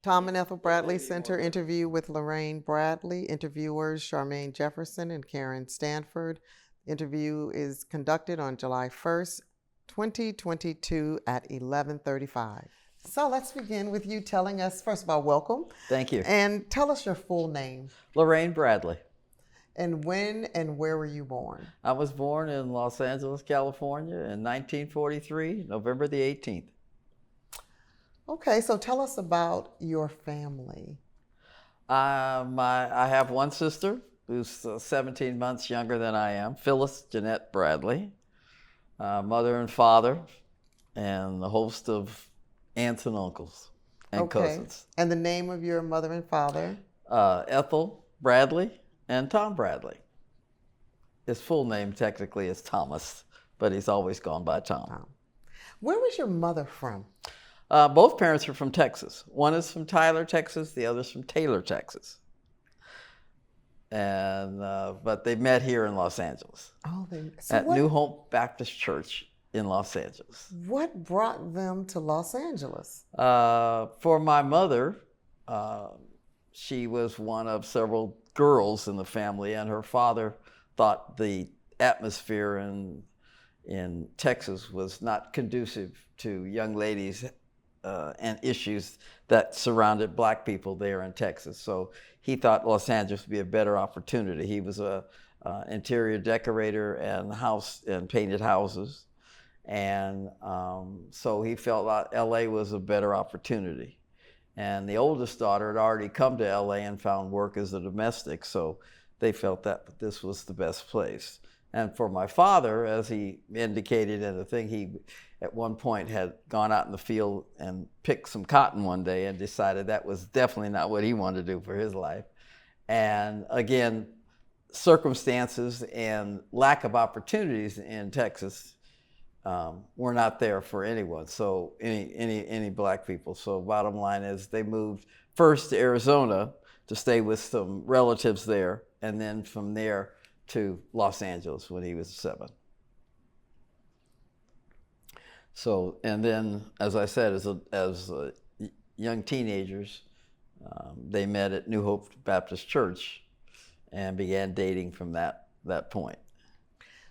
Tom and Ethel Bradley Center interview with Lorraine Bradley. Interviewers Charmaine Jefferson and Karin Stanford. Interview is conducted on July 1st, 2022 at 11:35. So let's begin with you telling us, first of all, welcome. Thank you. And tell us your full name. Lorraine Bradley. And when and where were you born? I was born in Los Angeles, California in 1943, November the 18th. Okay, so tell us about your family. I have one sister who's 17 months younger than I am, Phyllis Jeanette Bradley, mother and father, and a host of aunts and uncles and cousins. And the name of your mother and father? Ethel Bradley and Tom Bradley. His full name technically is Thomas, but he's always gone by Tom. Where was your mother from? Both parents are from Texas. One is from Tyler, Texas. The other's from Taylor, Texas. And but they met here in Los Angeles at New Hope Baptist Church in Los Angeles. What brought them to Los Angeles? For my mother, she was one of several girls in the family, and her father thought the atmosphere in Texas was not conducive to young ladies and issues that surrounded black people there in Texas. So he thought Los Angeles would be a better opportunity. He was a interior decorator and painted houses. And so he felt like LA was a better opportunity. And the oldest daughter had already come to LA and found work as a domestic, so they felt that this was the best place. And for my father, as he indicated in the thing, he at one point had gone out in the field and picked some cotton one day and decided that was definitely not what he wanted to do for his life. And again, circumstances and lack of opportunities in Texas were not there for anyone, so any black people. So bottom line is they moved first to Arizona to stay with some relatives there, and then from there to Los Angeles when he was 7. So, and then, as I said, as young teenagers, they met at New Hope Baptist Church and began dating from that point.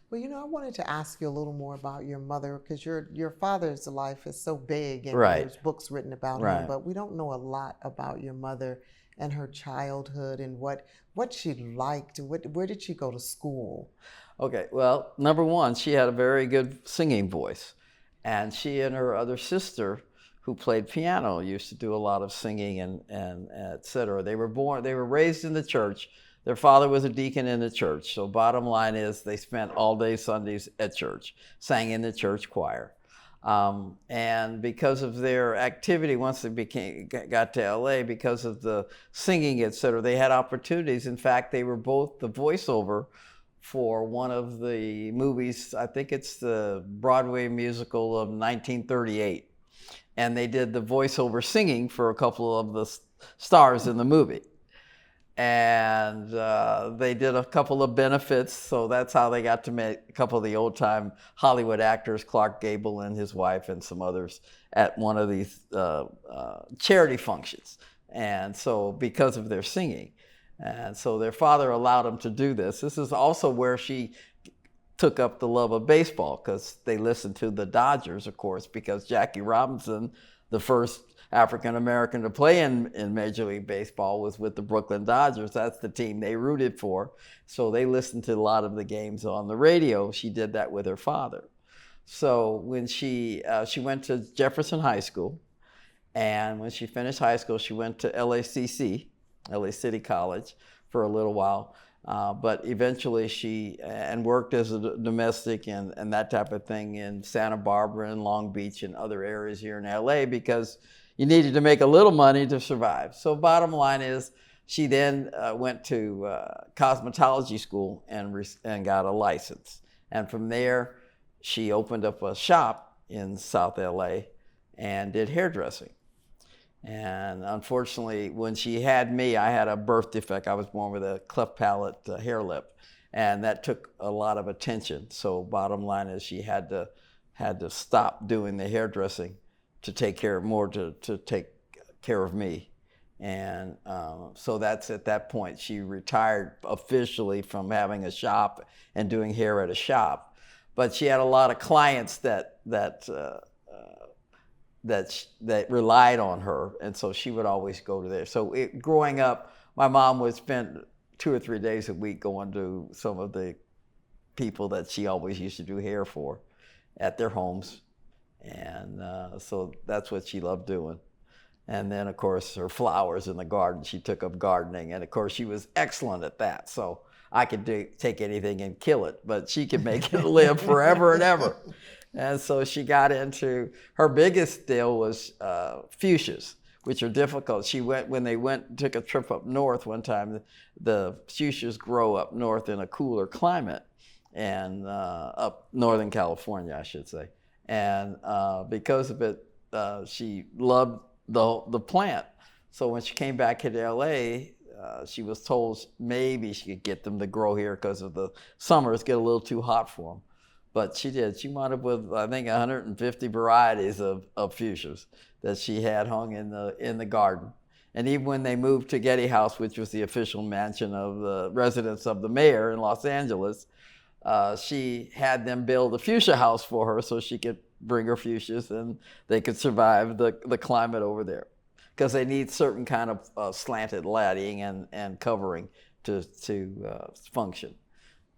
Well, I wanted to ask you a little more about your mother, because your father's life is so big, and there's books written about him, but we don't know a lot about your mother and her childhood and what she liked. Where did she go to school? Okay, well, number one, she had a very good singing voice. And she and her other sister, who played piano, used to do a lot of singing and et cetera. They were raised in the church. Their father was a deacon in the church. So bottom line is they spent all day Sundays at church, sang in the church choir. And because of their activity, once they got to LA, because of the singing, et cetera, they had opportunities. In fact, they were both the voiceover for one of the movies, I think it's the Broadway musical of 1938. And they did the voiceover singing for a couple of the stars in the movie. And they did a couple of benefits, so that's how they got to meet a couple of the old-time Hollywood actors, Clark Gable and his wife and some others, at one of these charity functions. And so because of their singing. And so their father allowed them to do this. This is also where she took up the love of baseball, because they listened to the Dodgers, of course, because Jackie Robinson, the first African-American to play in Major League Baseball, was with the Brooklyn Dodgers. That's the team they rooted for. So they listened to a lot of the games on the radio. She did that with her father. So when she went to Jefferson High School, and when she finished high school, she went to LACC, LA City College, for a little while. But eventually she worked as a domestic and that type of thing in Santa Barbara and Long Beach and other areas here in LA, because you needed to make a little money to survive. So bottom line is she then went to cosmetology school and got a license. And from there, she opened up a shop in South LA and did hairdressing. And unfortunately, when she had me, I had a birth defect. I was born with a cleft palate hair lip, and that took a lot of attention. So bottom line is she had to stop doing the hairdressing to take care of me. And so that's at that point she retired officially from having a shop and doing hair at a shop. But she had a lot of clients that relied on her, and so she would always go to there. So growing up, my mom would spend 2 or 3 days a week going to some of the people that she always used to do hair for at their homes. And so that's what she loved doing. And then, of course, her flowers in the garden, she took up gardening. And, of course, she was excellent at that. So I could take anything and kill it, but she could make it live forever and ever. And so she got into, her biggest deal was fuchsias, which are difficult. When they took a trip up north one time, the fuchsias grow up north in a cooler climate, and up Northern California, I should say. And because of it, she loved the plant. So when she came back to LA, she was told maybe she could get them to grow here because of the summers get a little too hot for them. But she did. She wound up with, I think, 150 varieties of fuchsias that she had hung in the garden. And even when they moved to Getty House, which was the official mansion of the residence of the mayor in Los Angeles, she had them build a fuchsia house for her so she could bring her fuchsias and they could survive the climate over there. Because they need certain kind of slanted ladding and covering to function.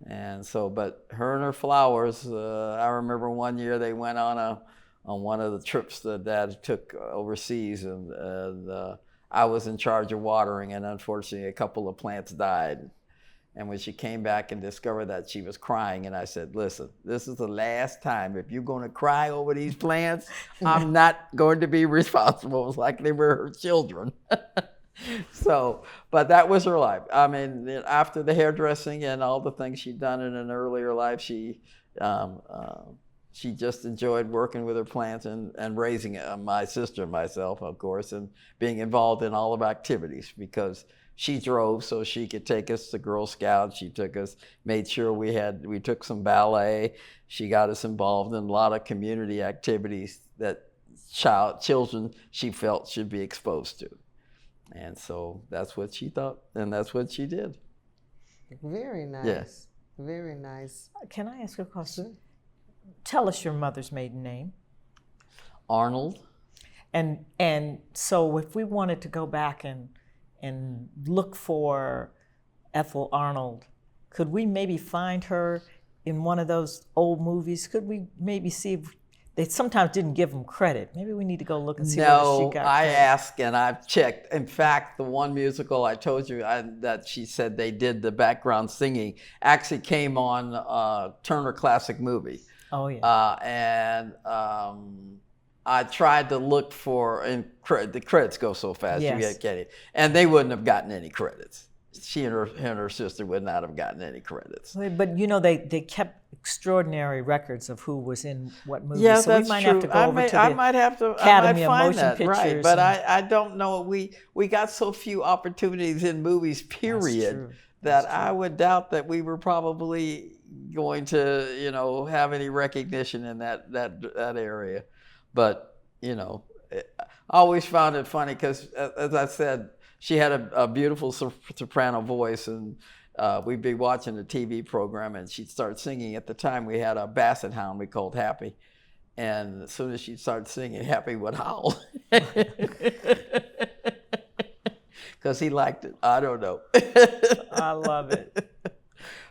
And so, but her and her flowers, I remember one year they went on one of the trips that Dad took overseas, and I was in charge of watering, and unfortunately a couple of plants died. And when she came back and discovered that, she was crying, and I said, listen, this is the last time. If you're going to cry over these plants, I'm not going to be responsible. It was like they were her children. So, but that was her life. I mean, after the hairdressing and all the things she'd done in an earlier life, she just enjoyed working with her plants and raising my sister and myself, of course, and being involved in all of activities, because she drove so she could take us to Girl Scouts. She made sure we took some ballet. She got us involved in a lot of community activities that children she felt should be exposed to. And so that's what she thought, and that's what she did. Very nice. Yes. Very nice. Can I ask a question? Tell us your mother's maiden name. Arnold. And so if we wanted to go back and look for Ethel Arnold, could we maybe find her in one of those old movies? Could we maybe see if they sometimes didn't give them credit? Maybe we need to go look and see whether she got I credit. asked and I've checked. In fact, the one musical I told you that she said they did the background singing actually came on Turner Classic Movie. Oh, yeah. I tried to look for, and the credits go so fast, Yes. you get it. And they wouldn't have gotten any credits. She and her sister would not have gotten any credits. But you know, they kept extraordinary records of who was in what movie. Yeah, so that's we might true. have to go over to the I might have to Academy of find Motion that, Pictures. right? But I don't know. We got so few opportunities in movies, period, that I would doubt that we were probably going to, have any recognition in that area. But, I always found it funny because, as I said, she had a beautiful soprano voice, and we'd be watching a TV program, and she'd start singing. At the time, we had a basset hound we called Happy, and as soon as she'd start singing, Happy would howl. Because he liked it. I don't know. I love it.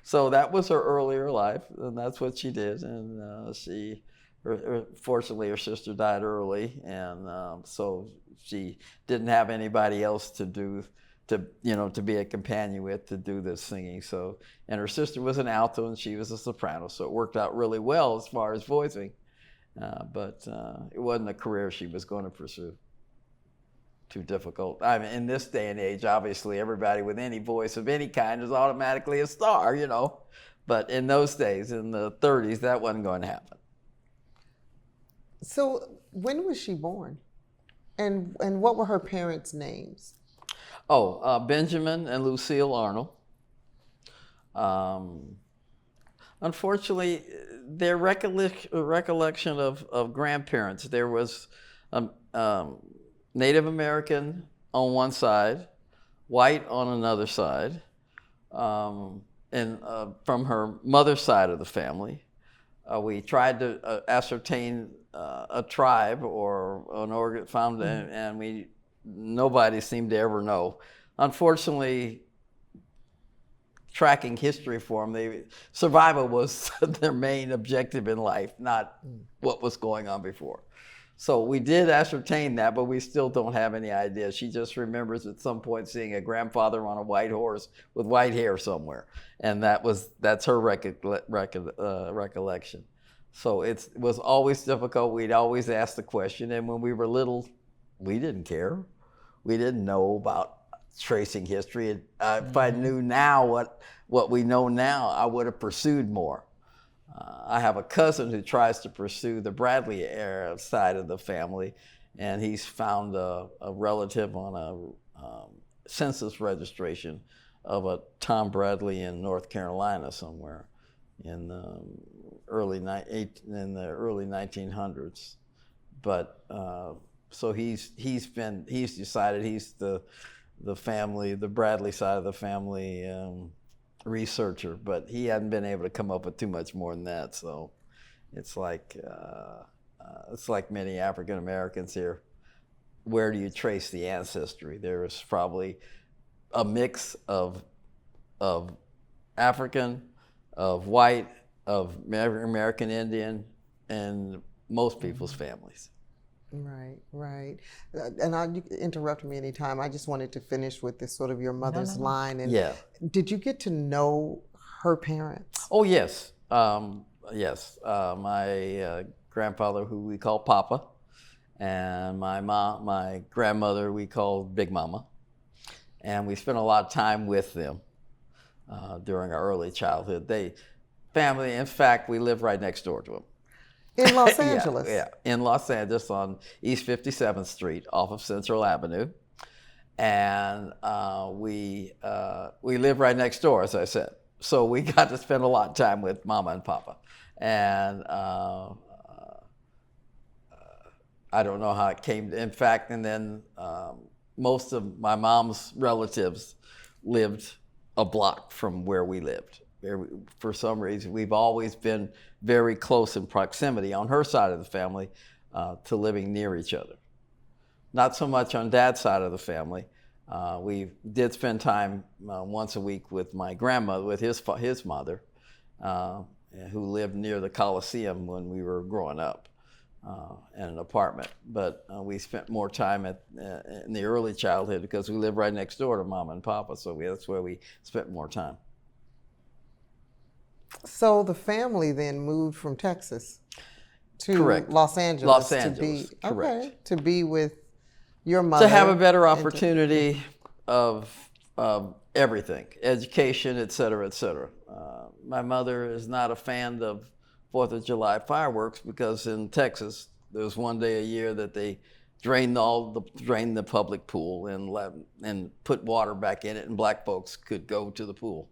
So that was her earlier life, and that's what she did. And fortunately, her sister died early, and so she didn't have anybody else to be a companion with to do this singing. So, and her sister was an alto and she was a soprano, so it worked out really well as far as voicing. But it wasn't a career she was going to pursue. Too difficult. I mean, in this day and age, obviously, everybody with any voice of any kind is automatically a star, But in those days, in the 30s, that wasn't going to happen. So when was she born? And what were her parents' names? Benjamin and Lucille Arnold. Unfortunately, their recollection of grandparents, there was Native American on one side, white on another side, and from her mother's side of the family. We tried to ascertain a tribe or an organ found, and nobody seemed to ever know. Unfortunately, tracking history for them, survival was their main objective in life, not what was going on before. So we did ascertain that, but we still don't have any idea. She just remembers at some point seeing a grandfather on a white horse with white hair somewhere, and that's her recollection. So it was always difficult. We'd always ask the question, and when we were little, we didn't care. We didn't know about tracing history. If I knew now what we know now, I would have pursued more. I have a cousin who tries to pursue the Bradley era side of the family, and he's found a relative on a census registration of a Tom Bradley in North Carolina somewhere in the early 1900s. But so he's decided he's the family, the Bradley side of the family researcher, but he hadn't been able to come up with too much more than that. So it's like many African Americans here. Where do you trace the ancestry? There is probably a mix of African, of white, of American Indian, and most people's families. Right, right. And you can interrupt me anytime. I just wanted to finish with this sort of your mother's line. And yeah. Did you get to know her parents? Oh, yes. Yes. My grandfather, who we call Papa, and my grandmother, we called Big Mama. And we spent a lot of time with them during our early childhood. Family, in fact, we lived right next door to them. In Los Angeles? Yeah, in Los Angeles on East 57th Street off of Central Avenue. And we lived right next door, as I said. So we got to spend a lot of time with Mama and Papa. And I don't know how it came. In fact, and then most of my mom's relatives lived a block from where we lived. For some reason, we've always been very close in proximity on her side of the family to living near each other. Not so much on Dad's side of the family. We did spend time once a week with my grandmother, with his mother, who lived near the Coliseum when we were growing up in an apartment. But we spent more time in the early childhood because we lived right next door to Mama and Papa, so that's where we spent more time. So the family then moved from Texas to Correct. Los Angeles. Los Angeles, correct. Okay, to be with your mother. To have a better opportunity of everything, education, et cetera, et cetera. My mother is not a fan of 4th of July fireworks because in Texas, there was one day a year that they drained the public pool and put water back in it, and black folks could go to the pool.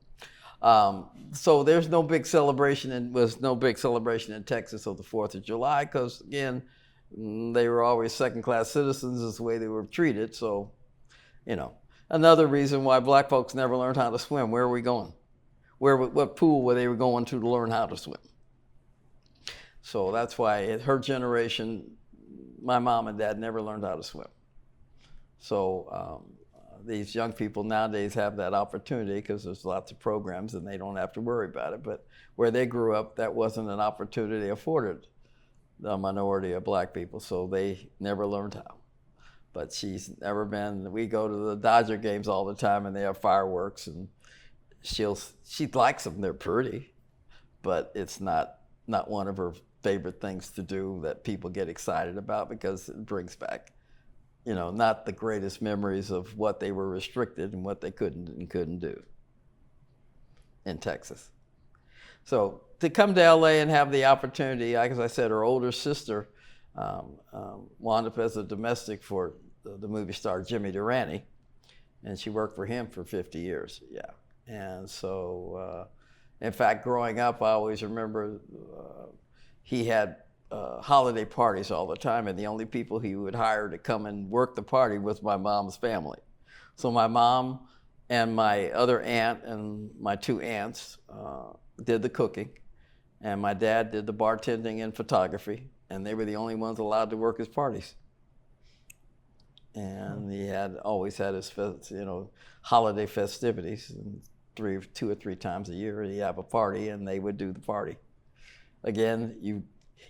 So there's no big celebration, and was no big celebration in Texas of the 4th of July because, again, they were always second-class citizens is the way they were treated. So, another reason why black folks never learned how to swim. Where are we going? What pool were they going to learn how to swim? So that's why her generation, my mom and dad never learned how to swim. So these young people nowadays have that opportunity because there's lots of programs and they don't have to worry about it. But where they grew up, that wasn't an opportunity afforded the minority of black people, so they never learned how. But she's never been. We go to the Dodger games all the time, and they have fireworks, and she likes them. They're pretty, but it's not one of her favorite things to do that people get excited about because it brings back, not the greatest memories of what they were restricted and what they couldn't do in Texas. So to come to LA and have the opportunity, like as I said, her older sister wound up as a domestic for the movie star Jimmy Durante, and she worked for him for 50 years. Yeah, and so in fact, growing up, I always remember he had holiday parties all the time, and the only people he would hire to come and work the party was my mom's family. So my mom and my other aunt and my two aunts did the cooking, and my dad did the bartending and photography, and they were the only ones allowed to work his parties. And he had always had his holiday festivities, and 2 or 3 times a year he'd have a party, and they would do the party. Again, you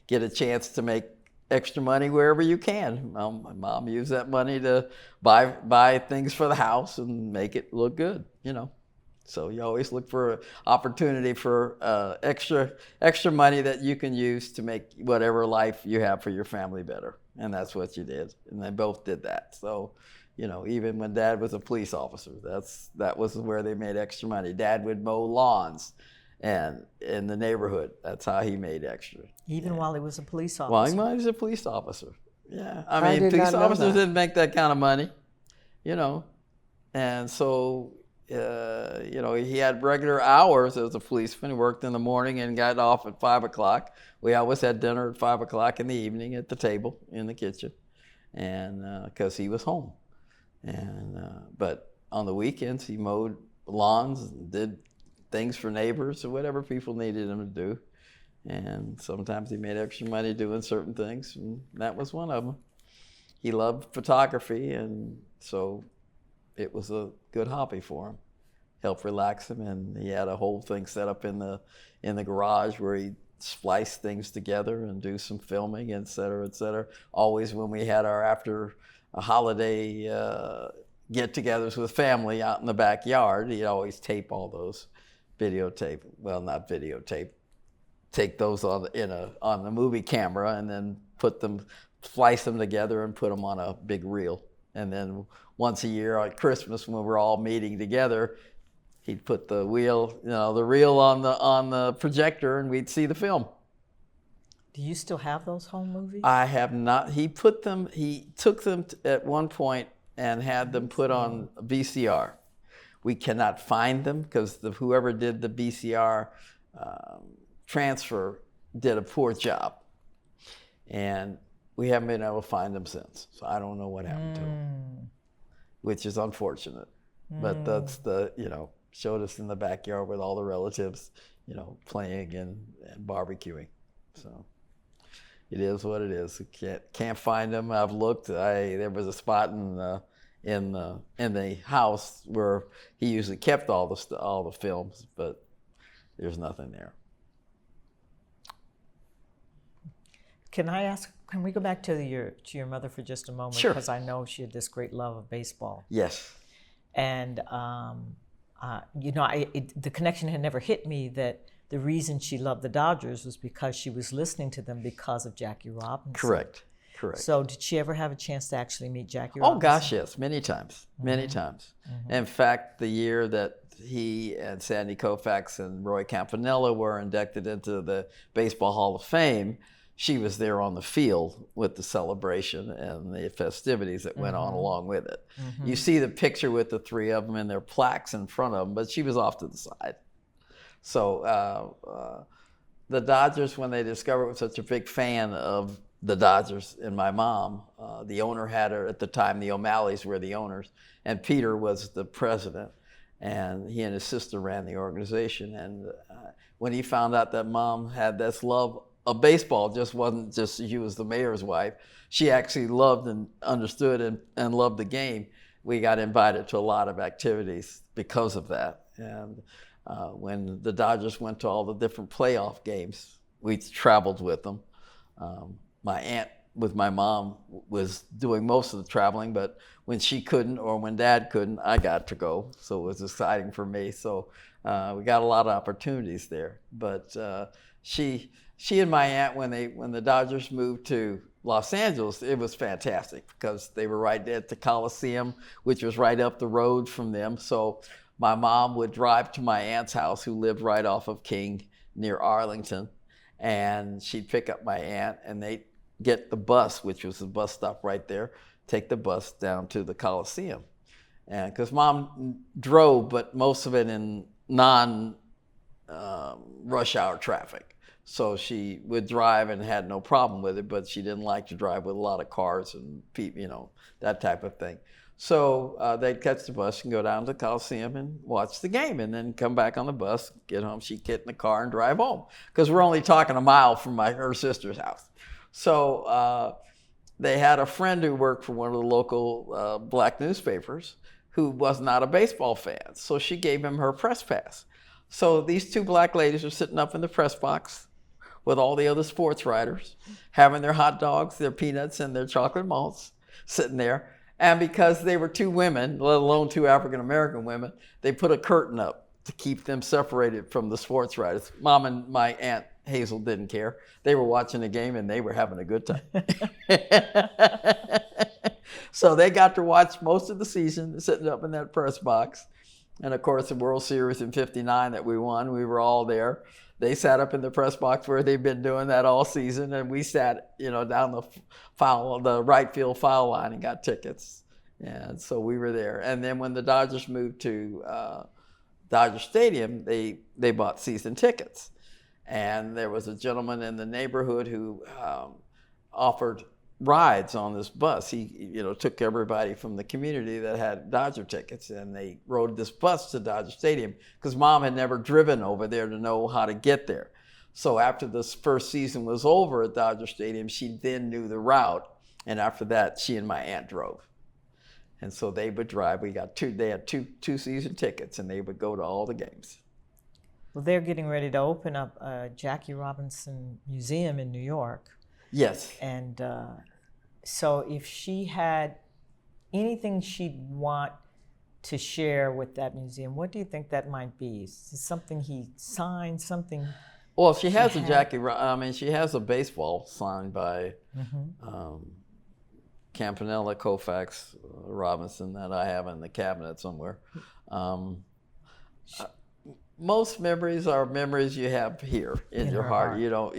get a chance to make extra money wherever you can. My mom used that money to buy things for the house and make it look good, So you always look for an opportunity for extra money that you can use to make whatever life you have for your family better. And that's what you did. And they both did that. So, even when Dad was a police officer, that was where they made extra money. Dad would mow lawns and in the neighborhood. That's how he made extra. Even while he was a police officer? While he was a police officer, yeah. I mean, police officers that. didn't make that kind of money, And so, he had regular hours as a policeman. He worked in the morning and got off at 5 o'clock. We always had dinner at 5 o'clock in the evening at the table in the kitchen, and because he was home. And but on the weekends, he mowed lawns and did things for neighbors or whatever people needed him to do. And sometimes he made extra money doing certain things, and that was one of them. He loved photography, and so it was a good hobby for him. Helped relax him, and he had a whole thing set up in the garage where he splice things together and do some filming, et cetera, et cetera. Always when we had our after a holiday get-togethers with family out in the backyard, he'd always tape all those, not videotape, take those on the movie camera and then splice them together and put them on a big reel. And then once a year at Christmas, when we're all meeting together, he'd put the reel on the projector, and we'd see the film. Do you still have those home movies? I have not. He took them at one point and had them put on VCR. We cannot find them because whoever did the VCR transfer did a poor job, and we haven't been able to find them since. So I don't know what happened to them, which is unfortunate. But that's showed us in the backyard with all the relatives, playing and barbecuing. So it is what it is. Can't find them. I've looked. There was a spot in the house where he usually kept all the films, but there's nothing there. Can we go back to your mother for just a moment? Sure. Because I know she had this great love of baseball. Yes. And the connection had never hit me that the reason she loved the Dodgers was because she was listening to them because of Jackie Robinson. Correct. So did she ever have a chance to actually meet Jackie Robinson? Oh gosh, yes, many times. Mm-hmm. In fact, the year that he and Sandy Koufax and Roy Campanella were inducted into the Baseball Hall of Fame, she was there on the field with the celebration and the festivities that went on along with it. Mm-hmm. You see the picture with the three of them and their plaques in front of them, but she was off to the side. So the Dodgers, when they discovered, was such a big fan of the Dodgers and my mom. The owner had her at the time. The O'Malleys were the owners, and Peter was the president. And he and his sister ran the organization. And when he found out that Mom had this love of baseball, wasn't just she was the mayor's wife, she actually loved and understood and loved the game. We got invited to a lot of activities because of that. And when the Dodgers went to all the different playoff games, we traveled with them. My aunt with my mom was doing most of the traveling, but when she couldn't or when Dad couldn't, I got to go. So it was exciting for me. So we got a lot of opportunities there. But she and my aunt, when the Dodgers moved to Los Angeles, it was fantastic because they were right at the Coliseum, which was right up the road from them. So my mom would drive to my aunt's house, who lived right off of King near Arlington, and she'd pick up my aunt, and they'd get the bus, which was the bus stop right there, take the bus down to the Coliseum. And because Mom drove, but most of it in non-rush hour traffic. So she would drive and had no problem with it, but she didn't like to drive with a lot of cars and people, that type of thing. So they'd catch the bus and go down to the Coliseum and watch the game, and then come back on the bus, get home. She'd get in the car and drive home, because we're only talking a mile from her sister's house. So they had a friend who worked for one of the local black newspapers who was not a baseball fan. So she gave him her press pass. So these two black ladies are sitting up in the press box with all the other sports writers, having their hot dogs, their peanuts, and their chocolate malts, sitting there. And because they were two women, let alone two African-American women, they put a curtain up to keep them separated from the sports writers. Mom and my Aunt Hazel didn't care. They were watching the game and they were having a good time. So they got to watch most of the season sitting up in that press box. And of course, the World Series in '59 that we won, we were all there. They sat up in the press box where they've been doing that all season, and we sat, down the right field foul line and got tickets. And so we were there. And then when the Dodgers moved to Dodger Stadium, they bought season tickets. And there was a gentleman in the neighborhood who offered rides on this bus. He, took everybody from the community that had Dodger tickets, and they rode this bus to Dodger Stadium because Mom had never driven over there to know how to get there. So after this first season was over at Dodger Stadium, she then knew the route, and after that, she and my aunt drove. And so they would drive. They had two season tickets, and they would go to all the games. Well, they're getting ready to open up a Jackie Robinson Museum in New York. Yes. And so if she had anything she'd want to share with that museum, what do you think that might be? Is it something he signed, something? Well, she has she has a baseball signed by Campanella, Koufax, Robinson that I have in the cabinet somewhere. Most memories are memories you have here in your heart. You don't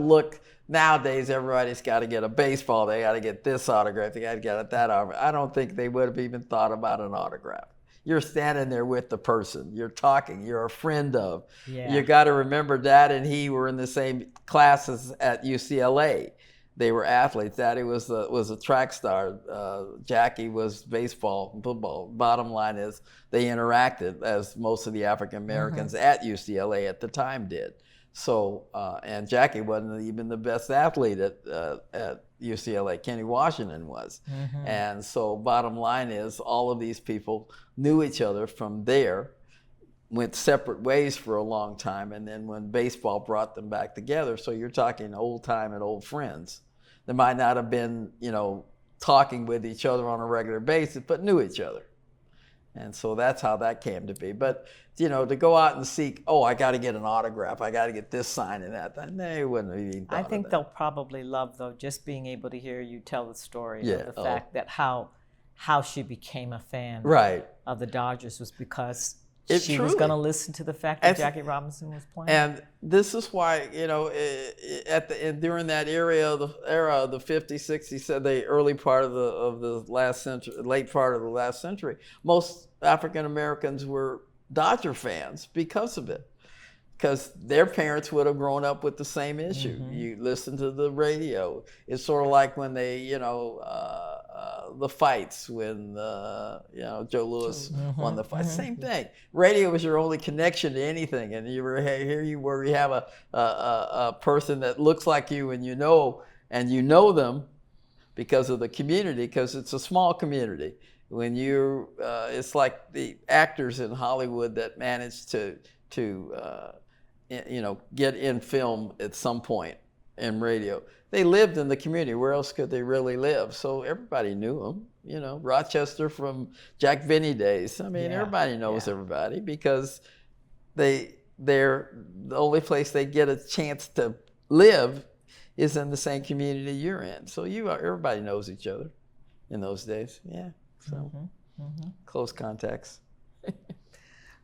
look. Nowadays, everybody's got to get a baseball. They got to get this autograph. They got to get that autograph. I don't think they would have even thought about an autograph. You're standing there with the person. You're talking. You're a friend of. Yeah. You got to remember Dad and he were in the same classes at UCLA. They were athletes. Daddy was a track star. Jackie was baseball and football. Bottom line is they interacted, as most of the African Americans at UCLA at the time did. So, and Jackie wasn't even the best athlete at UCLA. Kenny Washington was. And so bottom line is all of these people knew each other from there, went separate ways for a long time, and then when baseball brought them back together, so you're talking old time and old friends. They might not have been, talking with each other on a regular basis, but knew each other. And so that's how that came to be. But, to go out and seek, I got to get an autograph, I got to get this signed and that, then they wouldn't have even thought I think of that. they'll probably love, though, just being able to hear you tell the story of the fact that how she became a fan of the Dodgers was because she was going to listen to the fact that Jackie Robinson was playing. And this is why, during that era of the 50s, 60s, the early part of the last century, late part of the last century, most African Americans were Dodger fans because of it. Because their parents would have grown up with the same issue. You listen to the radio. It's sort of like when they, the fights when Joe Louis won the fight. Same thing. Radio was your only connection to anything, and you were here. You have a person that looks like you, and you know them because of the community, because it's a small community. When it's like the actors in Hollywood that managed to get in film at some point in radio. They lived in the community. Where else could they really live? So everybody knew them. Rochester from Jack Vinny days. Everybody knows everybody because they're the only place they get a chance to live is in the same community you're in. So everybody knows each other in those days. Yeah. So close contacts.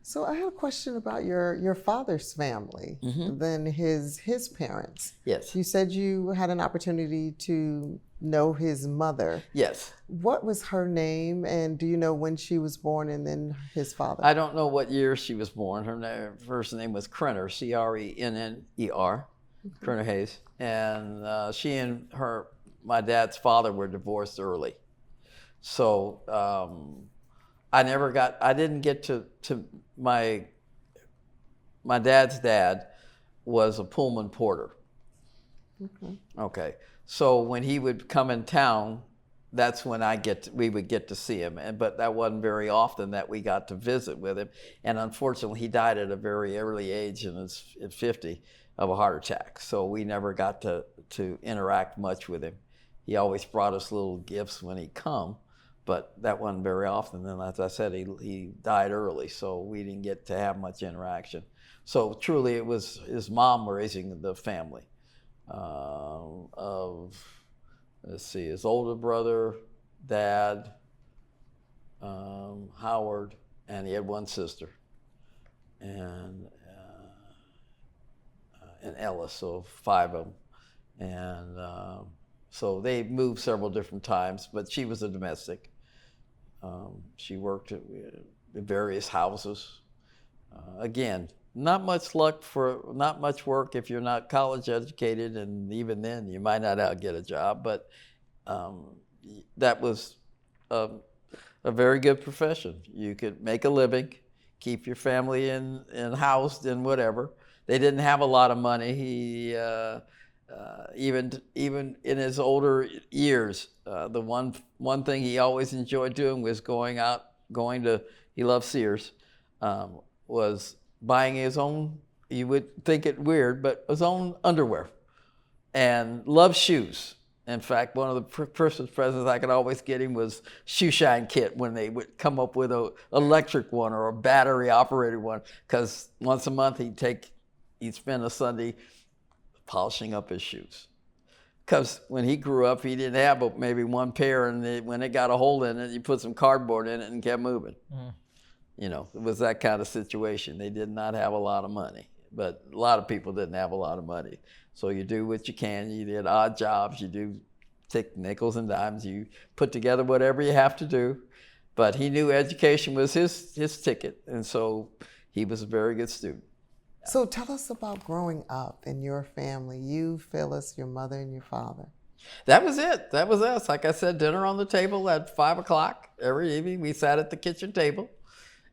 So I have a question about your father's family, then his parents. Yes. You said you had an opportunity to know his mother. Yes. What was her name, and do you know when she was born and then his father? I don't know what year she was born. Her first name was Krenner, Crenner, Krenner Hayes. And she and my dad's father were divorced early. So I didn't get to my dad's dad was a Pullman porter. Okay. So when he would come in town, that's when we would get to see him. But that wasn't very often that we got to visit with him. And unfortunately, he died at a very early age, at 50, of a heart attack. So we never got to interact much with him. He always brought us little gifts when he'd come, but that wasn't very often. And as I said, he died early, so we didn't get to have much interaction. So truly, it was his mom raising the family. His older brother, dad, Howard, and he had one sister, and Ella, so 5 of them. And so they moved several different times, but she was a domestic. She worked at various houses. Again, not much work if you're not college educated, and even then you might not get a job, but that was a very good profession. You could make a living, keep your family in housed and whatever. They didn't have a lot of money. He even in his older years, the one thing he always enjoyed doing was he loved Sears, was buying his own, you would think it weird, but his own underwear, and loved shoes. In fact, one of the Christmas presents I could always get him was shoe shine kit when they would come up with an electric one or a battery operated one, because once a month he'd spend a Sunday polishing up his shoes. Because when he grew up, he didn't have but maybe one pair, and when it got a hole in it, you put some cardboard in it and kept moving. You know, it was that kind of situation. They did not have a lot of money, but a lot of people didn't have a lot of money. So you do what you can. You did odd jobs. You do take nickels and dimes. You put together whatever you have to do. But he knew education was his ticket, and so he was a very good student. So tell us about growing up in your family. You, Phyllis, your mother, and your father. That was it. That was us. Like I said, dinner on the table at 5 o'clock every evening. We sat at the kitchen table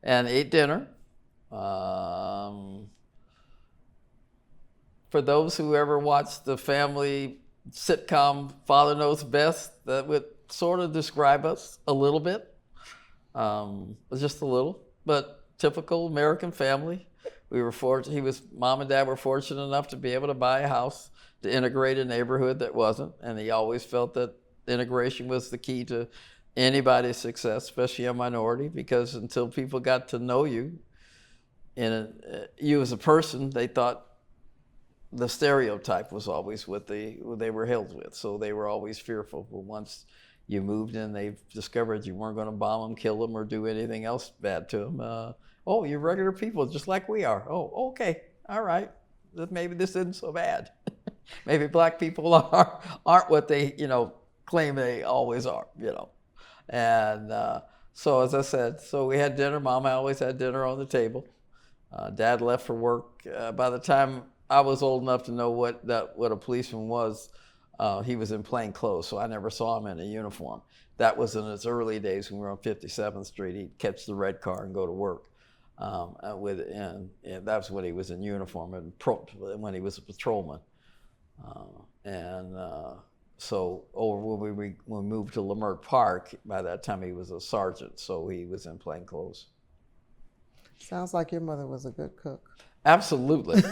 and ate dinner. For those who ever watched the family sitcom Father Knows Best, that would sort of describe us a little bit, just a little, but typical American family. We were fortunate. Mom and Dad were fortunate enough to be able to buy a house to integrate a neighborhood that wasn't, and he always felt that integration was the key to anybody's success, especially a minority, because until people got to know you, you as a person, they thought the stereotype was always what they were held with. So they were always fearful. But once you moved in, they discovered you weren't going to bomb them, kill them, or do anything else bad to them. Oh, you're regular people just like we are. Oh, okay, all right. Maybe this isn't so bad. Maybe black people aren't what they claim they always are. And so as I said, so we had dinner. Mama always had dinner on the table. Dad left for work. By the time I was old enough to know what a policeman was, he was in plain clothes, so I never saw him in a uniform. That was in his early days when we were on 57th Street. He'd catch the red car and go to work. And that was when he was in uniform and when he was a patrolman. So when we moved to Leimert Park, by that time he was a sergeant, so he was in plain clothes. Sounds like your mother was a good cook. Absolutely.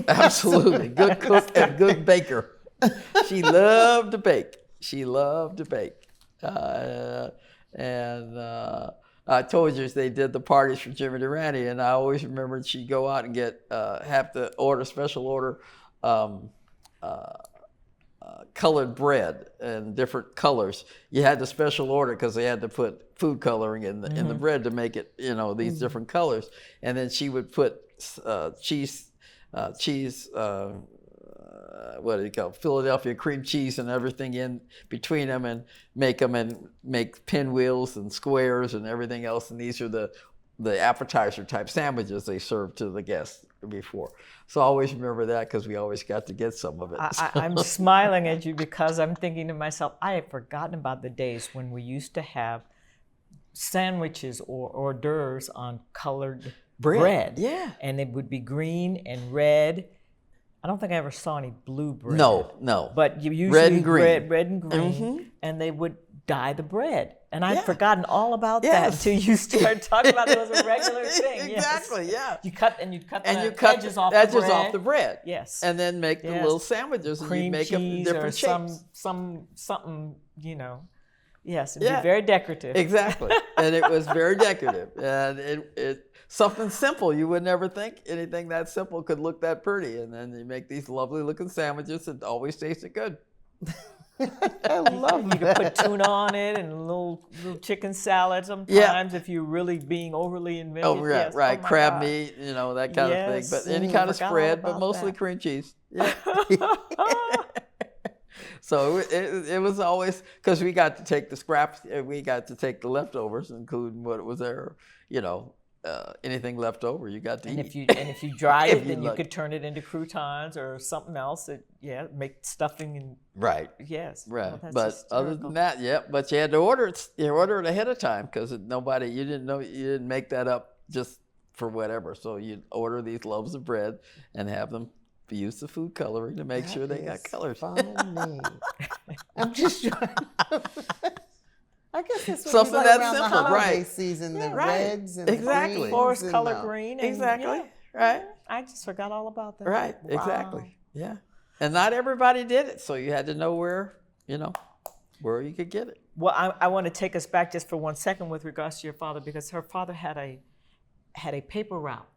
Absolutely. Good cook and good baker. She loved to bake. I told you they did the parties for Jimmy Durante, and I always remembered she'd go out and have to special order colored bread in different colors. You had to special order because they had to put food coloring in the bread to make it, these different colors. And then she would put cheese what do you call it? Philadelphia cream cheese and everything in between them, and make pinwheels and squares and everything else. And these are the appetizer type sandwiches they served to the guests before. So I always remember that because we always got to get some of it. I'm smiling at you because I'm thinking to myself, I have forgotten about the days when we used to have sandwiches or hors d'oeuvres on colored bread. Yeah. And it would be green and red. I don't think I ever saw any blue bread. No. But you usually Red and green. red and green, Mm-hmm. and they would dye the bread. And I'd Yeah. forgotten all about that Yes. until you started talking about it as a regular thing. Exactly, Yes. yeah. You'd cut the cut edges the off edges the bread. off the bread. Yes. And then make the Yes. little sandwiches, and you Cream make them cheese different or shapes. something, you know. Yes, it'd Yeah. be very decorative. Exactly. And it was very decorative. And it something simple. You would never think anything that simple could look that pretty. And then you make these lovely looking sandwiches that always tasted good. I love You could put tuna on it and a little chicken salad sometimes if you're really being overly inventive. Oh, right, Yes. right. Oh, my Crab God. meat, that kind of thing. Yes. But any kind of Forgot all spread, but about mostly that. cream cheese. Yeah. So it was always, because we got to take the scraps, we got to take the leftovers, including what was there, anything left over, you got to And eat. if you dried If it, you then you like. could turn it into croutons or something else. Make stuffing and Right. yes. Right, Well, that's but other hysterical. than that, but you had to order it. You order it ahead of time because you didn't make that up just for whatever. So you'd order these loaves of bread and have them use the food coloring to make sure they got colors. Funny. I'm just trying. I guess that's what Something you like that's around simple, the holiday right. season, the right. reds and Exactly. the greens Forest and color the- green. And, Exactly. yeah. Right. I just forgot all about that. Right. Wow. Exactly. Yeah. And not everybody did it, so you had to know where you could get it. Well, I want to take us back just for 1 second with regards to your father, because her father had a paper route,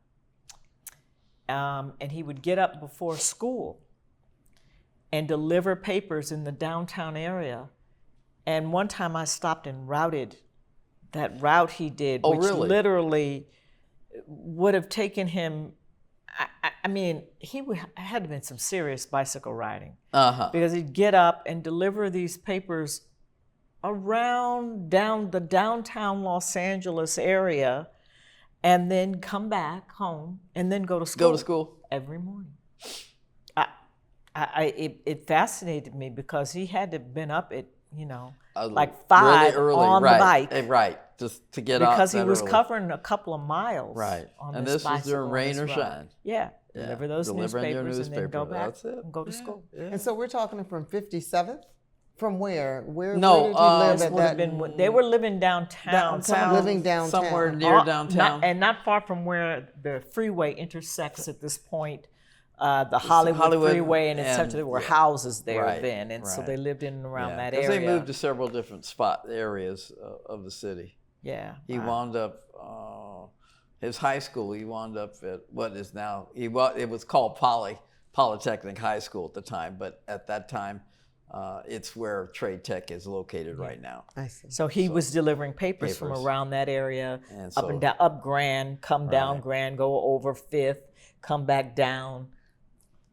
and he would get up before school and deliver papers in the downtown area. And one time I stopped and routed that route he did, Oh, which really? literally would have taken him. I mean, had to have been some serious bicycle riding. Uh-huh. Because he'd get up and deliver these papers around the downtown Los Angeles area, and then come back home and then go to school. Go to school. Every morning. It fascinated me because he had to have been up at like 5 really early, on right, the bike. Right, just to get out. Because he that was early. covering a couple of miles. Right. On And this this was bicycle during on rain this or route. shine. Yeah. Yeah. Deliver those Delivering your newspapers and then go newspaper, back that's it. and go to school. Yeah. And so we're talking from 57th? From where? Where No, did you live This at would have that? been, they were living downtown. Living downtown. Somewhere near downtown. And not far from where the freeway intersects at this point, the Hollywood freeway, and etc. There were houses there Right, then, and so right. they lived in and around that Because area. they moved to several different areas of the city. Yeah. He wound up, his high school, he wound up at what is now, it was called Polytechnic High School at the time, but at that time, it's where Trade Tech is located right now. I see. So he was delivering papers from Papers. around that area, And up so- and down, up Grand, come down Right. Grand, go over Fifth, come back down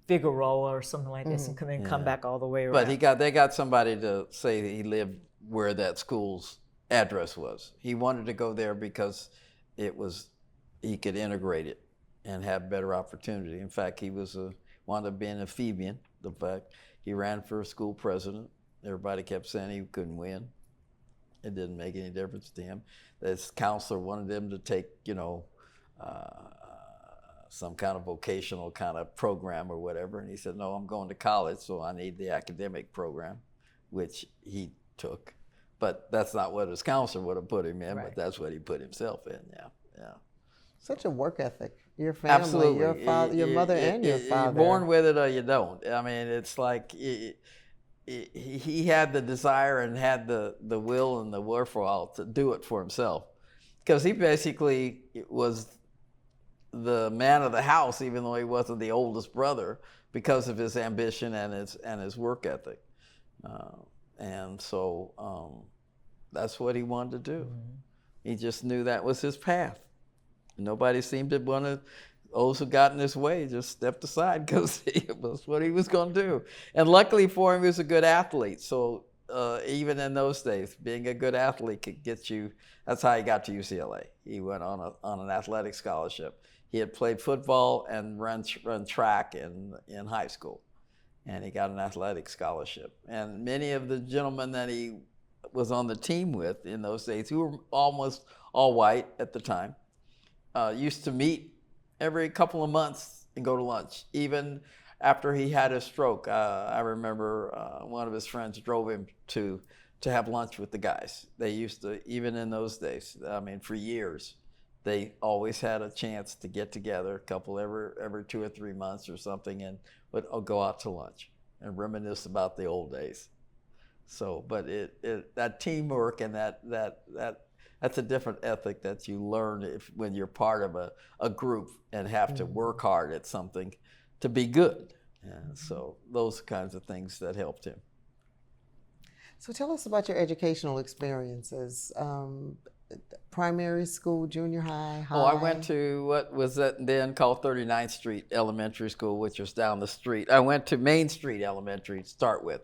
Figueroa or something like this, and then come back all the way around. But they got somebody to say that he lived where that school's address was. He wanted to go there because he could integrate it and have better opportunity. In fact, he wound up being a Phoebian. The fact he ran for school president. Everybody kept saying he couldn't win. It didn't make any difference to him. This counselor wanted him to take, some kind of vocational kind of program or whatever. And he said, no, I'm going to college, so I need the academic program, which he took. But that's not what his counselor would have put him in, but that's what he put himself in, yeah. Such a work ethic. Your family, Absolutely. your father, your mother, and your father. You're born with it or you don't. I mean, it's like he had the desire and had the will and the wherewithal to do it for himself. Because he basically was the man of the house, even though he wasn't the oldest brother, because of his ambition and his work ethic. And so that's what he wanted to do. Mm-hmm. He just knew that was his path. Nobody seemed to want to those who got in his way just stepped aside because it was what he was going to do. And luckily for him, he was a good athlete. So even in those days, being a good athlete could get you. That's how he got to UCLA. He went on an athletic scholarship. He had played football and run track in high school, and he got an athletic scholarship. And many of the gentlemen that he was on the team with in those days, who were almost all white at the time, used to meet every couple of months and go to lunch. Even after he had his stroke, I remember one of his friends drove him to have lunch with the guys. They used to, even in those days, I mean, for years, they always had a chance to get together, a couple every 2 or 3 months or something, and would go out to lunch and reminisce about the old days. So, but that teamwork and that's a different ethic that you learn when you're part of a group and have to work hard at something to be good. And so those kinds of things that helped him. So tell us about your educational experiences. Primary school, junior high, high? Oh, I went to what was then called 39th Street Elementary School, which was down the street. I went to Main Street Elementary to start with.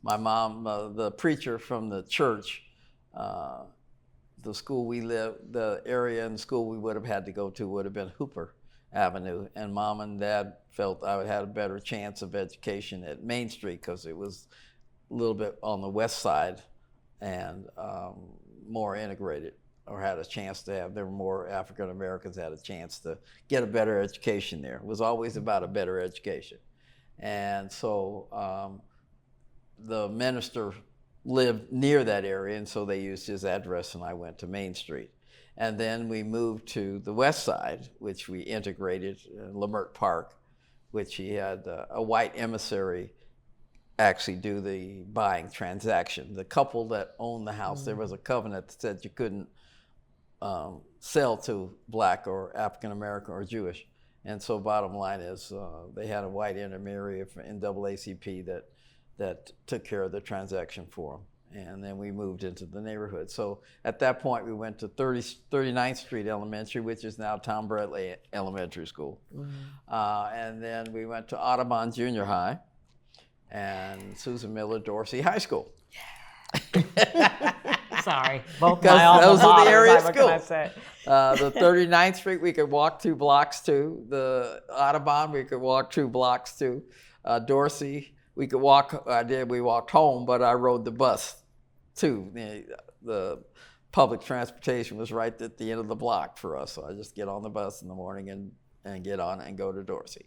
My mom, the preacher from the church, the school we lived, the area and the school we would have had to go to would have been Hooper Avenue. And Mom and Dad felt I would have a better chance of education at Main Street because it was a little bit on the west side and more integrated, or had a chance to have, there were more African Americans had a chance to get a better education there. It was always about a better education. And so the minister lived near that area, and so they used his address, and I went to Main Street. And then we moved to the west side, which we integrated in Lamert Park, which he had a white emissary actually do the buying transaction. The couple that owned the house, there was a covenant that said you couldn't sell to black or African American or Jewish. And so bottom line is they had a white intermediary in NAACP that took care of the transaction for them. And then we moved into the neighborhood. So at that point, we went to 39th Street Elementary, which is now Tom Bradley Elementary School. And then we went to Audubon Junior High and Susan Miller Dorsey High School. Sorry, both my alma those are the area maters, what can I say? The 39th Street, we could walk 2 blocks to. The Audubon, we could walk 2 blocks to. Dorsey, we could walk, we walked home, but I rode the bus too. The public transportation was right at the end of the block for us, so I just get on the bus in the morning and get on and go to Dorsey.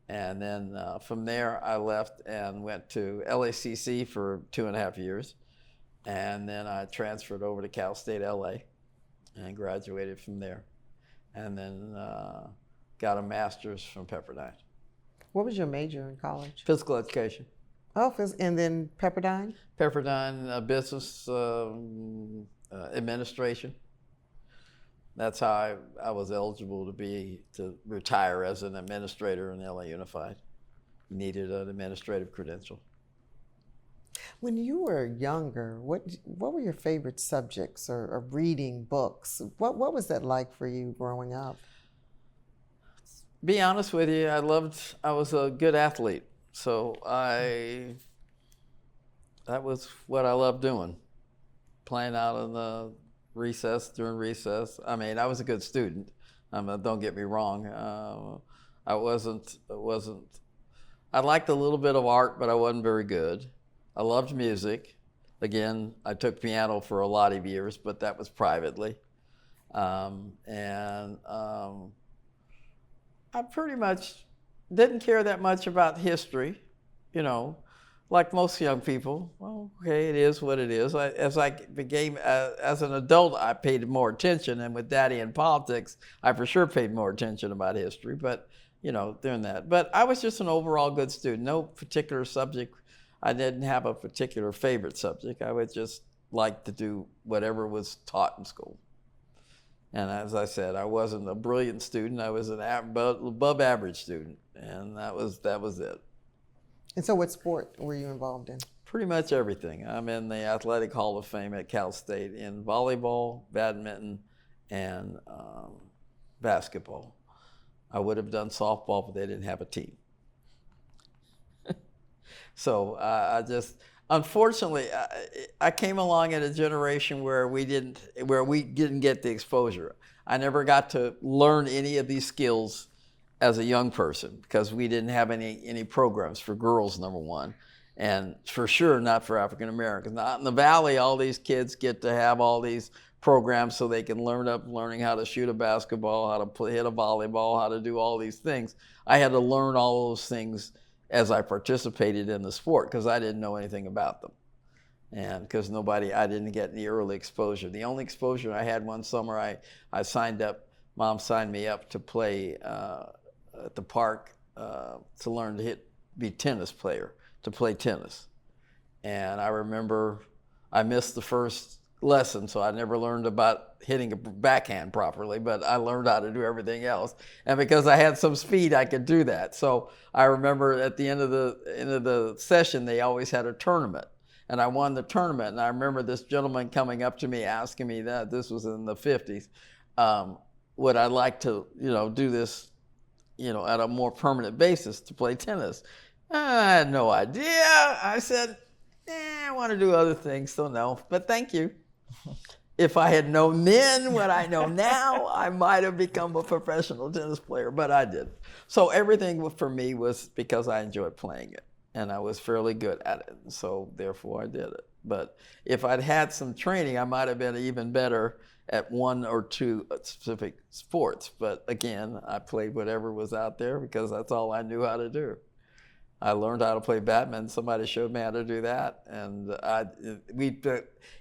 And then from there, I left and went to LACC for 2.5 years. And then I transferred over to Cal State LA and graduated from there. And then got a master's from Pepperdine. What was your major in college? Physical education. Oh, and then Pepperdine? Pepperdine business administration. That's how I was eligible to retire as an administrator in LA Unified. Needed an administrative credential. When you were younger, what were your favorite subjects or reading books? What was that like for you growing up? Be honest with you, I was a good athlete. So that was what I loved doing. Playing out in the during recess. I mean, I was a good student. Don't get me wrong. I liked a little bit of art, but I wasn't very good. I loved music. Again, I took piano for a lot of years, but that was privately. I pretty much didn't care that much about history, like most young people. Well, okay, it is what it is. As I became, as an adult, I paid more attention, and with Daddy in politics, I for sure paid more attention about history, but, doing that. But I was just an overall good student, no particular subject. I didn't have a particular favorite subject. I would just like to do whatever was taught in school. And as I said, I wasn't a brilliant student. I was an above average student, and that was it. And so what sport were you involved in? Pretty much everything. I'm in the Athletic Hall of Fame at Cal State in volleyball, badminton, and basketball. I would have done softball, but they didn't have a team. So unfortunately, I came along in a generation where we didn't get the exposure. I never got to learn any of these skills as a young person because we didn't have any programs for girls, number one, and for sure not for African Americans. Out in the Valley, all these kids get to have all these programs so they can learning how to shoot a basketball, how to hit a volleyball, how to do all these things. I had to learn all those things as I participated in the sport because I didn't know anything about them. And because I didn't get any early exposure. The only exposure I had one summer, I signed up, Mom signed me up to play at the park to learn to be tennis player, to play tennis. And I remember I missed the first lesson, so I never learned about hitting a backhand properly, but I learned how to do everything else. And because I had some speed, I could do that. So I remember at the end of the session, they always had a tournament. And I won the tournament. And I remember this gentleman coming up to me asking me that, this was in the 50s, would I like to, do this, at a more permanent basis to play tennis? I had no idea. I said, I want to do other things, so no, but thank you. If I had known then what I know now, I might have become a professional tennis player, but I didn't. So everything for me was because I enjoyed playing it, and I was fairly good at it, and so therefore I did it. But if I'd had some training, I might have been even better at one or two specific sports. But again, I played whatever was out there because that's all I knew how to do. I learned how to play badminton. Somebody showed me how to do that. And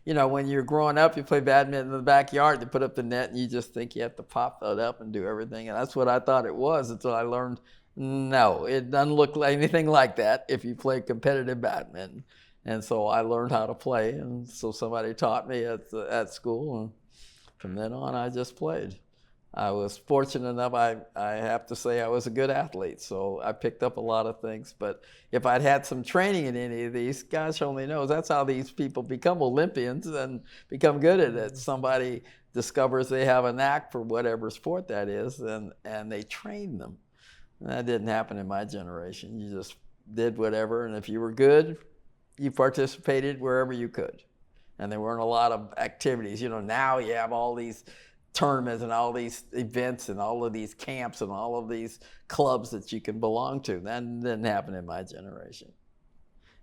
when you're growing up, you play badminton in the backyard. They put up the net, and you just think you have to pop that up and do everything. And that's what I thought it was until I learned, no, it doesn't look like anything like that if you play competitive badminton. And so I learned how to play. And so somebody taught me at school. And from then on, I just played. I was fortunate enough, I have to say I was a good athlete, so I picked up a lot of things. But if I'd had some training in any of these, gosh only knows, that's how these people become Olympians and become good at it. Somebody discovers they have a knack for whatever sport that is, and they train them. And that didn't happen in my generation. You just did whatever, and if you were good, you participated wherever you could. And there weren't a lot of activities. Now you have all these tournaments and all these events and all of these camps and all of these clubs that you can belong to. That didn't happen in my generation.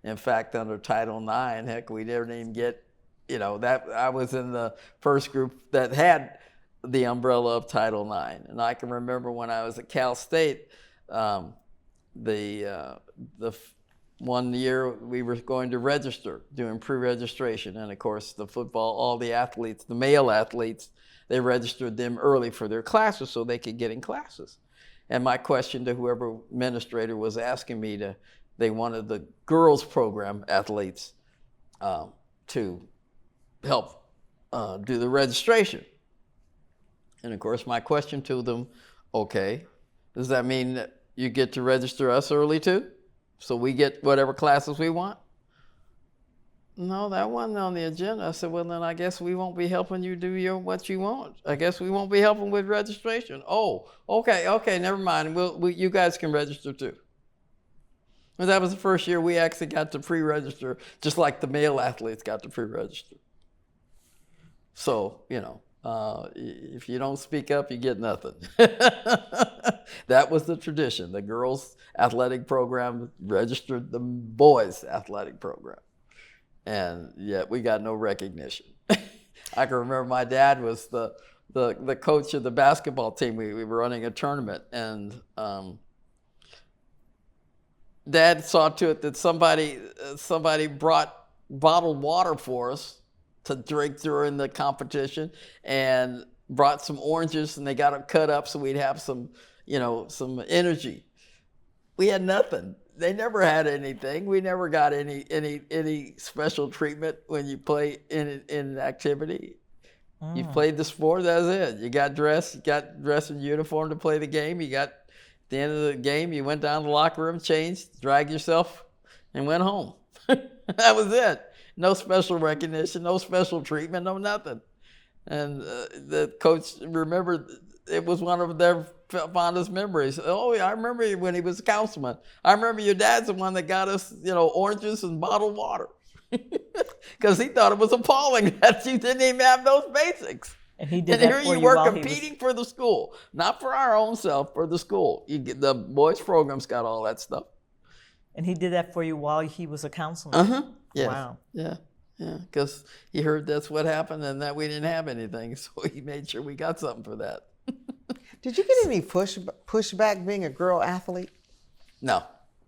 In fact, under Title IX, heck, we didn't even get, that I was in the first group that had the umbrella of Title IX. And I can remember when I was at Cal State, the one year we were going to register, doing pre-registration. And of course, the football, all the athletes, the male athletes, they registered them early for their classes so they could get in classes. And my question to whoever administrator was asking me they wanted the girls program athletes to help do the registration. And of course, my question to them, okay, does that mean that you get to register us early too? So we get whatever classes we want? No, that wasn't on the agenda. I said, well, then I guess we won't be helping you do what you want. I guess we won't be helping with registration. Oh, okay, never mind. You guys can register too. And that was the first year we actually got to pre-register, just like the male athletes got to pre-register. So, if you don't speak up, you get nothing. That was the tradition. The girls' athletic program registered the boys' athletic program. And yet we got no recognition. I can remember my dad was the coach of the basketball team. We were running a tournament, and Dad saw to it that somebody brought bottled water for us to drink during the competition, and brought some oranges, and they got them cut up so we'd have some energy. We had nothing. They never had anything. We never got any special treatment when you play in an activity. You played the sport, that's it. You got dressed in uniform to play the game. At the end of the game, you went down to the locker room, changed, dragged yourself, and went home. That was it. No special recognition, no special treatment, no nothing. And the coach remembered it was one of their fondest memories. Oh, yeah, I remember when he was a councilman. I remember your dad's the one that got us, oranges and bottled water. Because he thought it was appalling that you didn't even have those basics. And he did and that here for you you were while competing for the school, not for our own self, for the school. The boys' programs got all that stuff. And he did that for you while he was a councilman? Yes. Wow. Yeah. Because he heard that's what happened and that we didn't have anything, so he made sure we got something for that. Did you get any pushback being a girl athlete? No.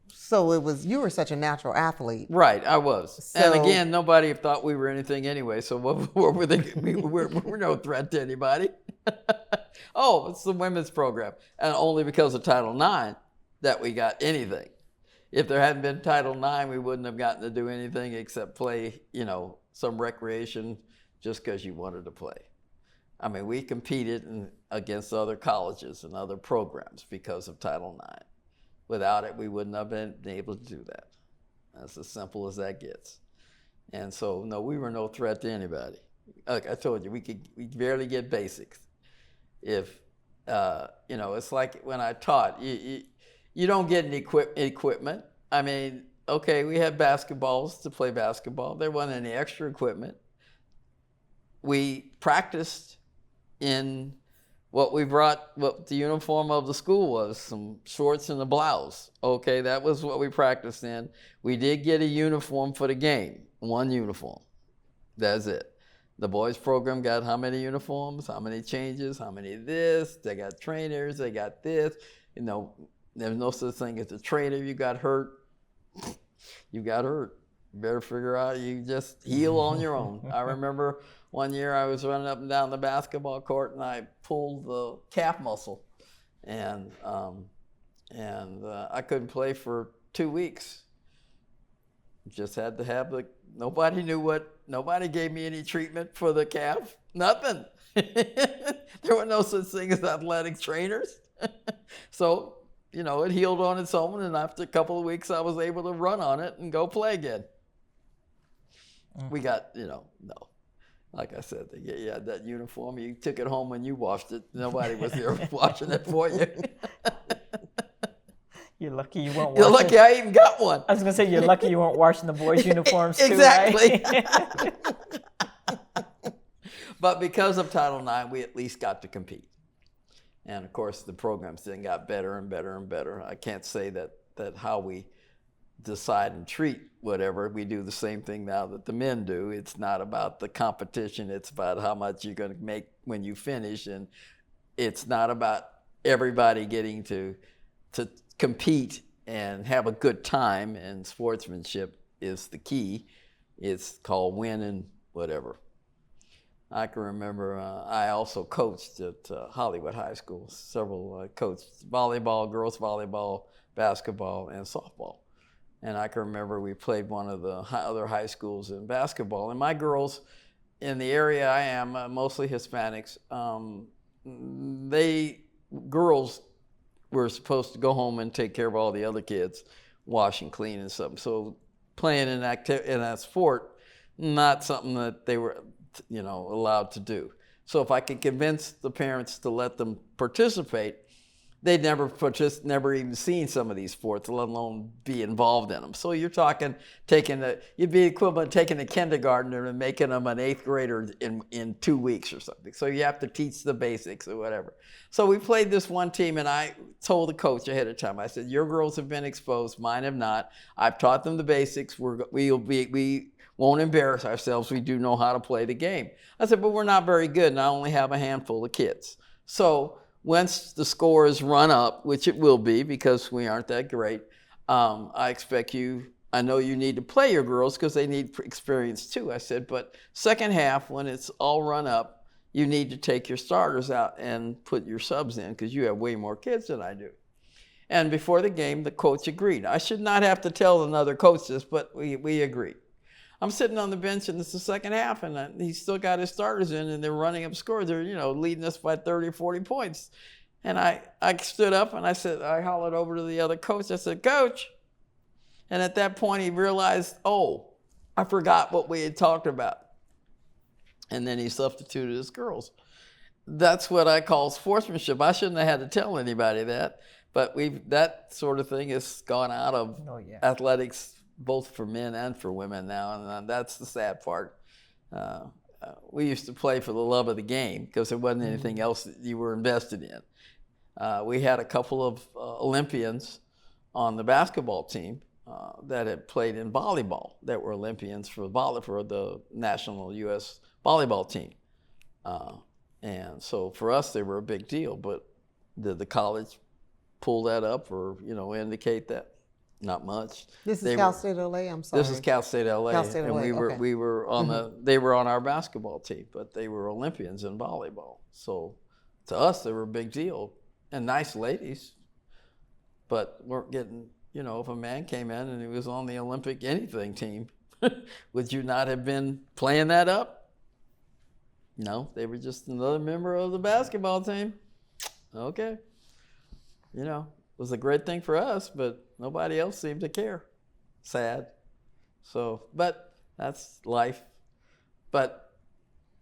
So you were such a natural athlete. Right, I was. So, and again, nobody thought we were anything anyway, so what were they? We're no threat to anybody. Oh, it's the women's program. And only because of Title IX that we got anything. If there hadn't been Title IX, we wouldn't have gotten to do anything except play, some recreation just because you wanted to play. I mean, we competed against other colleges and other programs because of Title IX. Without it, we wouldn't have been able to do that. That's as simple as that gets. And so, no, we were no threat to anybody. Like I told you, we barely get basics. If, it's like when I taught, you don't get any equipment. I mean, okay, we had basketballs to play basketball. There wasn't any extra equipment. We practiced in what the uniform of the school was, some shorts and a blouse. Okay, that was what we practiced in. We did get a uniform for the game, one uniform. That's it. The boys program got how many uniforms, how many changes, how many this, they got trainers, they got this. There's no such thing as a trainer. You got hurt. You got hurt. You better figure out, you just heal on your own. I remember one year I was running up and down the basketball court and I pulled the calf muscle. And I couldn't play for 2 weeks. Just had to have nobody gave me any treatment for the calf. Nothing. There were no such thing as athletic trainers. So, it healed on its own, and after a couple of weeks, I was able to run on it and go play again. We got, no. Like I said, you had that uniform. You took it home when you washed it. Nobody was there washing it for you. You're lucky you weren't washing. You're lucky I even got one. I was going to say, you're lucky you weren't washing the boys' uniforms too, exactly. right? But because of Title IX, we at least got to compete. And of course, the programs then got better and better and better. I can't say that how we decide and treat whatever, we do the same thing now that the men do. It's not about the competition. It's about how much you're going to make when you finish. And it's not about everybody getting to compete and have a good time. And sportsmanship is the key. It's called winning, whatever. I can remember I also coached at Hollywood High School. Several coached volleyball, girls volleyball, basketball, and softball. And I can remember we played one of the other high schools in basketball. And my girls in the area I am, mostly Hispanics, girls were supposed to go home and take care of all the other kids, wash and clean and stuff. So playing in that sport, not something that they were allowed to do. So if I could convince the parents to let them participate, they'd never even seen some of these sports, let alone be involved in them. So you're talking you'd be equivalent to taking a kindergartner and making them an 8th grader in 2 weeks or something. So you have to teach the basics or whatever. So we played this one team, and I told the coach ahead of time, I said, your girls have been exposed, mine have not. I've taught them the basics. We won't embarrass ourselves. We do know how to play the game. I said, but we're not very good, and I only have a handful of kids. So once the score is run up, which it will be because we aren't that great, I expect I know you need to play your girls because they need experience too. I said, but second half, when it's all run up, you need to take your starters out and put your subs in because you have way more kids than I do. And before the game, the coach agreed. I should not have to tell another coach this, but we agreed. I'm sitting on the bench, and it's the second half, and he's still got his starters in, and they're running up scores. They're, leading us by 30 or 40 points. And I stood up, and I hollered over to the other coach. I said, Coach. And at that point, he realized, I forgot what we had talked about. And then he substituted his girls. that's what I call sportsmanship. I shouldn't have had to tell anybody that, but that sort of thing has gone out of athletics, both for men and for women now, and that's the sad part. We used to play for the love of the game because there wasn't anything else that you were invested in. We had a couple of Olympians on the basketball team that had played in volleyball that were Olympians for the national U.S. volleyball team. And so for us, they were a big deal. But did the college pull that up or, indicate that? Not much. This is Cal State LA. I'm sorry. This is Cal State LA. Cal State LA. And we were on they were on our basketball team, but they were Olympians in volleyball. So to us, they were a big deal and nice ladies, but weren't getting. If a man came in and he was on the Olympic anything team, would you not have been playing that up? No, they were just another member of the basketball team. Okay. It was a great thing for us, but nobody else seemed to care. Sad. So, but that's life. But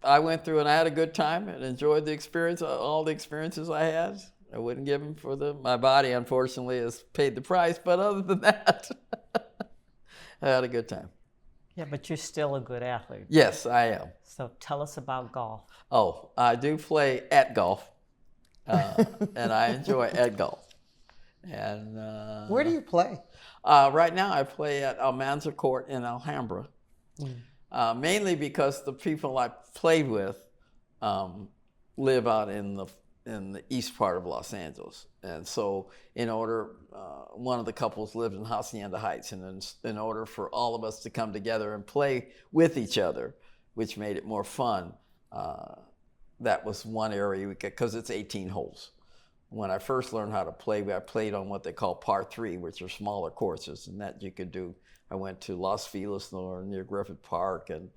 I went through and I had a good time and enjoyed the experience, all the experiences I had. I wouldn't give them for my body, unfortunately, has paid the price. But other than that, I had a good time. Yeah, but you're still a good athlete. Yes, I am. So tell us about golf. Oh, I do play at golf, and I enjoy at golf. And where do you play? Right now, I play at Almanza Court in Alhambra, mainly because the people I played with live out in the east part of Los Angeles. And so one of the couples lived in Hacienda Heights, and in order for all of us to come together and play with each other, which made it more fun, that was one area because it's 18 holes. When I first learned how to play, I played on what they call par 3, which are smaller courses, and that you could do. I went to Los Feliz near Griffith Park and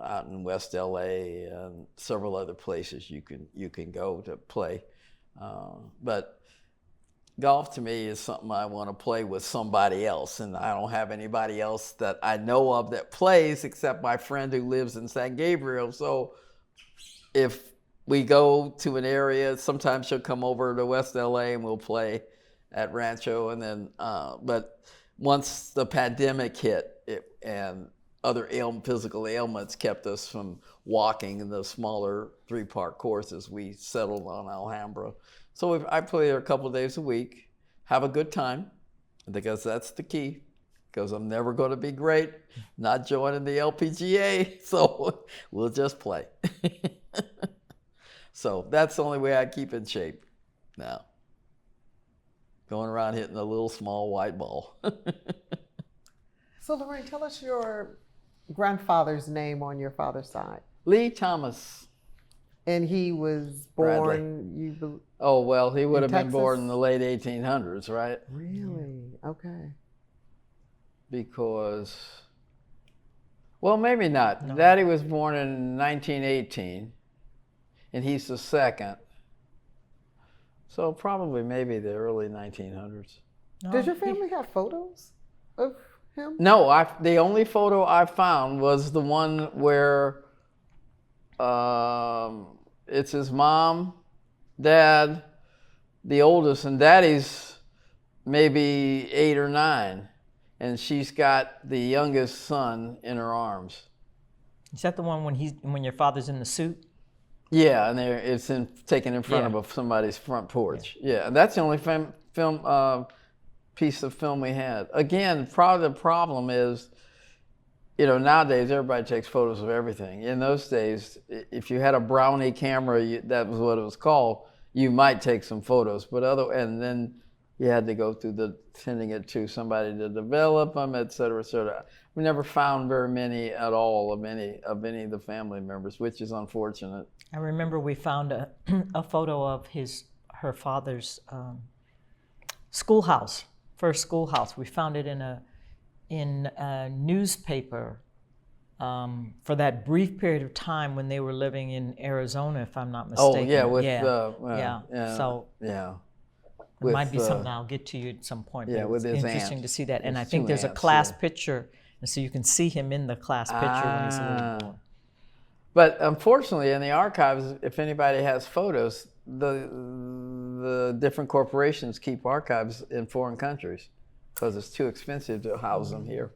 out in West LA and several other places you can go to play. But golf to me is something I want to play with somebody else, and I don't have anybody else that I know of that plays except my friend who lives in San Gabriel. So if we go to an area, sometimes she'll come over to West LA and we'll play at Rancho. And then, but once the pandemic hit and other physical ailments kept us from walking in the smaller 3-part courses, we settled on Alhambra. So I play there a couple of days a week, have a good time, because that's the key, because I'm never going to be great, not joining the LPGA, so we'll just play. So that's the only way I keep in shape now. Going around hitting a little small white ball. So Lorraine, tell us your grandfather's name on your father's side. Lee Thomas. And he was born, oh, well, he would have been Texas? born in the late 1800s, right? Really? Okay. Because, well, maybe not. No. Daddy was born in 1918, and he's the second. So probably maybe the early 1900s. No, Does your family have photos of him? No, the only photo I found was the one where it's his mom, dad, the oldest, and daddy's maybe 8 or 9, and she's got the youngest son in her arms. Is that the one when your father's in the suit? Yeah, and it's taken in front of somebody's front porch. Yeah, and that's the only piece of film we had. Again, probably the problem is, nowadays everybody takes photos of everything. In those days, if you had a Brownie camera, that was what it was called, you might take some photos. And then you had to go through sending it to somebody to develop them, et cetera, et cetera. We never found very many at all of any of the family members, which is unfortunate. I remember we found a photo of her father's schoolhouse, first schoolhouse. We found it in a newspaper for that brief period of time when they were living in Arizona, if I'm not mistaken. Oh So it might be something I'll get to you at some point. Yeah, with his interesting aunt. to see that, and I His think two there's a aunts, class picture, and so you can see him in the class picture when he's a little boy. But unfortunately, in the archives, if anybody has photos, the different corporations keep archives in foreign countries because it's too expensive to house them here.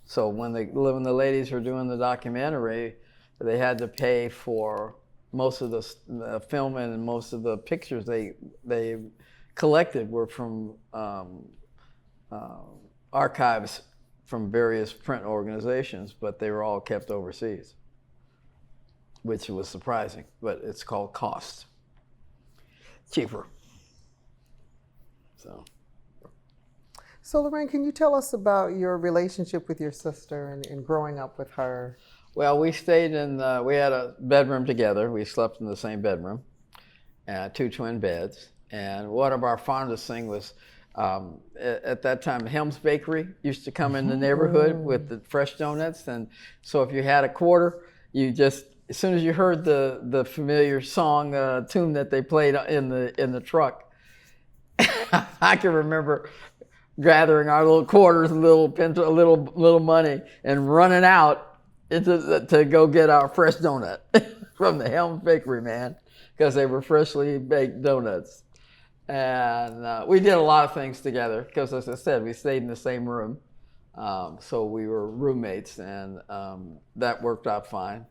So when the ladies were doing the documentary, they had to pay for most of the filming, and most of the pictures they collected were from archives from various print organizations, but they were all kept overseas, which was surprising, but it's called cost. Cheaper. So Lorraine, can you tell us about your relationship with your sister and growing up with her? Well, we stayed we had a bedroom together. We slept in the same bedroom, 2 twin beds. And one of our fondest things was, at that time, Helm's Bakery used to come in the neighborhood with the fresh donuts. And so if you had a quarter, you just, as soon as you heard the familiar song tune that they played in the truck, I can remember gathering our little quarters, a little money, and running out to go get our fresh donut from the Helms Bakery, man, because they were freshly baked donuts. And we did a lot of things together because, as I said, we stayed in the same room. So we were roommates, and that worked out fine.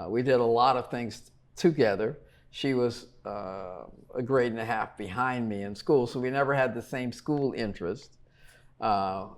We did a lot of things together. She was a grade and a half behind me in school, so we never had the same school interest.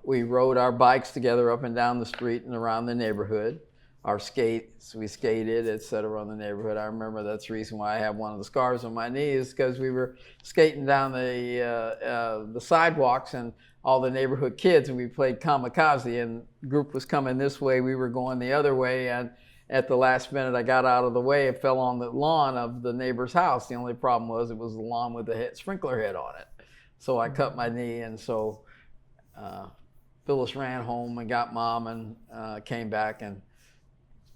We rode our bikes together up and down the street and around the neighborhood. Our skates, we skated, etc., around the neighborhood. I remember that's the reason why I have one of the scars on my knee, is because we were skating down the sidewalks, and all the neighborhood kids, and we played kamikaze, and the group was coming this way, we were going the other way, and at the last minute I got out of the way. It fell on the lawn of the neighbor's house. The only problem was it was the lawn with the sprinkler head on it. So I cut my knee, and so Phyllis ran home and got Mom, and came back and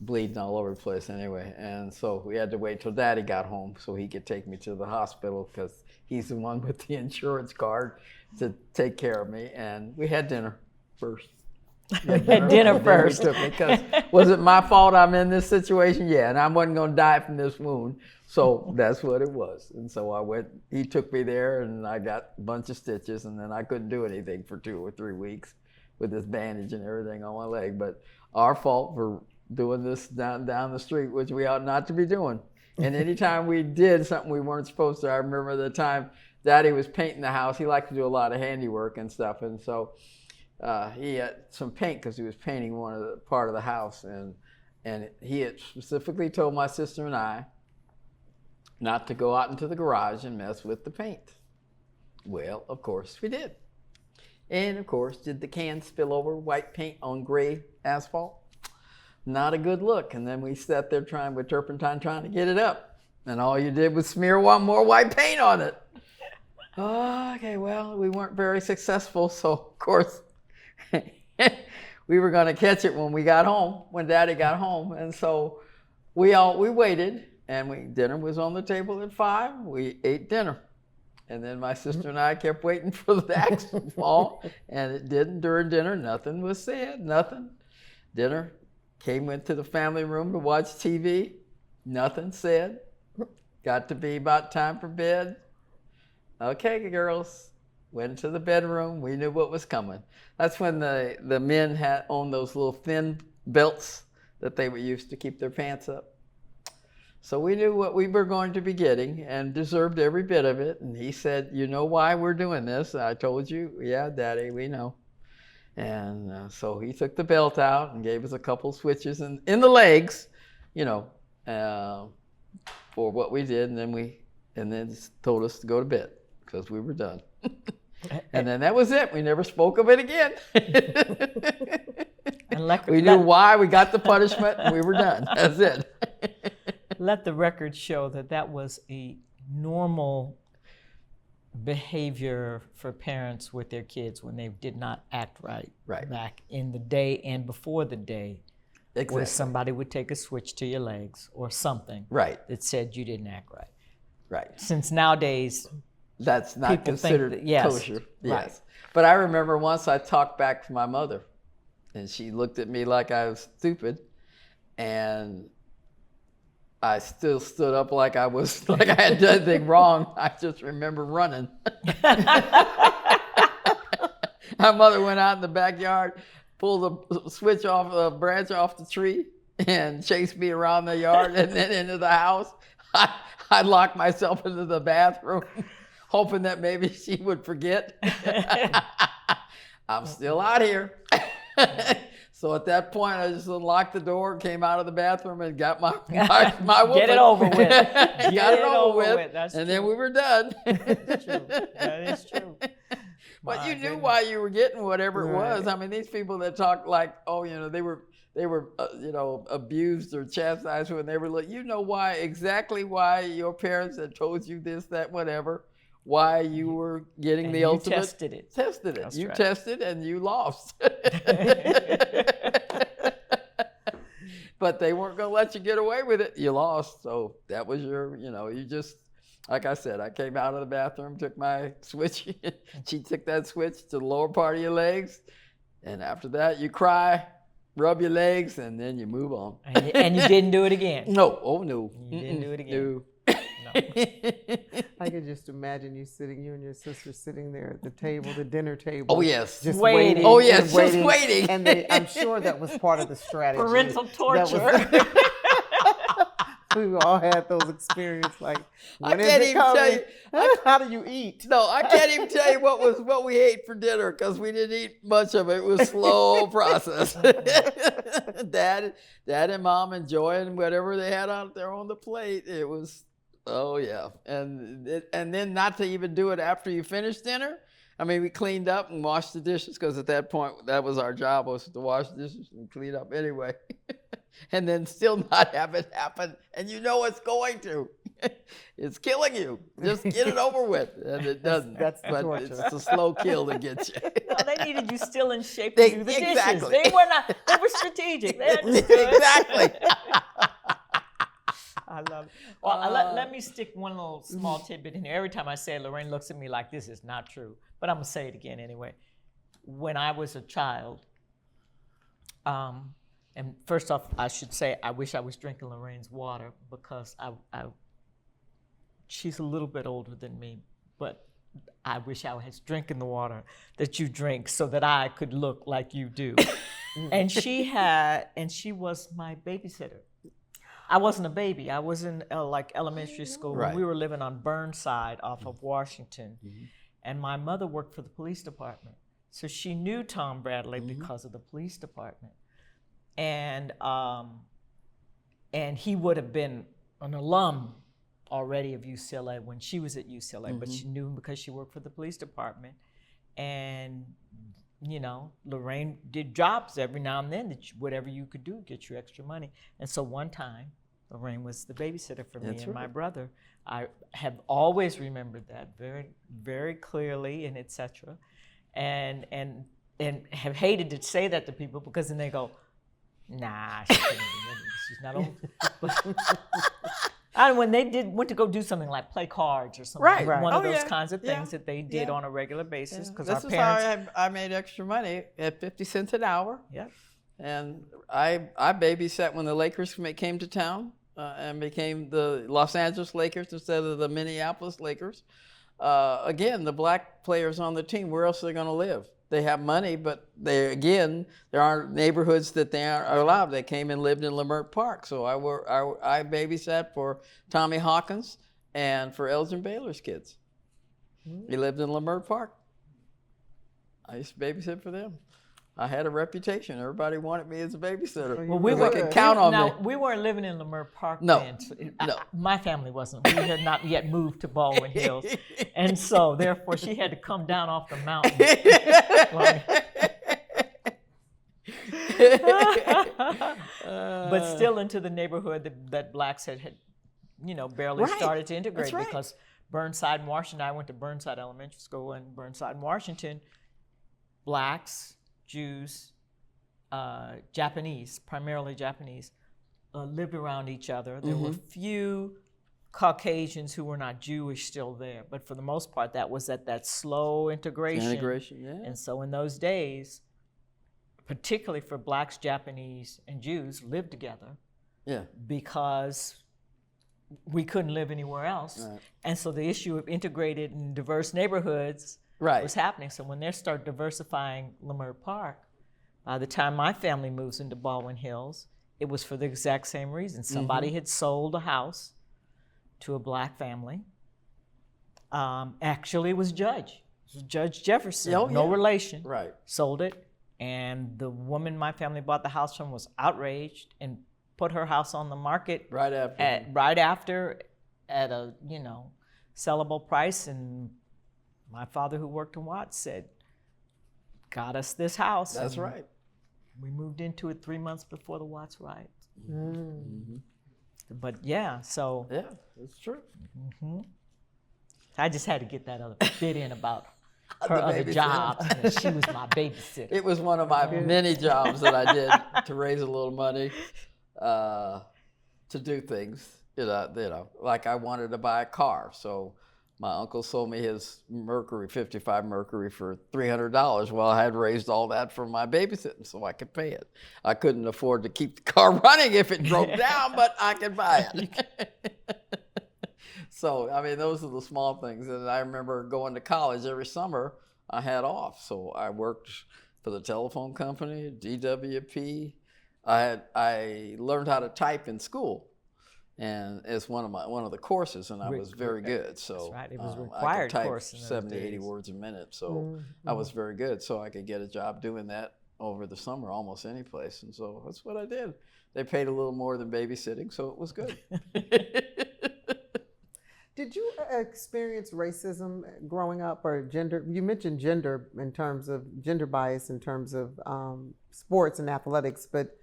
bleeding all over the place anyway. And so we had to wait till Daddy got home so he could take me to the hospital, because he's the one with the insurance card to take care of me. And we had dinner first. Had dinner first. Because was it my fault I'm in this situation? Yeah, and I wasn't going to die from this wound. So that's what it was. And so I went, he took me there, and I got a bunch of stitches, and then I couldn't do anything for 2 or 3 weeks with this bandage and everything on my leg. But our fault for doing this down the street, which we ought not to be doing. And anytime we did something we weren't supposed to, I remember the time Daddy was painting the house. He liked to do a lot of handiwork and stuff, and so he had some paint because he was painting part of the house, and he had specifically told my sister and I not to go out into the garage and mess with the paint. Well, of course we did. And of course, did the can spill over white paint on gray asphalt? Not a good look. And then we sat there with turpentine trying to get it up, and all you did was smear one more white paint on it. Oh, okay, well, we weren't very successful, so of course we were going to catch it when Daddy got home. And so we waited, and dinner was on the table at 5. We ate dinner, and then my sister and I kept waiting for the axe to fall, and it didn't. During dinner, nothing was said, nothing. Dinner went to the family room to watch TV, nothing said. Got to be about time for bed. Okay, girls, went to the bedroom. We knew what was coming. That's when the men had on those little thin belts that they were used to keep their pants up. So we knew what we were going to be getting and deserved every bit of it. And he said, "You know why we're doing this?" I told you. "Yeah, Daddy, we know." And so he took the belt out and gave us a couple switches in the legs, for what we did. And then told us to go to bed because we were done. And then that was it. We never spoke of it again. We knew why we got the punishment, and we were done. That's it. Let the record show that was a normal behavior for parents with their kids when they did not act right back in the day and before the day. Exactly. Where somebody would take a switch to your legs or something that said you didn't act right. Right. Since nowadays, that's not considered kosher. Yes. Right. But I remember once I talked back to my mother, and she looked at me like I was stupid. and I still stood up like I had done anything wrong. I just remember running. My mother went out in the backyard, pulled a branch off the tree, and chased me around the yard and then into the house. I locked myself into the bathroom, hoping that maybe she would forget. I'm still out here. So at that point, I just unlocked the door, came out of the bathroom, and got my whooping. Get it over with. Got it over with. That's and true. then we were done. That's true. That is true. But My you knew goodness. why you were getting whatever it Right. was. I mean, these people that talk like, oh, they were abused or chastised when they were little. You know exactly why your parents had told you this, that, whatever. Why you were getting And the you ultimate. tested it. Tested it. That's You right. tested and you lost. But they weren't going to let you get away with it. You lost. So that was you just, like I said, I came out of the bathroom, took my switch. She took that switch to the lower part of your legs. And after that, you cry, rub your legs, and then you move on. And you didn't do it again. No. Oh, no. You didn't do it again. No. No. I could just imagine you and your sister sitting there at the table, the dinner table. Oh, yes. Just Waiting. waiting. Oh, and yes, just waiting. And I'm sure that was part of the strategy. Parental That torture. we all had those experiences. Like, when is can't it even tell coming? you. How do you eat? No, I can't even tell you what we ate for dinner because we didn't eat much of it. It was a slow process. Dad and Mom enjoying whatever they had out there on the plate. It was, oh yeah, and then not to even do it after you finished dinner. I mean, we cleaned up and washed the dishes because at that point that was our job, was to wash dishes and clean up anyway. And then still not have it happen, and you know it's going to. It's killing you. Just get it over with, and it doesn't. That's the but torture. it's a slow kill to get you. No, they needed you still in shape to do the dishes. Exactly. They were strategic. They understood. Exactly. I love it. Well, let me stick one little small tidbit in here. Every time I say it, Lorraine looks at me like this is not true. But I'm going to say it again anyway. When I was a child, and first off, I should say I wish I was drinking Lorraine's water because she's a little bit older than me, but I wish I was drinking the water that you drink so that I could look like you do. And she was my babysitter. I wasn't a baby. I was in like elementary school when Right. we were living on Burnside off of Washington. And my mother worked for the police department. So she knew Tom Bradley because of the police department. And he would have been an alum already of UCLA when she was at UCLA, but she knew him because she worked for the police department. And, Lorraine did jobs every now and then, whatever you could do, get you extra money. And so one time, Lorraine was the babysitter for me and my brother. I have always remembered that very, very clearly, and et cetera. And have hated to say that to people because then they go, nah, she's not old. And when they went to go do something like play cards or something, Right. one Oh, of those yeah. kinds of things Yeah. that they did Yeah. on a regular basis because This our is parents. how I made extra money at 50 cents an hour. Yep. And I babysat when the Lakers came to town and became the Los Angeles Lakers instead of the Minneapolis Lakers. Again, the black players on the team, where else are they going to live? They have money, but there aren't neighborhoods that they aren't allowed. They came and lived in Leimert Park. So I babysat for Tommy Hawkins and for Elgin Baylor's kids. He lived in Leimert Park. I used to babysit for them. I had a reputation. Everybody wanted me as a babysitter. Well, we They were could count on me. we weren't living in Leimert Park No. then. So No. my family wasn't. We had not yet moved to Baldwin Hills, and so therefore she had to come down off the mountain. But still into the neighborhood that blacks had barely Right. started to integrate That's right. because Burnside and Washington. I went to Burnside Elementary School in Burnside and Washington. Blacks, Jews, Japanese, primarily Japanese, lived around each other. There were few Caucasians who were not Jewish still there, but for the most part, that was that slow integration. Yeah. And so in those days, particularly for blacks, Japanese, and Jews lived together Yeah. because we couldn't live anywhere else. Right. And so the issue of integrated and diverse neighborhoods Right. was happening. So when they start diversifying Leimert Park, by the time my family moves into Baldwin Hills, it was for the exact same reason. Somebody had sold a house to a black family. Actually, it was Judge. It was Judge Jefferson, Oh, no yeah. relation, Right. sold it. And the woman my family bought the house from was outraged and put her house on the market Right after. right after at a, sellable price. And my father, who worked in Watts, said, got us this house. That's And right. we moved into it 3 months before the Watts riots. Mm. But yeah, so Yeah, that's true. I just had to get that other bit in about her The other babysitter. jobs. And she was my babysitter. It was one of my many jobs that I did to raise a little money, to do things. Like I wanted to buy a car, so my uncle sold me his Mercury, 55 Mercury, for $300. Well, I had raised all that for my babysitting, so I could pay it. I couldn't afford to keep the car running if it broke down, but I could buy it. So, I mean, those are the small things. And I remember going to college every summer, I had off. So I worked for the telephone company, DWP. I learned how to type in school, and it's one of the courses, and I was very good. So That's right. It was a I required could type course in those 70, 80 days. words a minute. So I was very good. So I could get a job doing that over the summer almost any place. And so that's what I did. They paid a little more than babysitting, so it was good. Did you experience racism growing up, or gender? You mentioned gender in terms of gender bias in terms of sports and athletics, but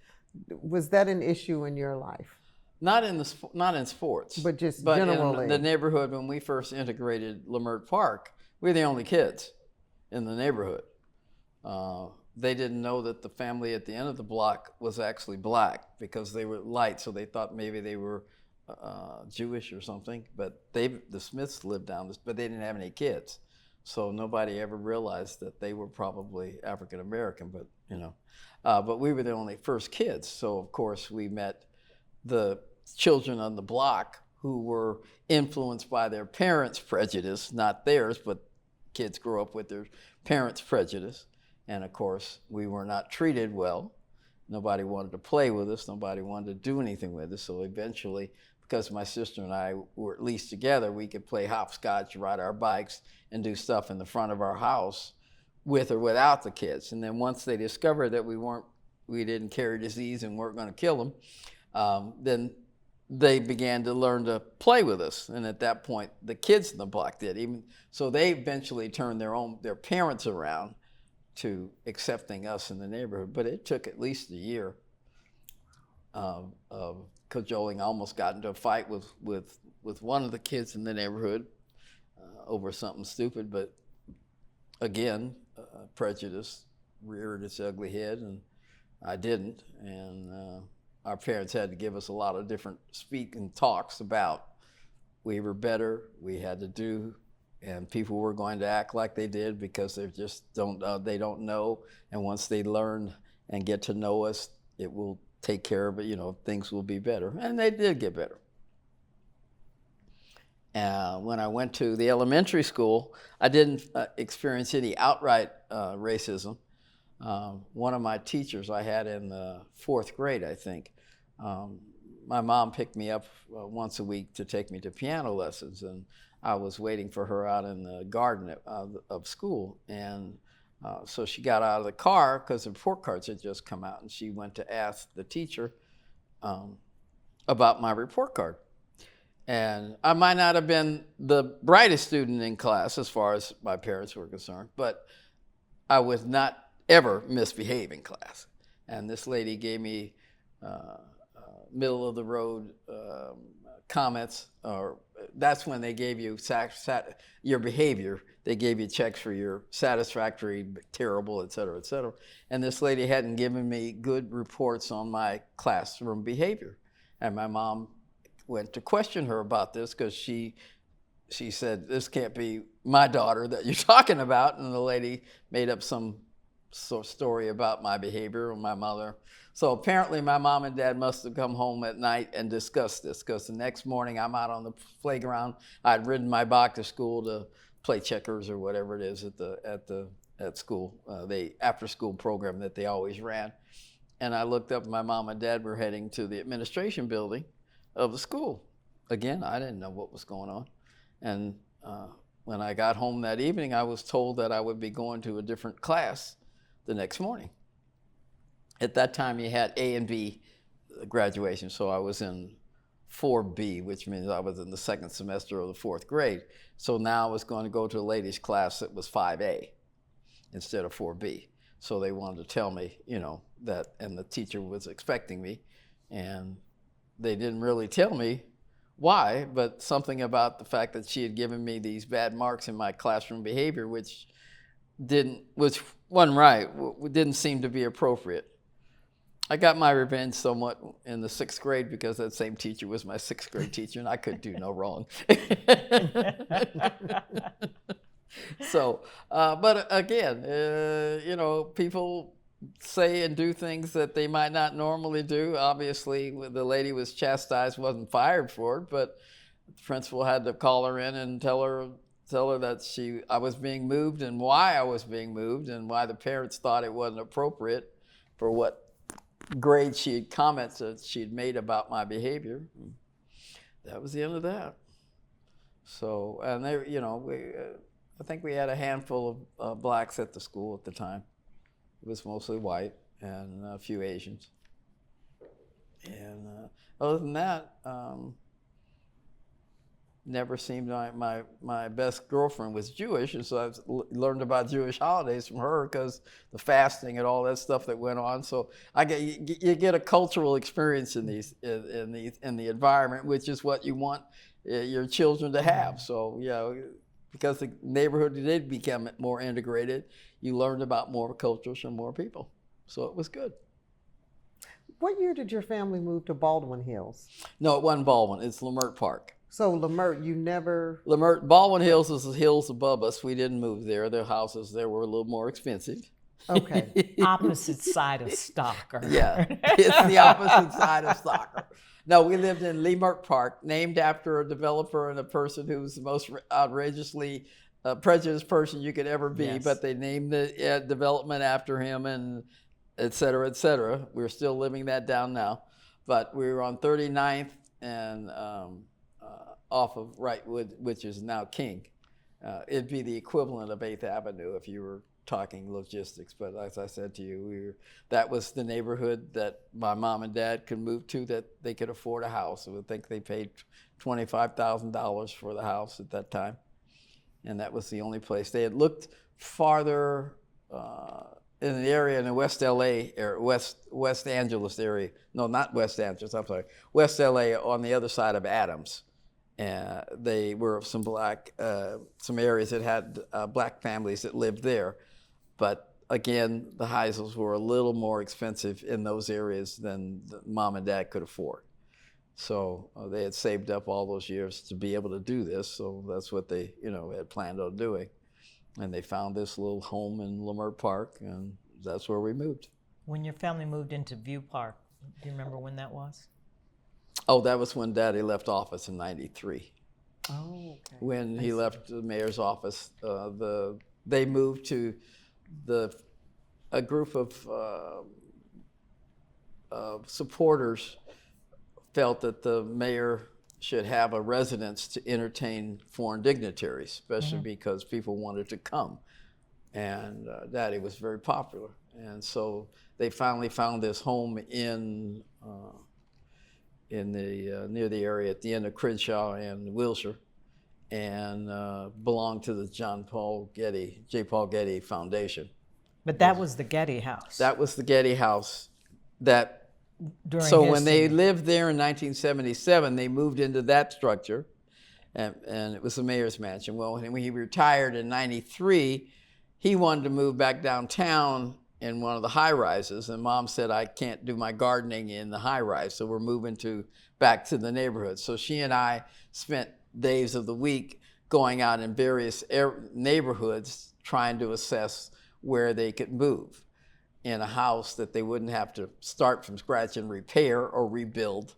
was that an issue in your life? Not in sports, But just but generally. in the neighborhood. When we first integrated Leimert Park, we were the only kids in the neighborhood. They didn't know that the family at the end of the block was actually black because they were light, so they thought maybe they were Jewish or something. But the Smiths lived down this, but they didn't have any kids, so nobody ever realized that they were probably African American. But but we were the only first kids, so of course we met the children on the block who were influenced by their parents' prejudice, not theirs, but kids grow up with their parents' prejudice. And of course, we were not treated well. Nobody wanted to play with us. Nobody wanted to do anything with us. So eventually, because my sister and I were at least together, we could play hopscotch, ride our bikes, and do stuff in the front of our house with or without the kids. And then once they discovered that we didn't carry disease and weren't going to kill them, then they began to learn to play with us. And at that point, the kids in the block did. So they eventually turned their parents around to accepting us in the neighborhood. But it took at least a year of cajoling. I almost got into a fight with one of the kids in the neighborhood over something stupid. But again, prejudice reared its ugly head, and I didn't. And our parents had to give us a lot of different speaking talks about we were better, we had to do, and people were going to act like they did because they just don't know. And once they learn and get to know us, it will take care of it. Things will be better, and they did get better. When I went to the elementary school, I didn't experience any outright racism. One of my teachers I had in the 4th grade, I think, my mom picked me up once a week to take me to piano lessons, and I was waiting for her out in the garden of school. And so she got out of the car because the report cards had just come out, and she went to ask the teacher about my report card. And I might not have been the brightest student in class as far as my parents were concerned, but I would not ever misbehave in class. And this lady gave me middle of the road comments, or that's when they gave you your behavior. They gave you checks for your satisfactory, terrible, et cetera, et cetera. And this lady hadn't given me good reports on my classroom behavior. And my mom went to question her about this because she said, this can't be my daughter that you're talking about. And the lady made up some story about my behavior, and my mother So apparently my mom and dad must have come home at night and discussed this, because the next morning I'm out on the playground. I'd ridden my bike to school to play checkers or whatever it is at school, the after school program that they always ran. And I looked up and my mom and dad were heading to the administration building of the school. Again, I didn't know what was going on. And when I got home that evening, I was told that I would be going to a different class the next morning. At that time, you had A and B graduation, so I was in 4B, which means I was in the second semester of the fourth grade. So now I was going to go to a ladies' class that was 5A instead of 4B. So they wanted to tell me, that, and the teacher was expecting me, and they didn't really tell me why, but something about the fact that she had given me these bad marks in my classroom behavior, which wasn't right, didn't seem to be appropriate. I got my revenge somewhat in the sixth grade because that same teacher was my sixth grade teacher, and I could do no wrong. So, but again, people say and do things that they might not normally do. Obviously, the lady was chastised, wasn't fired for it, but the principal had to call her in and tell her that I was being moved and why I was being moved and why the parents thought it wasn't appropriate for what grade comments that she had made about my behavior. That was the end of that. So, and I think we had a handful of blacks at the school at the time. It was mostly white and a few Asians. And other than that, never seemed like my best girlfriend was Jewish, and so I learned about Jewish holidays from her because the fasting and all that stuff that went on. So you get a cultural experience in the environment, which is what you want your children to have. So because the neighborhood did become more integrated, you learned about more cultures from more people. So it was good. What year did your family move to Baldwin Hills? No, it wasn't Baldwin. It's Lamert Park. So Lamert, you never... Baldwin Hills is the hills above us. We didn't move there. The houses there were a little more expensive. Okay. Opposite side of Stocker. Yeah, it's the opposite side of Stocker. No, we lived in Lamert Park, named after a developer and a person who was the most outrageously prejudiced person you could ever be, yes. But they named the development after him, and et cetera, et cetera. We're still living that down now. But we were on 39th and off of Wrightwood, which is now King. It'd be the equivalent of 8th Avenue if you were talking logistics. But as I said to you, that was the neighborhood that my mom and dad could move to, that they could afford a house. I would think they paid $25,000 for the house at that time. And that was the only place. They had looked farther in the area in the West LA area, West Angeles area. No, not West Angeles, I'm sorry. West LA on the other side of Adams. They were some areas that had black families that lived there. But again, the houses were a little more expensive in those areas than mom and dad could afford. So they had saved up all those years to be able to do this. So that's what they, had planned on doing. And they found this little home in Lamert Park, and that's where we moved. When your family moved into View Park, do you remember when that was? Oh, that was when Daddy left office in '93. Oh, okay. When he left the mayor's office, they moved to a group of supporters felt that the mayor should have a residence to entertain foreign dignitaries, especially because people wanted to come. And Daddy was very popular. And so they finally found this home in the near the area at the end of Crenshaw and Wilshire, and belonged to the J. Paul Getty Foundation. But that was the Getty house. That was the Getty house. So when they lived there in 1977, they moved into that structure, and it was the mayor's mansion. Well, when he retired in '93, he wanted to move back downtown in one of the high-rises, and Mom said, I can't do my gardening in the high-rise, so we're moving back to the neighborhood. So she and I spent days of the week going out in various neighborhoods trying to assess where they could move. in a house that they wouldn't have to start from scratch and repair or rebuild,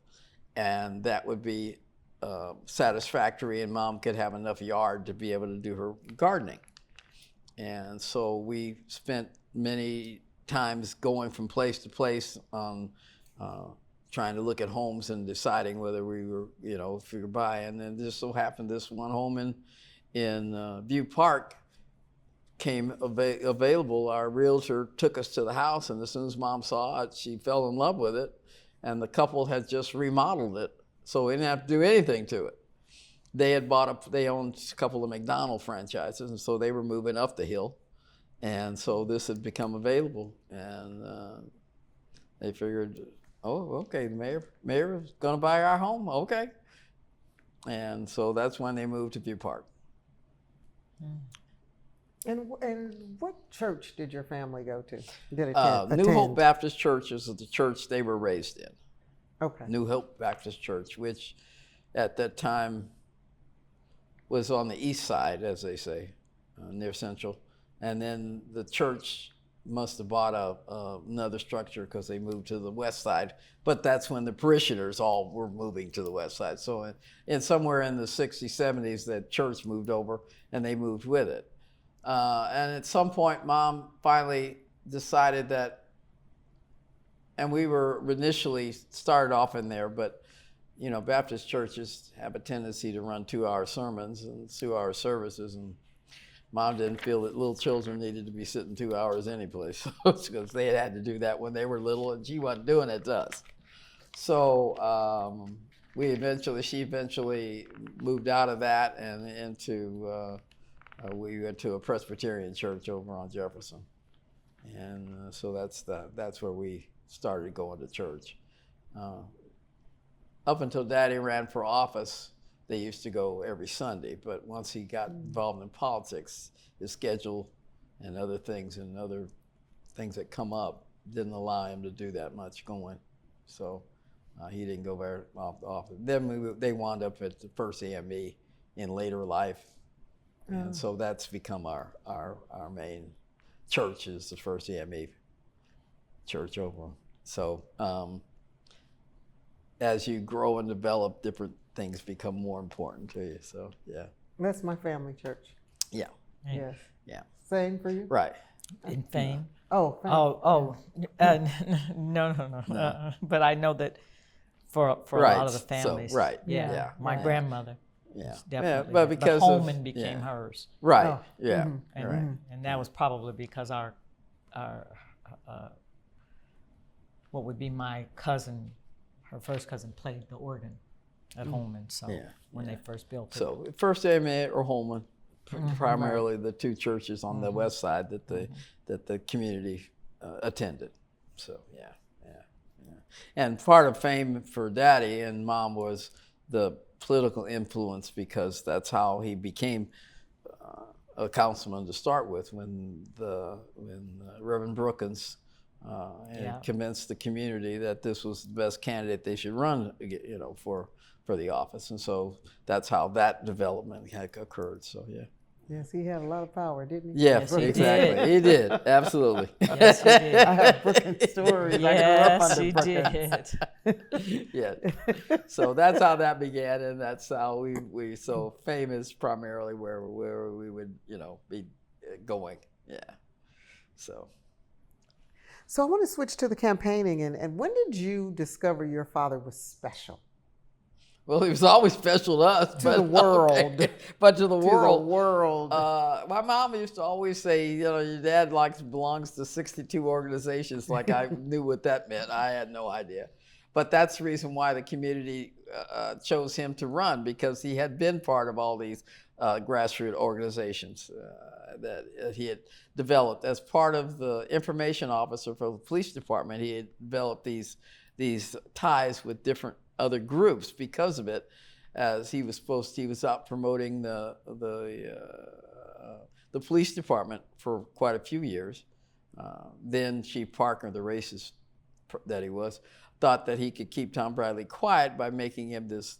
and that would be satisfactory, and Mom could have enough yard to be able to do her gardening. And so we spent many times going from place to place on trying to look at homes and deciding whether we were, if we could buy. And then just so happened this one home in View Park came available. Our realtor took us to the house, and as soon as Mom saw it, she fell in love with it. And the couple had just remodeled it, so we didn't have to do anything to it. They had they owned a couple of McDonald's franchises, and so they were moving up the hill. And so this had become available, and they figured, oh, okay, the mayor is going to buy our home, okay. And so that's when they moved to View Park. And what church did your family go to? Did attend? New Hope Baptist Church is the church they were raised in. Okay. New Hope Baptist Church, which at that time was on the east side, as they say, near Central. And then the church must have bought another structure because they moved to the west side. But that's when the parishioners all were moving to the west side. So in somewhere in the 60s, 70s, that church moved over, and they moved with it. And at some point, Mom finally decided that, and we were initially started off in there, but Baptist churches have a tendency to run 2-hour sermons and 2-hour services, and Mom didn't feel that little children needed to be sitting 2 hours anyplace, because they had to do that when they were little, and she wasn't doing it to us. So she eventually moved out of that and into. We went to a Presbyterian church over on Jefferson, and so that's where we started going to church. Up until Daddy ran for office, they used to go every Sunday, but once he got involved in politics, his schedule and other things that come up didn't allow him to do that much going. So he didn't go very often. Then they wound up at the First AME in later life. And so that's become our main church, is the First AME church over. So as you grow and develop, different things become more important to you. So yeah. That's my family church. Yeah. Yes. Yeah. Same for you? Right. In Fame? Oh. No. But I know that for a lot of the families. So, right. Yeah. My grandmother. Yeah. Definitely. But because the Holman became hers. Right. Oh. Yeah. Mm-hmm. And, Right. and that was probably because our what would be my cousin, her first cousin, played the organ at Holman. So when they first built it. So First AME or Holman, primarily the two churches on the west side that the community attended. So yeah. And part of Fame for Daddy and Mom was the political influence, because that's how he became a councilman to start with, when Reverend Brookins convinced the community that this was the best candidate they should run, for the office. And so that's how that development had occurred. So yeah. Yes, he had a lot of power, didn't he? Yes, he exactly. did. He did. Absolutely. Yes, he did. I have Brookins stories. Yes, I grew he up under did. Yeah. So that's how that began, and that's how we so Fame is primarily where we would be going. Yeah. So So I want to switch to the campaigning, and when did you discover your father was special? Well, he was always special to us. To the world. Okay. But to the world. To the world. My mom used to always say, your dad belongs to 62 organizations. Like I knew what that meant. I had no idea. But that's the reason why the community chose him to run, because he had been part of all these grassroots organizations that he had developed. As part of the information officer for the police department, he had developed these ties with different other groups because of it, as he was out promoting the police department for quite a few years. Then Chief Parker, the racist that he was, thought that he could keep Tom Bradley quiet by making him this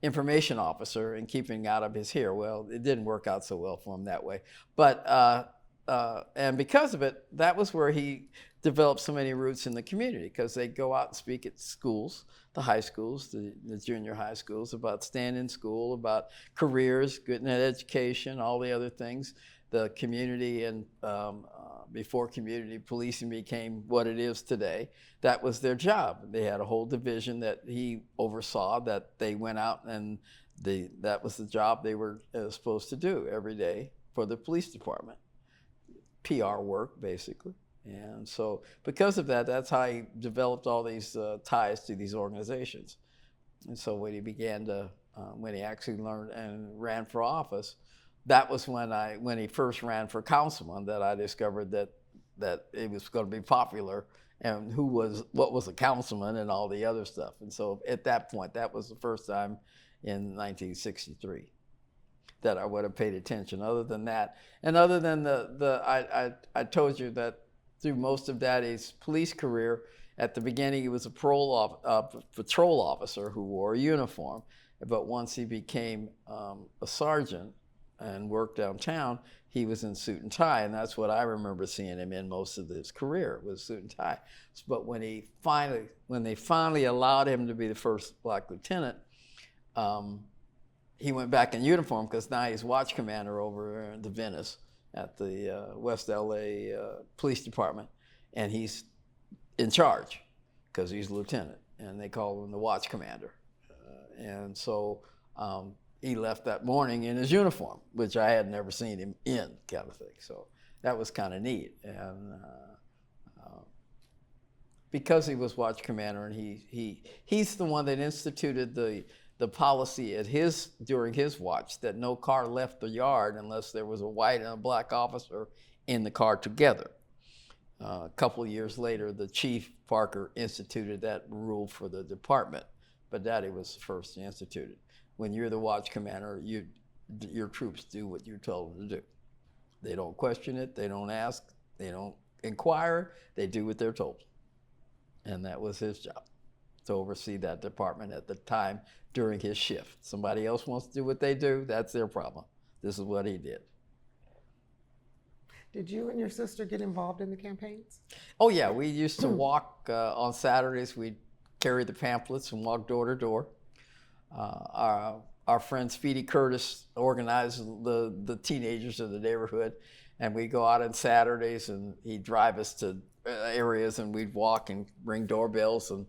information officer and keeping out of his hair. Well, it didn't work out so well for him that way. But and because of it, that was where he developed so many roots in the community, because they'd go out and speak at schools, the high schools, the junior high schools, about staying in school, about careers, getting an education, all the other things. The community and before community policing became what it is today, that was their job. They had a whole division that he oversaw, that they went out and that was the job they were supposed to do every day for the police department. PR work, basically. And so because of that, that's how he developed all these ties to these organizations. And so when he began to, when he actually learned and ran for office, that was when he first ran for councilman, that I discovered that it was going to be popular, and what was a councilman and all the other stuff. And so at that point, that was the first time in 1963 that I would have paid attention. Other than that, and other than I told you that through most of Daddy's police career, at the beginning he was a patrol officer who wore a uniform, but once he became a sergeant and worked downtown, he was in suit and tie, and that's what I remember seeing him in most of his career, was suit and tie. But when they finally allowed him to be the first black lieutenant, he went back in uniform, because now he's watch commander over in the Venice at the West LA Police Department, and he's in charge because he's lieutenant, and they call him the watch commander. And so he left that morning in his uniform, which I had never seen him in, kind of thing. So that was kind of neat. And because he was watch commander, and he's the one that instituted the policy during his watch, that no car left the yard unless there was a white and a black officer in the car together. A couple of years later, the chief, Parker, instituted that rule for the department, but Daddy was the first to institute it. When you're the watch commander, your troops do what you're told them to do. They don't question it, they don't ask, they don't inquire, they do what they're told. And that was his job, to oversee that department at the time during his shift. Somebody else wants to do what they do, that's their problem. This is what he did. Did you and your sister get involved in the campaigns? Oh yeah, we used to walk on Saturdays. We'd carry the pamphlets and walk door to door. Our friend Speedy Curtis organized the teenagers of the neighborhood, and we'd go out on Saturdays, and he'd drive us to areas, and we'd walk and ring doorbells and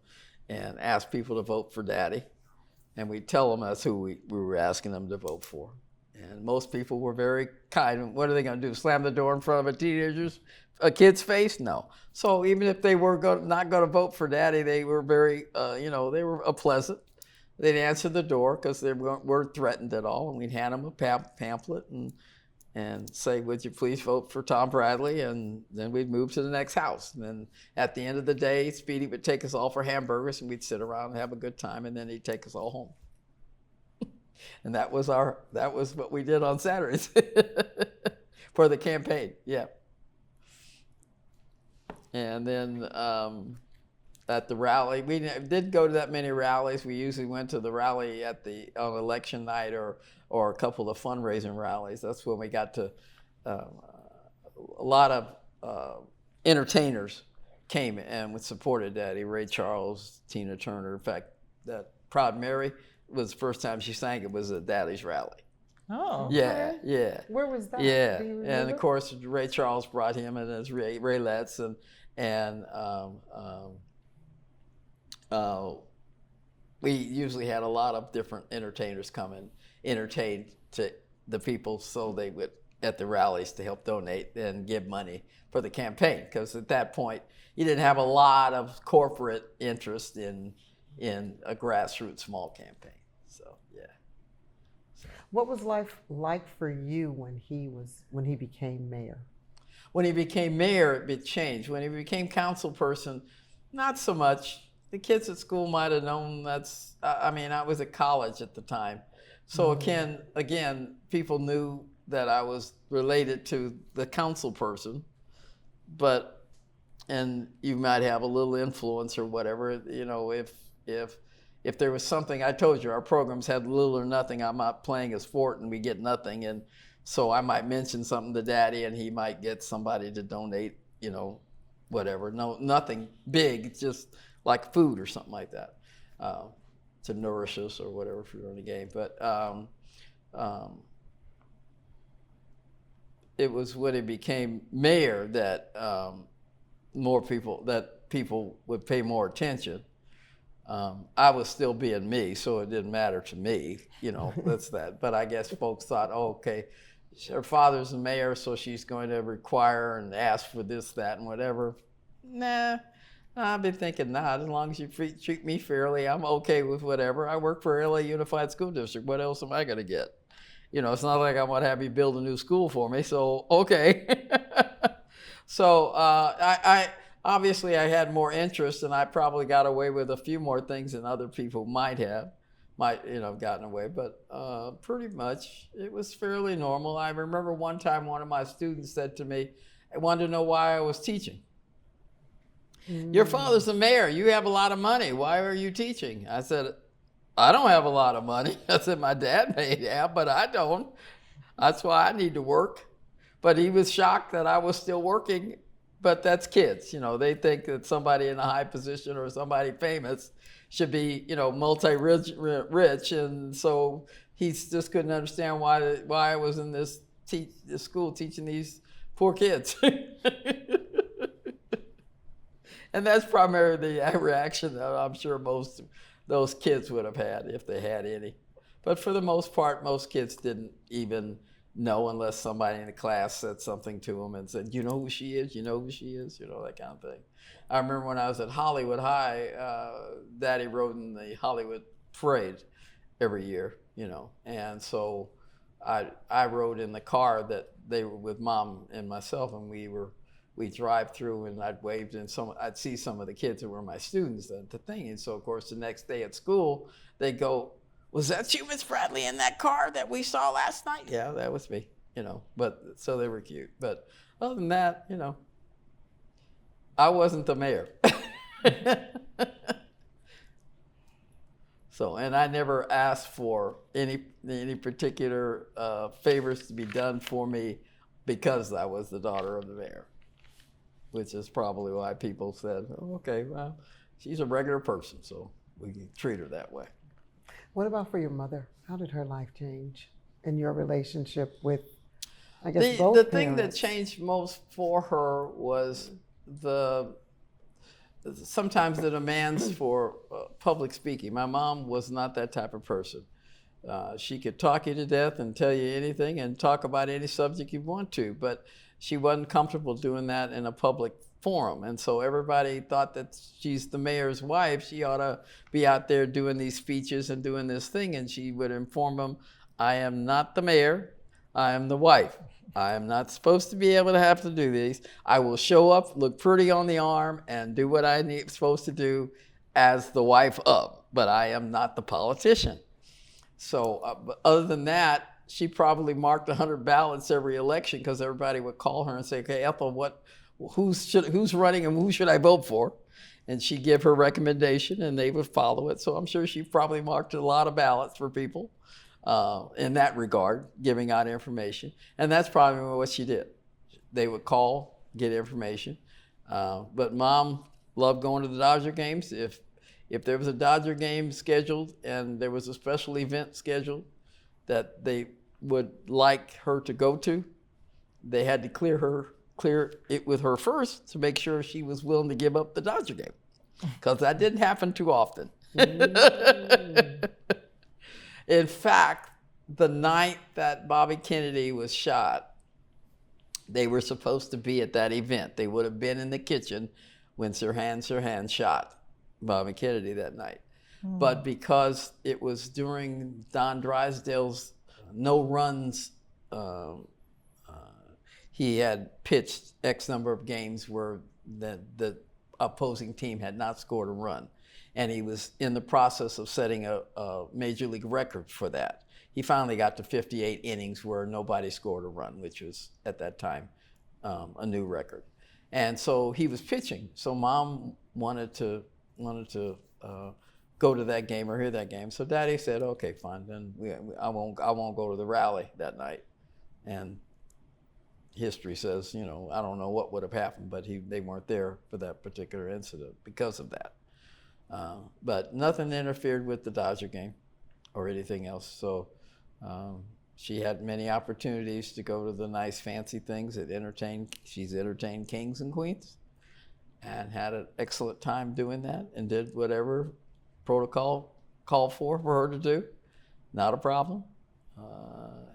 ask people to vote for Daddy. And we'd tell them that's who we were asking them to vote for. And most people were very kind. What are they going to do, slam the door in front of a kid's face? No. So even if they were not going to vote for Daddy, they were very, they were pleasant. They'd answer the door because they weren't threatened at all. And we'd hand them a pamphlet and say, would you please vote for Tom Bradley? And then we'd move to the next house. And then at the end of the day, Speedy would take us all for hamburgers, and we'd sit around and have a good time, and then he'd take us all home. And that was what we did on Saturdays for the campaign, yeah. And then at the rally, we did go to that many rallies. We usually went to the rally on election night or a couple of fundraising rallies. That's when we got to, a lot of entertainers came and supported Daddy. Ray Charles, Tina Turner. In fact, that Proud Mary was the first time she sang. It was at Daddy's rally. Oh. Yeah, yeah. Where was that? Yeah, Do you and remember? of course Ray Charles brought him and his Raylettes, and we usually had a lot of different entertainers come and entertain to the people, so they would at the rallies to help donate and give money for the campaign, because at that point you didn't have a lot of corporate interest in a grassroots small campaign. So yeah. What was life like for you when he became mayor? When he became mayor, it changed. When he became council person, not so much. The kids at school might have known I was at college at the time. So again, people knew that I was related to the council person, and you might have a little influence or whatever, if there was something. I told you our programs had little or nothing. I'm not playing a sport and we get nothing, and So I might mention something to Daddy, and he might get somebody to donate, whatever. No, nothing big, just like food or something like that, to nourish us or whatever if we were in a game. But it was when he became mayor that people would pay more attention. I was still being me, so it didn't matter to me, that's that. But I guess folks thought, oh, okay, her father's the mayor, so she's going to require and ask for this, that, and whatever. Nah, I've been thinking, nah, as long as you treat me fairly, I'm okay with whatever. I work for LA Unified School District. What else am I going to get? It's not like I want to have you build a new school for me, so okay. So I obviously I had more interest, and I probably got away with a few more things than other people might have gotten away, but pretty much it was fairly normal. I remember one time one of my students said to me, I wanted to know why I was teaching. Your father's the mayor. You have a lot of money. Why are you teaching? I said, I don't have a lot of money. I said, my dad may have, but I don't. That's why I need to work. But he was shocked that I was still working. But that's kids. They think that somebody in a high position or somebody famous should be, multi-rich. And so he just couldn't understand why I was in this school teaching these poor kids. And that's primarily the reaction that I'm sure most of those kids would have had if they had any. But for the most part, most kids didn't even know unless somebody in the class said something to them and said, you know who she is? You know who she is? That kind of thing. I remember when I was at Hollywood High, Daddy rode in the Hollywood Parade every year, and so I rode in the car that they were with Mom and myself, and we drive through, and I'd wave, and I'd see some of the kids who were my students at the thing. And so, of course, the next day at school, they go, was that you, Miss Bradley, in that car that we saw last night? Yeah, that was me, But so they were cute. But other than that, I wasn't the mayor. So, and I never asked for any particular favors to be done for me because I was the daughter of the mayor, which is probably why people said, oh, okay, well, she's a regular person, so we can treat her that way. What about for your mother? How did her life change in your relationship with, I guess, both The parents? thing that changed most for her was sometimes the demands for public speaking. My mom was not that type of person. She could talk you to death and tell you anything and talk about any subject you want to, but she wasn't comfortable doing that in a public forum. And so everybody thought that she's the mayor's wife. She ought to be out there doing these speeches and doing this thing. And she would inform them, I am not the mayor. I am the wife. I am not supposed to be able to have to do these. I will show up, look pretty on the arm, and do what I'm supposed to do as the wife of. But I am not the politician. So other than that, she probably marked 100 ballots every election because everybody would call her and say, okay, Ethel, who's running and who should I vote for? And she'd give her recommendation and they would follow it. So I'm sure she probably marked a lot of ballots for people in that regard, giving out information. And that's probably what she did. They would call, get information. But Mom loved going to the Dodger games. If there was a Dodger game scheduled and there was a special event scheduled that they would like her to go to, they had to clear it with her first to make sure she was willing to give up the Dodger game, because that didn't happen too often. In fact, the night that Bobby Kennedy was shot, they were supposed to be at that event. They would have been in the kitchen when Sirhan shot Bobby Kennedy that night. But because it was during Don Drysdale's no runs, he had pitched X number of games where the opposing team had not scored a run. And he was in the process of setting a major league record for that. He finally got to 58 innings where nobody scored a run, which was at that time a new record. And so he was pitching. So Mom wanted to go to that game or hear that game. So Daddy said, okay, fine, then I won't go to the rally that night. And history says, you know, I don't know what would have happened, but they weren't there for that particular incident because of that. But nothing interfered with the Dodger game or anything else. So she had many opportunities to go to the nice fancy things that she's entertained kings and queens, and had an excellent time doing that, and did whatever protocol called for her to do. Not a problem.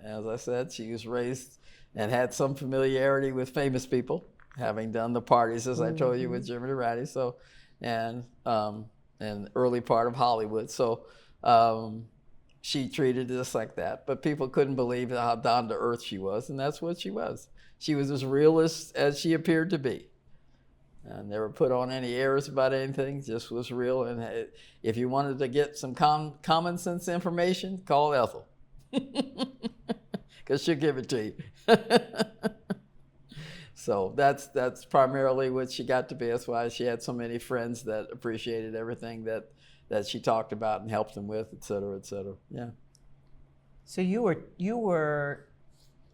As I said, she was raised and had some familiarity with famous people, having done the parties, as I told you, with Jimmy Ratty. So, and early part of Hollywood. So she treated us like that. But people couldn't believe how down to earth she was, and that's what she was. She was as real as she appeared to be. And never put on any airs about anything, just was real. And if you wanted to get some common sense information, call Ethel. Because she'll give it to you. So that's primarily what she got to be. That's why she had so many friends that appreciated everything that she talked about and helped them with, et cetera, et cetera. Yeah. So you were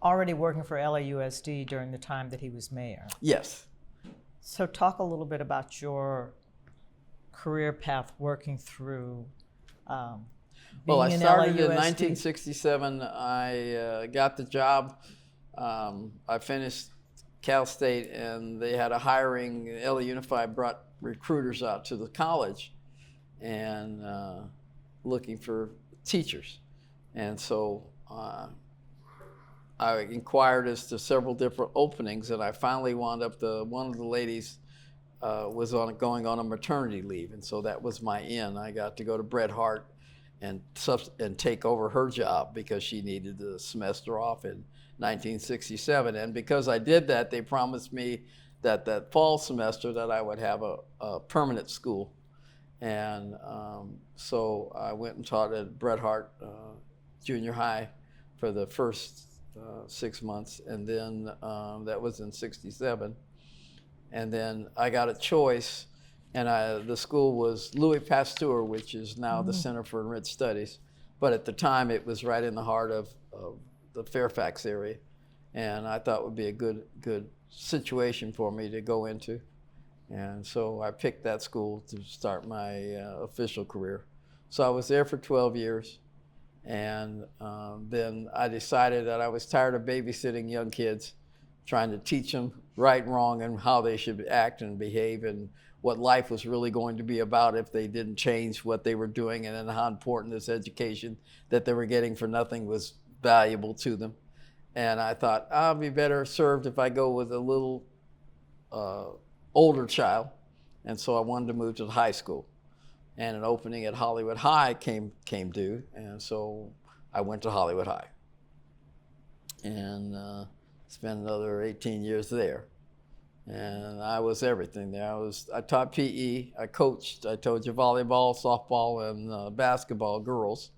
already working for LAUSD during the time that he was mayor. Yes. So talk a little bit about your career path working through Well, I being in started in LAUSD. 1967. I got the job. I finished Cal State, and they had a hiring. LA Unified brought recruiters out to the college and looking for teachers. And so I inquired as to several different openings, and I finally wound up one of the ladies was going on a maternity leave, and so that was my in. I got to go to Bret Hart and take over her job because she needed the semester off in 1967. And because I did that, they promised me that fall semester that I would have a permanent school. And so I went and taught at Bret Hart Junior High for the first 6 months, and then that was in 67. And then I got a choice, and the school was Louis Pasteur, which is now the Center for Enriched Studies. But at the time, it was right in the heart of the Fairfax area, and I thought it would be a good situation for me to go into. And so I picked that school to start my official career. So I was there for 12 years. And then I decided that I was tired of babysitting young kids, trying to teach them right, wrong, and how they should act and behave, and what life was really going to be about if they didn't change what they were doing, and then how important this education that they were getting for nothing was valuable to them. And I thought, I'll be better served if I go with a little older child. And so I wanted to move to the high school. And an opening at Hollywood High came due, and so I went to Hollywood High and spent another 18 years there. And I was everything there. I taught PE, I coached, I told you, volleyball, softball, and basketball, girls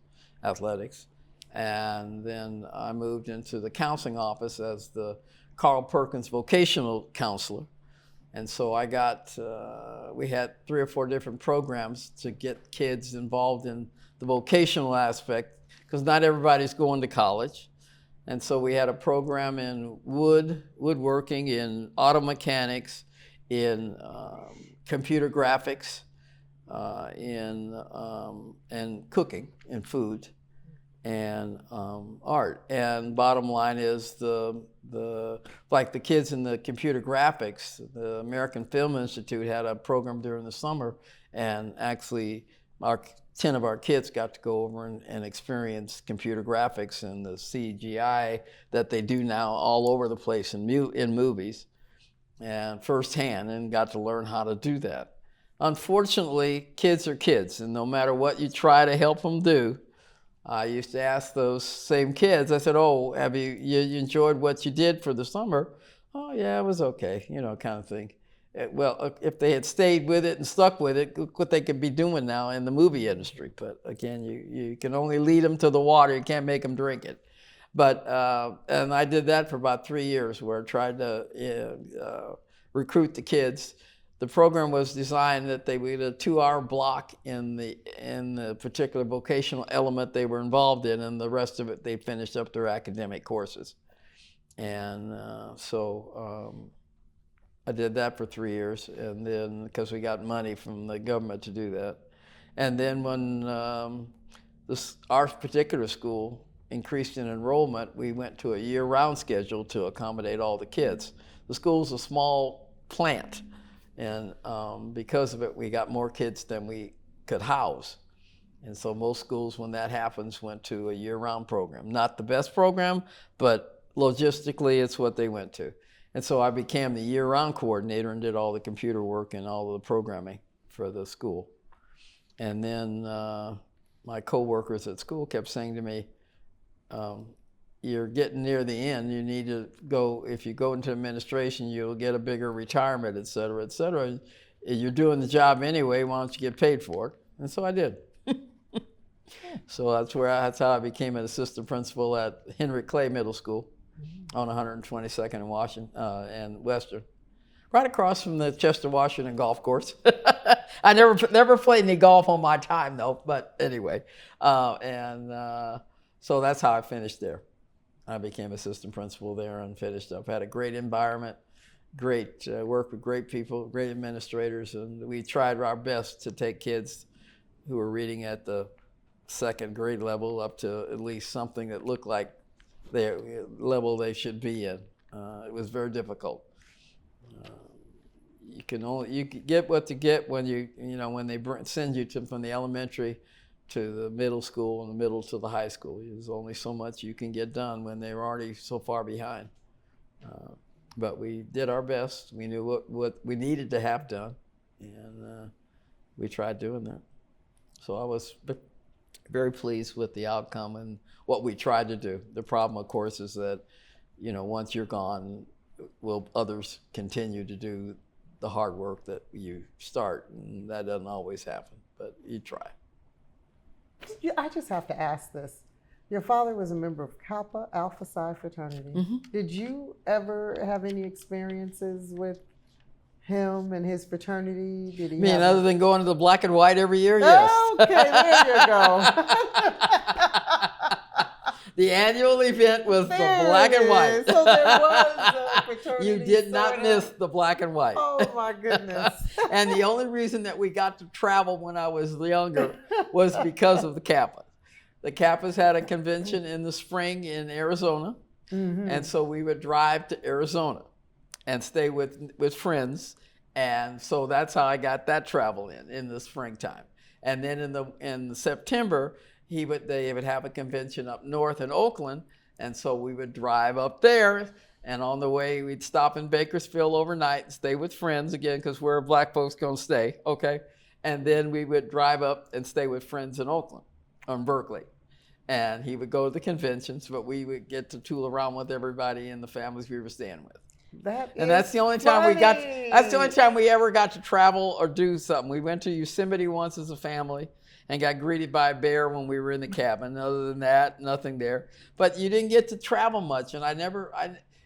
athletics. And then I moved into the counseling office as the Carl Perkins vocational counselor. And so I we had 3 or 4 different programs to get kids involved in the vocational aspect, because not everybody's going to college. And so we had a program in woodworking, in auto mechanics, in computer graphics, in cooking, in food, and art. And bottom line is like the kids in the computer graphics, the American Film Institute had a program during the summer, and actually 10 of our kids got to go over and experience computer graphics and the CGI that they do now all over the place in movies, and firsthand, and got to learn how to do that. Unfortunately, kids are kids, and no matter what you try to help them do, I used to ask those same kids, I said, oh, have you enjoyed what you did for the summer? Oh, yeah, it was okay, kind of thing. Well, if they had stayed with it and stuck with it, look what they could be doing now in the movie industry. But again, you can only lead them to the water. You can't make them drink it. But, and I did that for about 3 years, where I tried to recruit the kids. The program was designed that they would get a 2-hour block in the particular vocational element they were involved in, and the rest of it they finished up their academic courses. And I did that for 3 years, and then because we got money from the government to do that. And then when our particular school increased in enrollment, we went to a year-round schedule to accommodate all the kids. The school's a small plant, and because of it, we got more kids than we could house. And so most schools, when that happens, went to a year-round program. Not the best program, but logistically, it's what they went to. And so I became the year-round coordinator and did all the computer work and all of the programming for the school. And then my co-workers at school kept saying to me, you're getting near the end. You need to go, if you go into administration, you'll get a bigger retirement, et cetera, et cetera. You're doing the job anyway, why don't you get paid for it? And so I did. So that's how I became an assistant principal at Henry Clay Middle School on 122nd and Washington and Western, right across from the Chester, Washington golf course. I never played any golf on my time though, but anyway, so that's how I finished there. I became assistant principal there and finished up. Had a great environment, great work with great people, great administrators, and we tried our best to take kids who were reading at the second grade level up to at least something that looked like the level they should be in. It was very difficult. You can get what you get when when they send you from the elementary to the middle school and the middle to the high school. There's only so much you can get done when they're already so far behind. But we did our best. We knew what we needed to have done, and we tried doing that. So I was very pleased with the outcome and what we tried to do. The problem, of course, is that, once you're gone, will others continue to do the hard work that you start? And that doesn't always happen, but you try. I just have to ask this. Your father was a member of Kappa Alpha Psi fraternity. Mm-hmm. Did you ever have any experiences with him and his fraternity? Did he other than going to the black and white every year? Yes. Okay, there you go. The annual event was the black and white. So there was a fraternity. You did not miss the black and white. Oh my goodness. And the only reason that we got to travel when I was younger was because of the Kappas. The Kappas had a convention in the spring in Arizona. Mm-hmm. And so we would drive to Arizona and stay with friends. And so that's how I got that travel in the springtime. And then in the September, they would have a convention up north in Oakland, and so we would drive up there, and on the way we'd stop in Bakersfield overnight and stay with friends again, because where black folks gonna stay, okay? And then we would drive up and stay with friends in Oakland, Berkeley. And he would go to the conventions, but we would get to tool around with everybody in the families we were staying with. That's the only time that's the only time we ever got to travel or do something. We went to Yosemite once as a family and got greeted by a bear when we were in the cabin. Other than that, nothing there. But you didn't get to travel much, and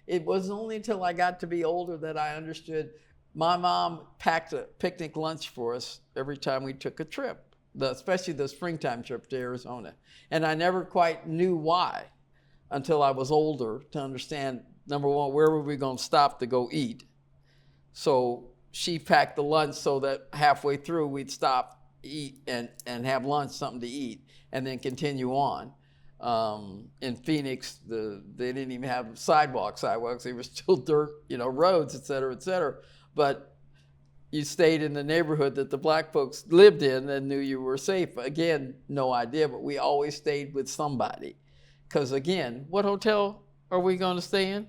it wasn't only until I got to be older that I understood. My mom packed a picnic lunch for us every time we took a trip, especially the springtime trip to Arizona. And I never quite knew why until I was older to understand, number one, where were we going to stop to go eat? So she packed the lunch so that halfway through we'd stop, eat, and have lunch, something to eat, and then continue on. In Phoenix, they didn't even have sidewalks. They were still dirt, roads, et cetera, but you stayed in the neighborhood that the black folks lived in and knew you were safe. Again, no idea, but we always stayed with somebody. Because again, what hotel are we going to stay in?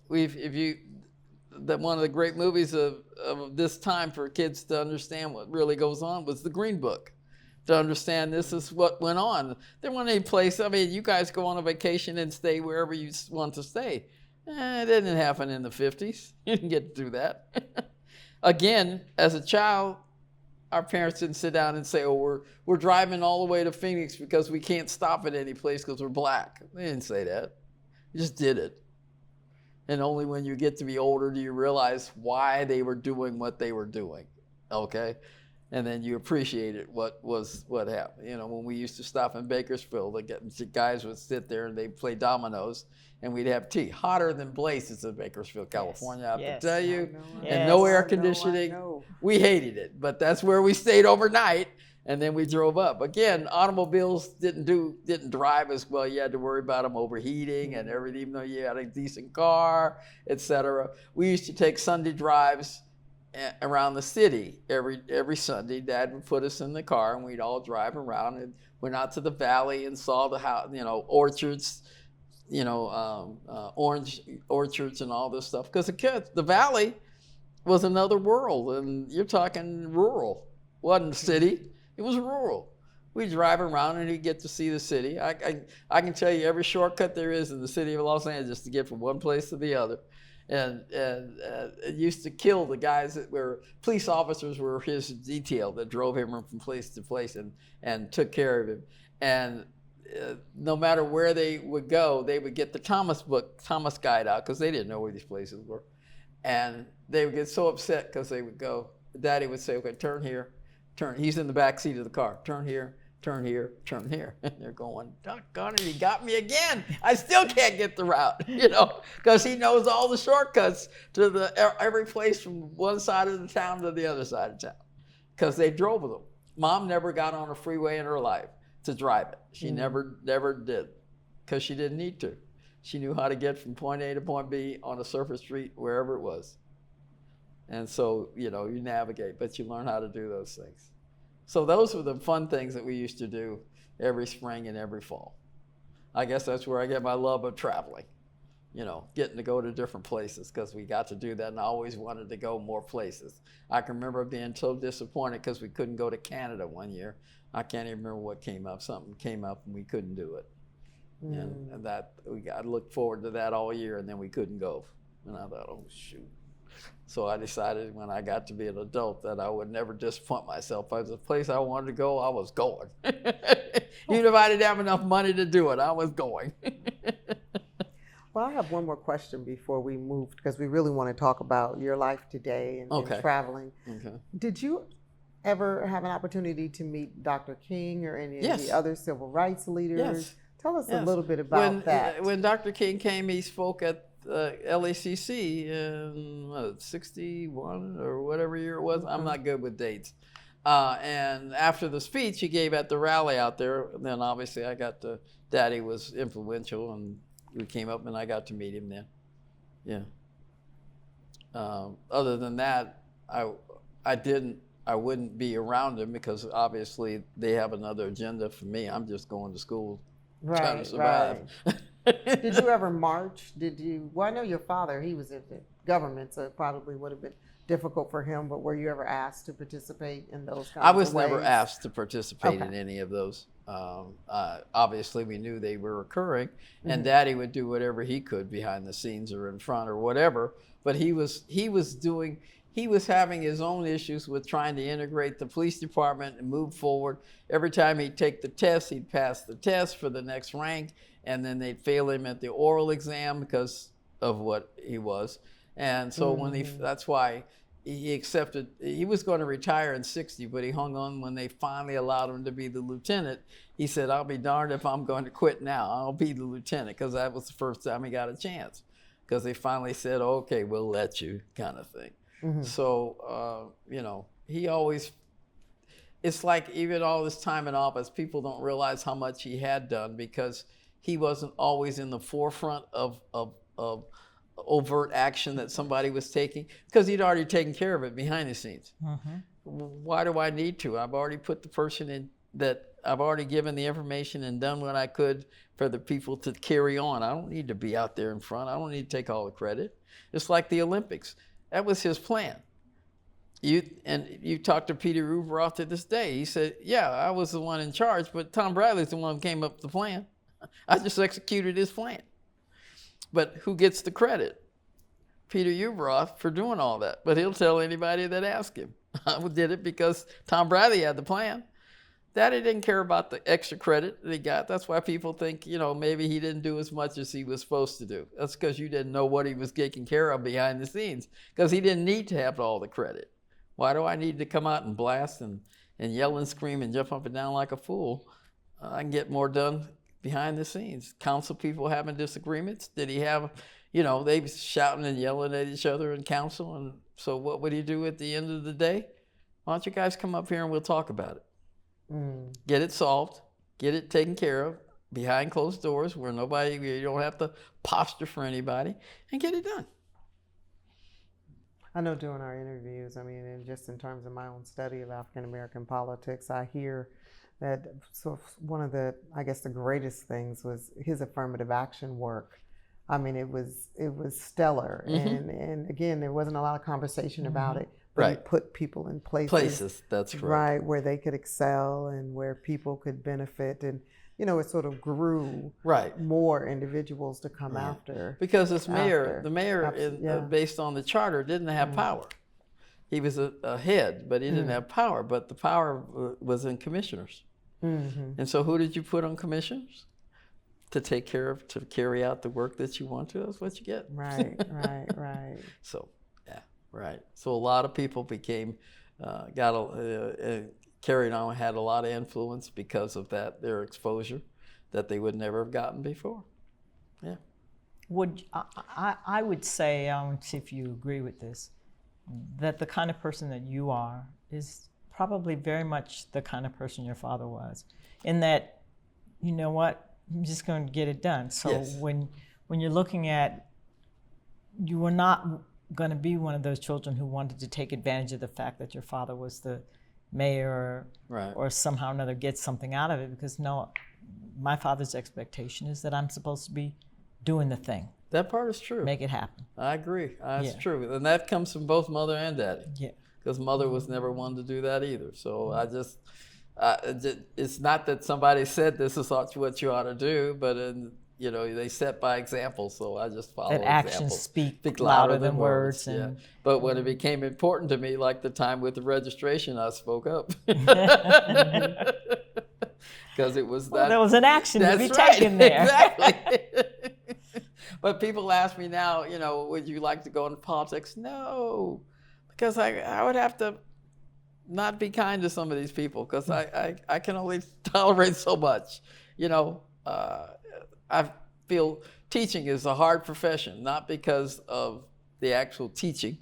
One of the great movies of this time for kids to understand what really goes on was The Green Book. To understand this is what went on. There wasn't any place, you guys go on a vacation and stay wherever you want to stay. It didn't happen in the 50s. You didn't get to do that. Again, as a child, our parents didn't sit down and say, we're driving all the way to Phoenix because we can't stop at any place because we're black. They didn't say that. They just did it. And only when you get to be older do you realize why they were doing what they were doing, okay? and then you appreciated what happened. You know, when we used to stop in Bakersfield, the guys would sit there and they'd play dominoes, and we'd have tea, hotter than blazes in Bakersfield, California. I have to tell you, and no air conditioning. We hated it, but that's where we stayed overnight, and then we drove up. Again, automobiles didn't drive as well. You had to worry about them overheating and everything, even though you had a decent car, etc. We used to take Sunday drives around the city every Sunday. Dad would put us in the car and we'd all drive around and went out to the valley and saw the house, orchards, orange orchards and all this stuff. Because the valley was another world, and you're talking rural. It wasn't city, it was rural. We drive around and you get to see the city. I can tell you every shortcut there is in the city of Los Angeles to get from one place to the other. And it used to kill the guys that were police officers, were his detail that drove him from place to place and took care of him. And no matter where they would go, they would get the Thomas guide out, because they didn't know where these places were. And they would get so upset because they would go, Daddy would say, okay, turn here, turn. He's in the back seat of the car. Turn here, turn here, turn here. And they're going, doggone it, he got me again. I still can't get the route, because he knows all the shortcuts to every place from one side of the town to the other side of town, because they drove with them. Mom never got on a freeway in her life to drive it. She never did, because she didn't need to. She knew how to get from point A to point B on a surface street, wherever it was. And so, you navigate, but you learn how to do those things. So those were the fun things that we used to do every spring and every fall. I guess that's where I get my love of traveling, getting to go to different places, because we got to do that, and I always wanted to go more places. I can remember being so disappointed because we couldn't go to Canada one year. I can't even remember what came up. Something came up and we couldn't do it. And that I looked forward to that all year, and then we couldn't go. And I thought, oh, shoot. So I decided when I got to be an adult that I would never disappoint myself. If there was a place I wanted to go, I was going. Even if I didn't have enough money to do it, I was going. Well, I have one more question before we move, because we really want to talk about your life today and traveling. Okay. Did you ever have an opportunity to meet Dr. King or any of the other civil rights leaders? Yes. Tell us a little bit about that. When Dr. King came, he spoke at LACC in 61 or whatever year it was. I'm not good with dates. And after the speech he gave at the rally out there, then obviously Daddy was influential, and we came up and I got to meet him then. Yeah. Other than that, I wouldn't be around him, because obviously they have another agenda for me. I'm just going to school, trying to survive. Right. Did you ever march? Well, I know your father, he was in the government, so it probably would have been difficult for him, but were you ever asked to participate in those kinds of ways? I was never asked to participate in any of those. Obviously, we knew they were occurring, and Daddy would do whatever he could behind the scenes or in front or whatever, but he was having his own issues with trying to integrate the police department and move forward. Every time he'd take the test, he'd pass the test for the next rank, and then they'd fail him at the oral exam because of what he was. And so that's why he accepted. He was going to retire in 60, but he hung on when they finally allowed him to be the lieutenant. He said, I'll be darned if I'm going to quit now. I'll be the lieutenant, because that was the first time he got a chance, because they finally said, okay, we'll let you, kind of thing. So, he always, it's like even all this time in office, people don't realize how much he had done, because he wasn't always in the forefront of overt action that somebody was taking, because he'd already taken care of it behind the scenes. Why do I need to? I've already put the person in that I've already given the information and done what I could for the people to carry on. I don't need to be out there in front. I don't need to take all the credit. It's like the Olympics. That was his plan. You talk to Peter Ruberoff to this day. He said, yeah, I was the one in charge, but Tom Bradley's the one who came up with the plan. I just executed his plan. But who gets the credit? Peter Ruberoff for doing all that. But he'll tell anybody that asks him. I did it because Tom Bradley had the plan. Daddy didn't care about the extra credit that he got. That's why people think, maybe he didn't do as much as he was supposed to do. That's because you didn't know what he was taking care of behind the scenes, because he didn't need to have all the credit. Why do I need to come out and blast and yell and scream and jump up and down like a fool? I can get more done behind the scenes. Council people having disagreements. Did he have, they be shouting and yelling at each other in council? And so what would he do at the end of the day? Why don't you guys come up here and we'll talk about it? Get it solved, get it taken care of behind closed doors where you don't have to posture for anybody, and get it done. I know during our interviews, and just in terms of my own study of African American politics, I hear that one of the greatest things was his affirmative action work. It was stellar, and again, there wasn't a lot of conversation about it. But he put people in places. That's correct. Right, where they could excel and where people could benefit, and it sort of grew more individuals to come after. Because the mayor, based on the charter, didn't have power. He was a head, but he didn't have power. But the power was in commissioners. And so who did you put on commissioners? To carry out the work that you want to. That's what you get. Right. So, right. So a lot of people carried on, had a lot of influence because of that, their exposure that they would never have gotten before. Yeah. I would say, I want to see if you agree with this, that the kind of person that you are is probably very much the kind of person your father was, in that, you know what, I'm just going to get it done. So when you're looking at, you were not going to be one of those children who wanted to take advantage of the fact that your father was the mayor or somehow or another get something out of it, because no, my father's expectation is that I'm supposed to be doing the thing. That part is true. Make it happen. I agree. That's true. And that comes from both mother and daddy. Yeah. Because mother was never one to do that either. So it's not that somebody said this is what you ought to do, but they set by example. So I just follow that examples. Actions speak louder than words. Yeah. But when it became important to me, like the time with the registration, I spoke up. Because it was that. There was an action to be taken there. Exactly. But people ask me now, would you like to go into politics? No, because I would have to not be kind to some of these people, because I can only tolerate so much. I feel teaching is a hard profession, not because of the actual teaching.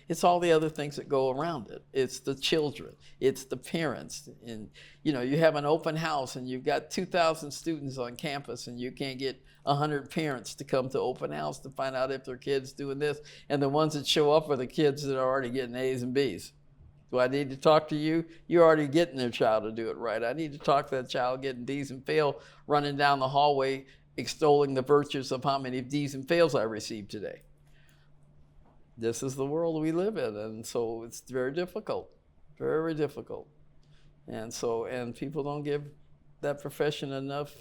It's all the other things that go around it. It's the children, it's the parents. And you have an open house and you've got 2,000 students on campus and you can't get 100 parents to come to open house to find out if their kid's doing this. And the ones that show up are the kids that are already getting A's and B's. Do I need to talk to you? You're already getting their child to do it right. I need to talk to that child getting D's and fail, running down the hallway, extolling the virtues of how many D's and fails I received today. This is the world we live in, and so it's very difficult, very difficult. And people don't give that profession enough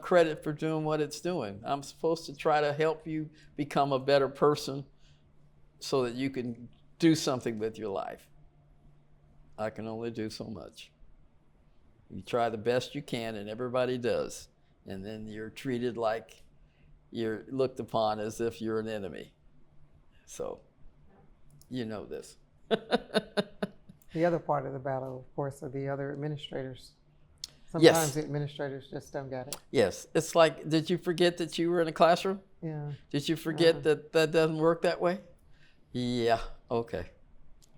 credit for doing what it's doing. I'm supposed to try to help you become a better person so that you can do something with your life. I can only do so much. You try the best you can, and everybody does. And then you're treated like you're looked upon as if you're an enemy. So, this. The other part of the battle, of course, are the other administrators. Sometimes the administrators just don't get it. Yes. It's like, did you forget that you were in a classroom? Yeah. Did you forget that doesn't work that way? Yeah. Okay.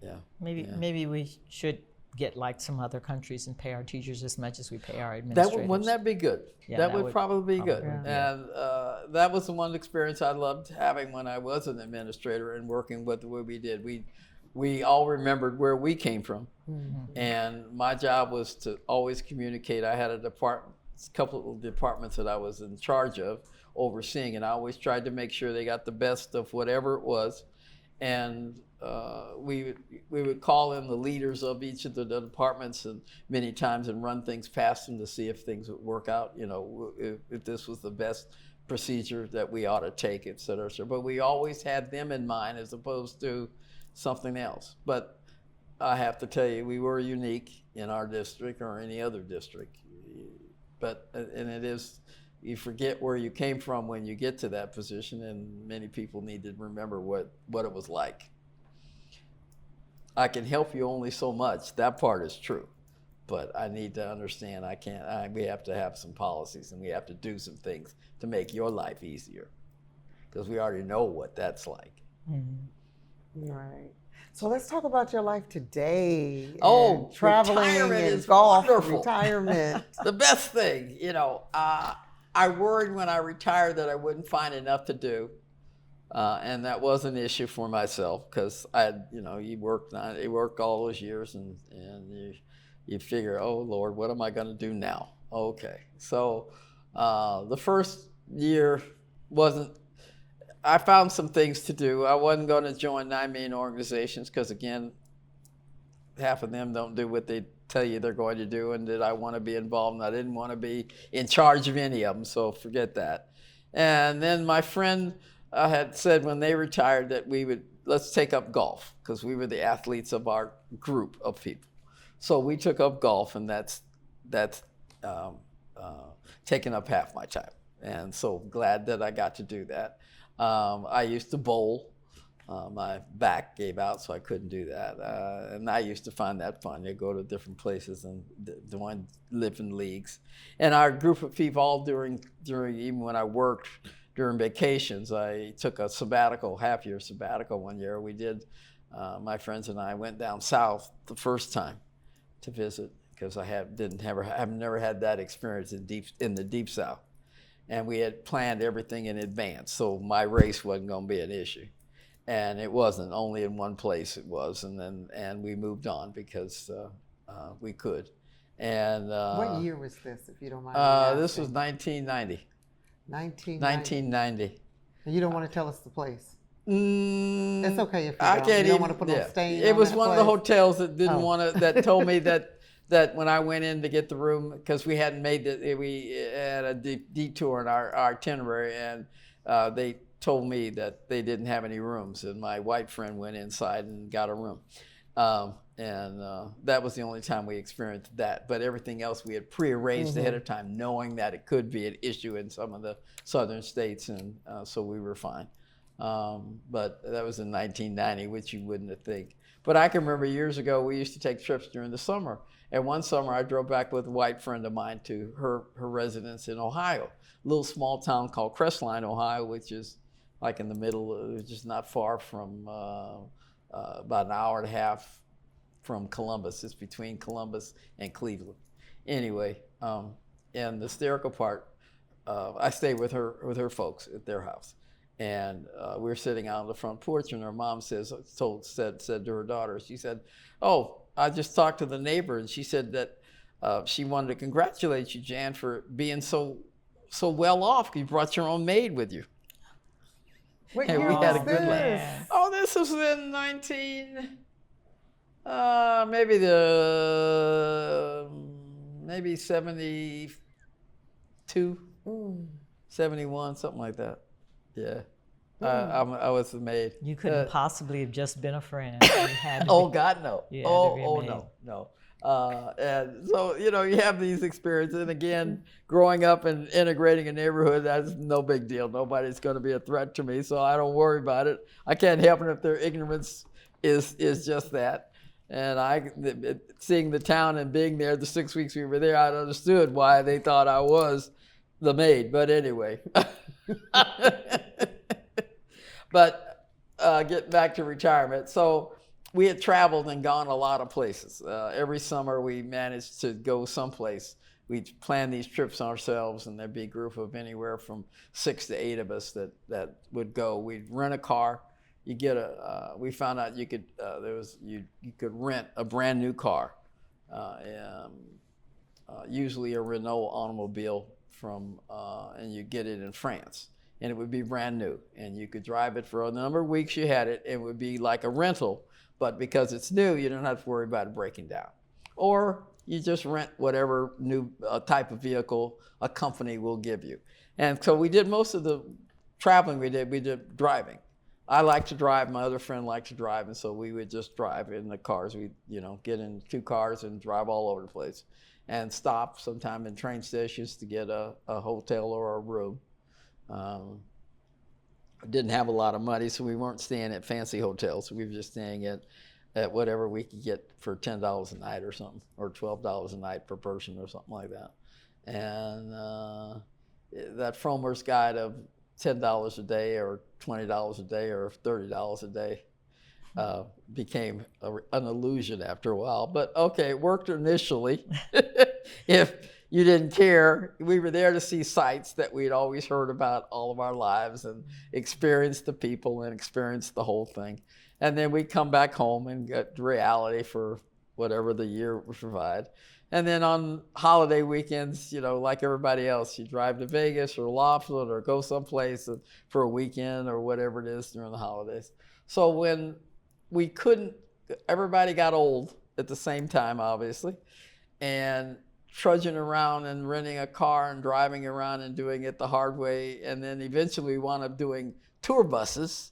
Yeah. Maybe we should get like some other countries and pay our teachers as much as we pay our administrators. Wouldn't that be good? Yeah, that would probably be good. Yeah. And that was the one experience I loved having when I was an administrator and working with the way we did. We all remembered where we came from. Mm-hmm. And my job was to always communicate. I had a couple of departments that I was in charge of overseeing, and I always tried to make sure they got the best of whatever it was. And we would call in the leaders of each of the departments and many times and run things past them to see if things would work out, if this was the best procedure that we ought to take, et cetera. But we always had them in mind as opposed to something else. But I have to tell you, we were unique in our district or any other district. And it is, you forget where you came from when you get to that position, and many people need to remember what it was like. I can help you only so much. That part is true. But I need to understand we have to have some policies and we have to do some things to make your life easier. Because we already know what that's like. Mm-hmm. Right. So let's talk about your life today. Oh, traveling retirement and is golf, wonderful. retirement. The best thing, I worried when I retired that I wouldn't find enough to do. And that was an issue for myself because I had, you worked all those years and you figure, oh Lord, what am I going to do now? Okay. So the first year I found some things to do. I wasn't going to join 9 million organizations because, again, half of them don't do what they tell you they're going to do, and did I want to be involved, and I didn't want to be in charge of any of them, so forget that. And then my friend had said when they retired that let's take up golf, because we were the athletes of our group of people. So we took up golf, and that's taken up half my time. And so glad that I got to do that. I used to bowl. My back gave out, so I couldn't do that. And I used to find that fun. You go to different places and live in leagues. And our group of people, all during even when I worked during vacations, I took a half-year sabbatical one year. We did. My friends and I went down south the first time to visit because I've never had that experience in the deep south. And we had planned everything in advance, so my race wasn't going to be an issue. And it wasn't. Only in one place it was, and we moved on because we could. And what year was this, if you don't mind? This was 1990. 1990. And you don't want to tell us the place? It's okay if you I don't. can't You don't want to put no stain It on was that one place? of the hotels that didn't want to. That told me that when I went in to get the room, because we hadn't made it, we had a detour in our itinerary, and they told me that they didn't have any rooms, and my white friend went inside and got a room. And that was the only time we experienced that. But everything else we had prearranged ahead of time, knowing that it could be an issue in some of the southern states, and so we were fine. But that was in 1990, which you wouldn't have think. But I can remember years ago, we used to take trips during the summer. And one summer, I drove back with a white friend of mine to her residence in Ohio, a little small town called Crestline, Ohio, which is like in the middle, just not far from about an hour and a half from Columbus. It's between Columbus and Cleveland. Anyway, and the hysterical part, I stayed with her folks at their house. And we were sitting out on the front porch, and her mom said to her daughter, she said, "Oh, I just talked to the neighbor, and she said that she wanted to congratulate you, Jan, for being so well off. You brought your own maid with you." What And year we had a was good laugh. this? Oh, this was in maybe 72, 71, something like that. Yeah. I was the maid. You couldn't possibly have just been a friend. You had to Oh be, God, no. you had to be a maid. No. And so, you have these experiences. And again, growing up and integrating a neighborhood, that's no big deal. Nobody's going to be a threat to me, so I don't worry about it. I can't help it if their ignorance is just that. And seeing the town and being there the 6 weeks we were there, I understood why they thought I was the maid. But anyway. But getting back to retirement. So we had traveled and gone a lot of places. Every summer we managed to go someplace. We'd plan these trips ourselves, and there'd be a group of anywhere from 6 to 8 of us that would go. We'd rent a car. We found out you could rent a brand new car, usually a Renault automobile and you get it in France. And it would be brand new, and you could drive it for a number of weeks. You had it. It would be like a rental, but because it's new, you don't have to worry about it breaking down. Or you just rent whatever new type of vehicle a company will give you. And so we did most of the traveling we did driving. I like to drive. My other friend liked to drive, and so we would just drive in the cars. We'd get in 2 cars and drive all over the place, and stop sometime in train stations to get a hotel or a room. Didn't have a lot of money, so we weren't staying at fancy hotels. We were just staying at at whatever we could get for $10 a night or something, or $12 a night per person or something like that. And that Frommer's Guide of $10 a day or $20 a day or $30 a day became an illusion after a while. But okay, it worked initially. If you didn't care, we were there to see sights that we'd always heard about all of our lives and experience the people and experience the whole thing. And then we'd come back home and get reality for whatever the year would provide. And then on holiday weekends, you know, like everybody else, you drive to Vegas or Laughlin or go someplace for a weekend or whatever it is during the holidays. So when we couldn't, everybody got old at the same time, obviously, and trudging around and renting a car and driving around and doing it the hard way. And then eventually we wound up doing tour buses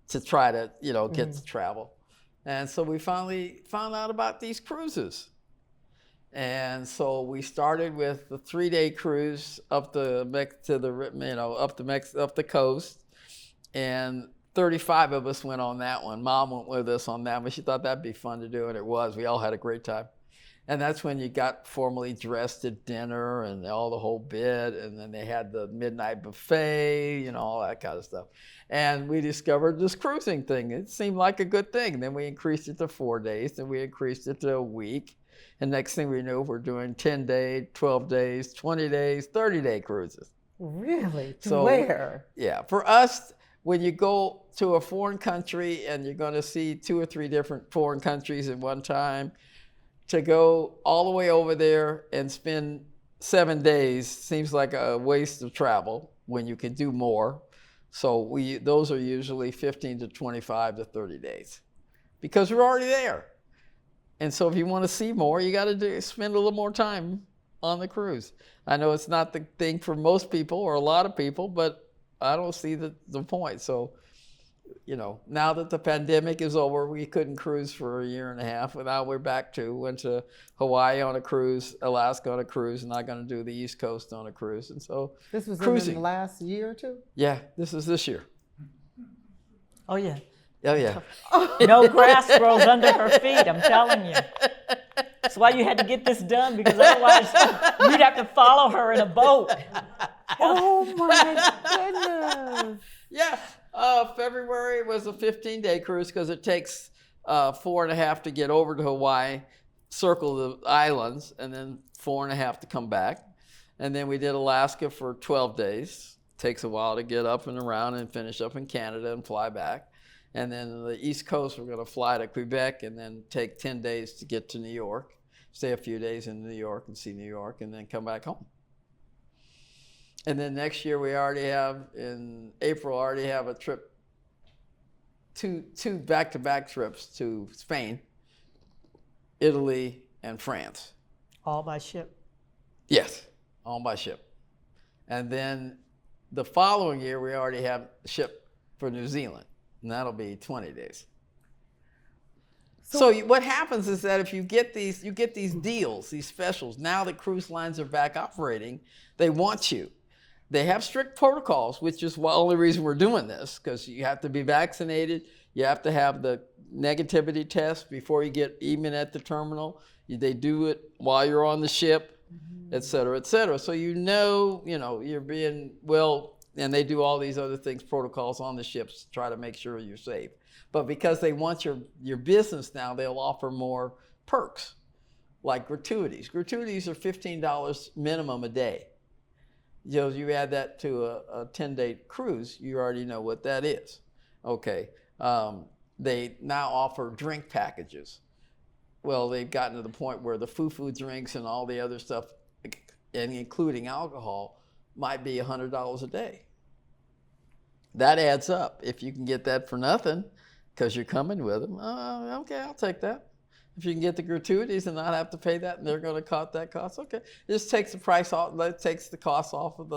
to try to, you know, get to travel. And so we finally found out about these cruises. And so we started with the 3-day cruise up the coast, and 35 of us went on that one. Mom went with us on that one. She thought that'd be fun to do, and it was. We all had a great time. And that's when you got formally dressed at dinner and all the whole bit, and then they had the midnight buffet, you know, all that kind of stuff. And we discovered this cruising thing. It seemed like a good thing. Then we increased it to 4 days, then we increased it to a week. And next thing we knew, we're doing 10-day, 12 days, 20 days, 30-day cruises. Really? So, where? Yeah. For us, when you go to a foreign country and you're going to see 2 or 3 different foreign countries at one time, to go all the way over there and spend 7 days seems like a waste of travel when you can do more. So those are usually 15 to 25 to 30 days because we're already there. And so if you want to see more, you got to spend a little more time on the cruise. I know it's not the thing for most people or a lot of people, but I don't see the point. So, you know, now that the pandemic is over, we couldn't cruise for a year and a half. And now we're back went to Hawaii on a cruise, Alaska on a cruise, and I'm going to do the East Coast on a cruise. And so This was cruising. in the last year or two? Yeah, this is this year. Oh, yeah. Oh, yeah. No grass grows under her feet, I'm telling you. That's why you had to get this done, because otherwise you'd have to follow her in a boat. Oh my goodness. Yeah, February was a 15-day cruise because it takes 4.5 to get over to Hawaii, circle the islands, and then 4.5 to come back. And then we did Alaska for 12 days. Takes a while to get up and around and finish up in Canada and fly back. And then the East Coast, we're going to fly to Quebec and then take 10 days to get to New York, stay a few days in New York and see New York, and then come back home. And then next year, we already have, in April, a trip, two back-to-back trips to Spain, Italy, and France. All by ship? Yes, all by ship. And then the following year, we already have a ship for New Zealand, and that'll be 20 days. So what happens is that if you get these deals, these specials, now that cruise lines are back operating, they want you. They have strict protocols, which is the only reason we're doing this, because you have to be vaccinated. You have to have the negativity test before you get even at the terminal. They do it while you're on the ship, et cetera, et cetera. So you're being well, and they do all these other things, protocols on the ships to try to make sure you're safe. But because they want your business now, they'll offer more perks, like gratuities. Gratuities are $15 minimum a day. You add that to a 10-day cruise, you already know what that is. Okay, they now offer drink packages. Well, they've gotten to the point where the foo-foo drinks and all the other stuff, and including alcohol, might be $100 a day. That adds up. If you can get that for nothing, because you're coming with them, okay, I'll take that. If you can get the gratuities and not have to pay that, and they're going to cut that cost, okay. It just takes the price off, it takes the cost off of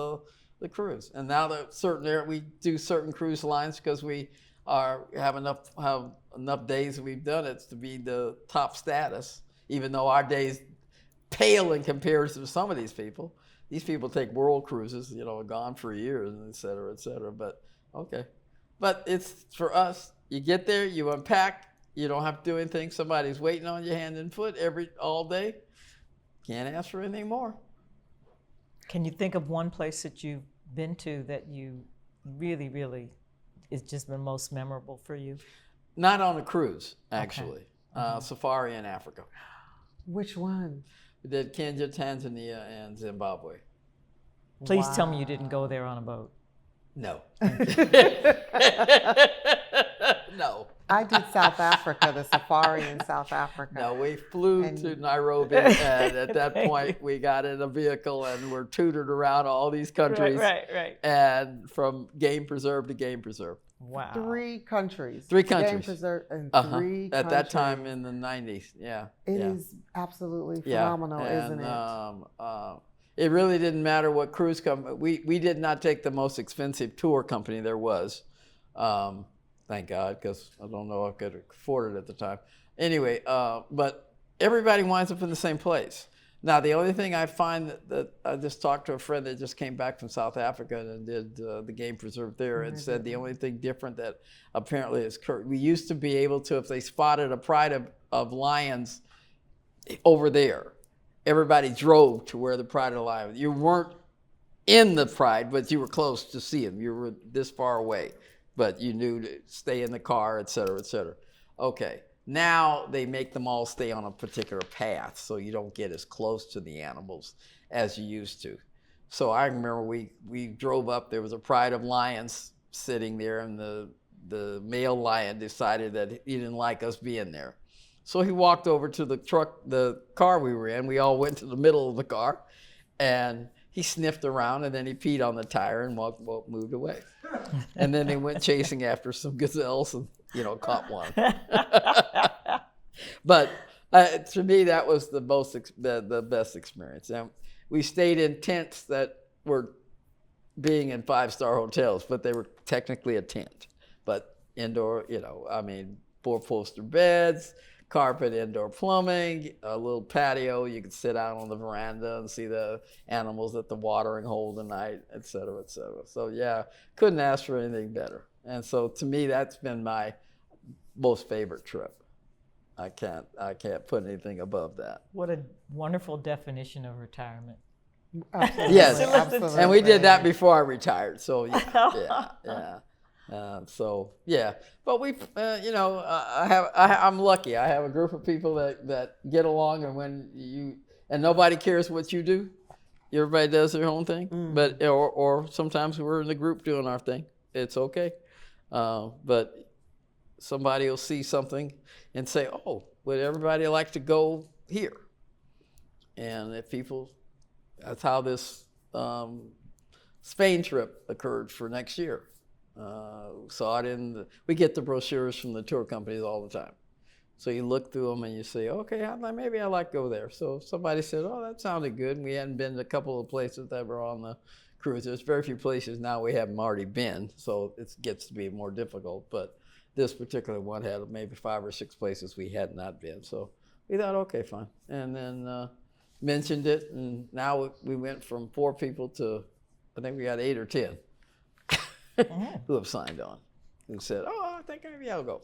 the cruise. And now that we do certain cruise lines because we have enough days that we've done it to be the top status, even though our days pale in comparison to some of these people. These people take world cruises, gone for years, and et cetera, but okay. But it's for us, you get there, you unpack, You don't have to do anything. Somebody's waiting on your hand and foot all day. Can't ask for anything more. Can you think of one place that you've been to that you really, really, it's just been most memorable for you? Not on a cruise, actually. Safari in Africa. Which one? We did Kenya, Tanzania, and Zimbabwe. Please tell me you didn't go there on a boat. No. No. I did South Africa, the safari in South Africa. No, we flew to Nairobi, and at that point we got in a vehicle and were tutored around all these countries. Right. And from game preserve to game preserve. Wow. 3 countries. 3 countries. Game preserve in 3 countries. At that time in the 90s, yeah. It is absolutely phenomenal, isn't it? It really didn't matter what cruise company. We did not take the most expensive tour company there was. Thank God, because I don't know if I could afford it at the time. Anyway, but everybody winds up in the same place. Now, the only thing I find that I just talked to a friend that just came back from South Africa and did the game preserve there, and said the only thing different that apparently is we used to be able to, if they spotted a pride of lions over there, everybody drove to where the pride of the lion was. You weren't in the pride, but you were close to see them. You were this far away, but you knew to stay in the car, et cetera, et cetera. Okay. Now they make them all stay on a particular path, so you don't get as close to the animals as you used to. So I remember we drove up, there was a pride of lions sitting there, and the male lion decided that he didn't like us being there. So he walked over to the car we were in. We all went to the middle of the car, and he sniffed around, and then he peed on the tire and moved away. And then they went chasing after some gazelles and, caught one. But to me, that was the best experience. And we stayed in tents that were being in 5-star hotels, but they were technically a tent. But indoor, 4-poster beds, carpet, indoor plumbing, a little patio. You could sit out on the veranda and see the animals at the watering hole at night, et cetera, et cetera. So yeah, couldn't ask for anything better. And so to me, that's been my most favorite trip. I can't put anything above that. What a wonderful definition of retirement. Absolutely. Yes, absolutely. and we did that before I retired. So yeah. But we, I'm lucky. I have a group of people that get along, and nobody cares what you do. Everybody does their own thing. But or sometimes we're in the group doing our thing. It's okay. But somebody will see something and say, "Oh, would everybody like to go here?" And that's how this Spain trip occurred for next year. Saw it we get the brochures from the tour companies all the time. So you look through them and you say, okay, maybe I'd like to go there. So somebody said, oh, that sounded good. And we hadn't been to a couple of places that were on the cruise. There's very few places now we haven't already been, so it gets to be more difficult. But this particular one had maybe 5 or 6 places we had not been. So we thought, okay, fine. And then mentioned it, and now we went from 4 people to, I think we got 8 or 10. Who have signed on, who said, oh, I think maybe I'll go.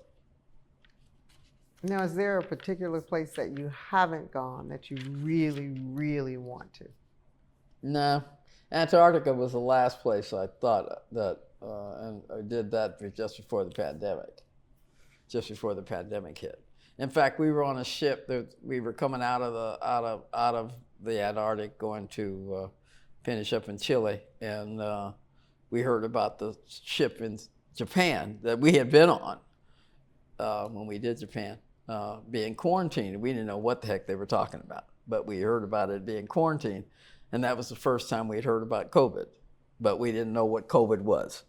Now, is there a particular place that you haven't gone that you really, really want to? No. Antarctica was the last place I thought that, and I did that just before the pandemic hit. In fact, we were on a ship we were coming out of the Antarctic, going to finish up in Chile, and we heard about the ship in Japan that we had been on when we did Japan being quarantined. We didn't know what the heck they were talking about, but we heard about it being quarantined, and that was the first time we'd heard about COVID, but we didn't know what COVID was.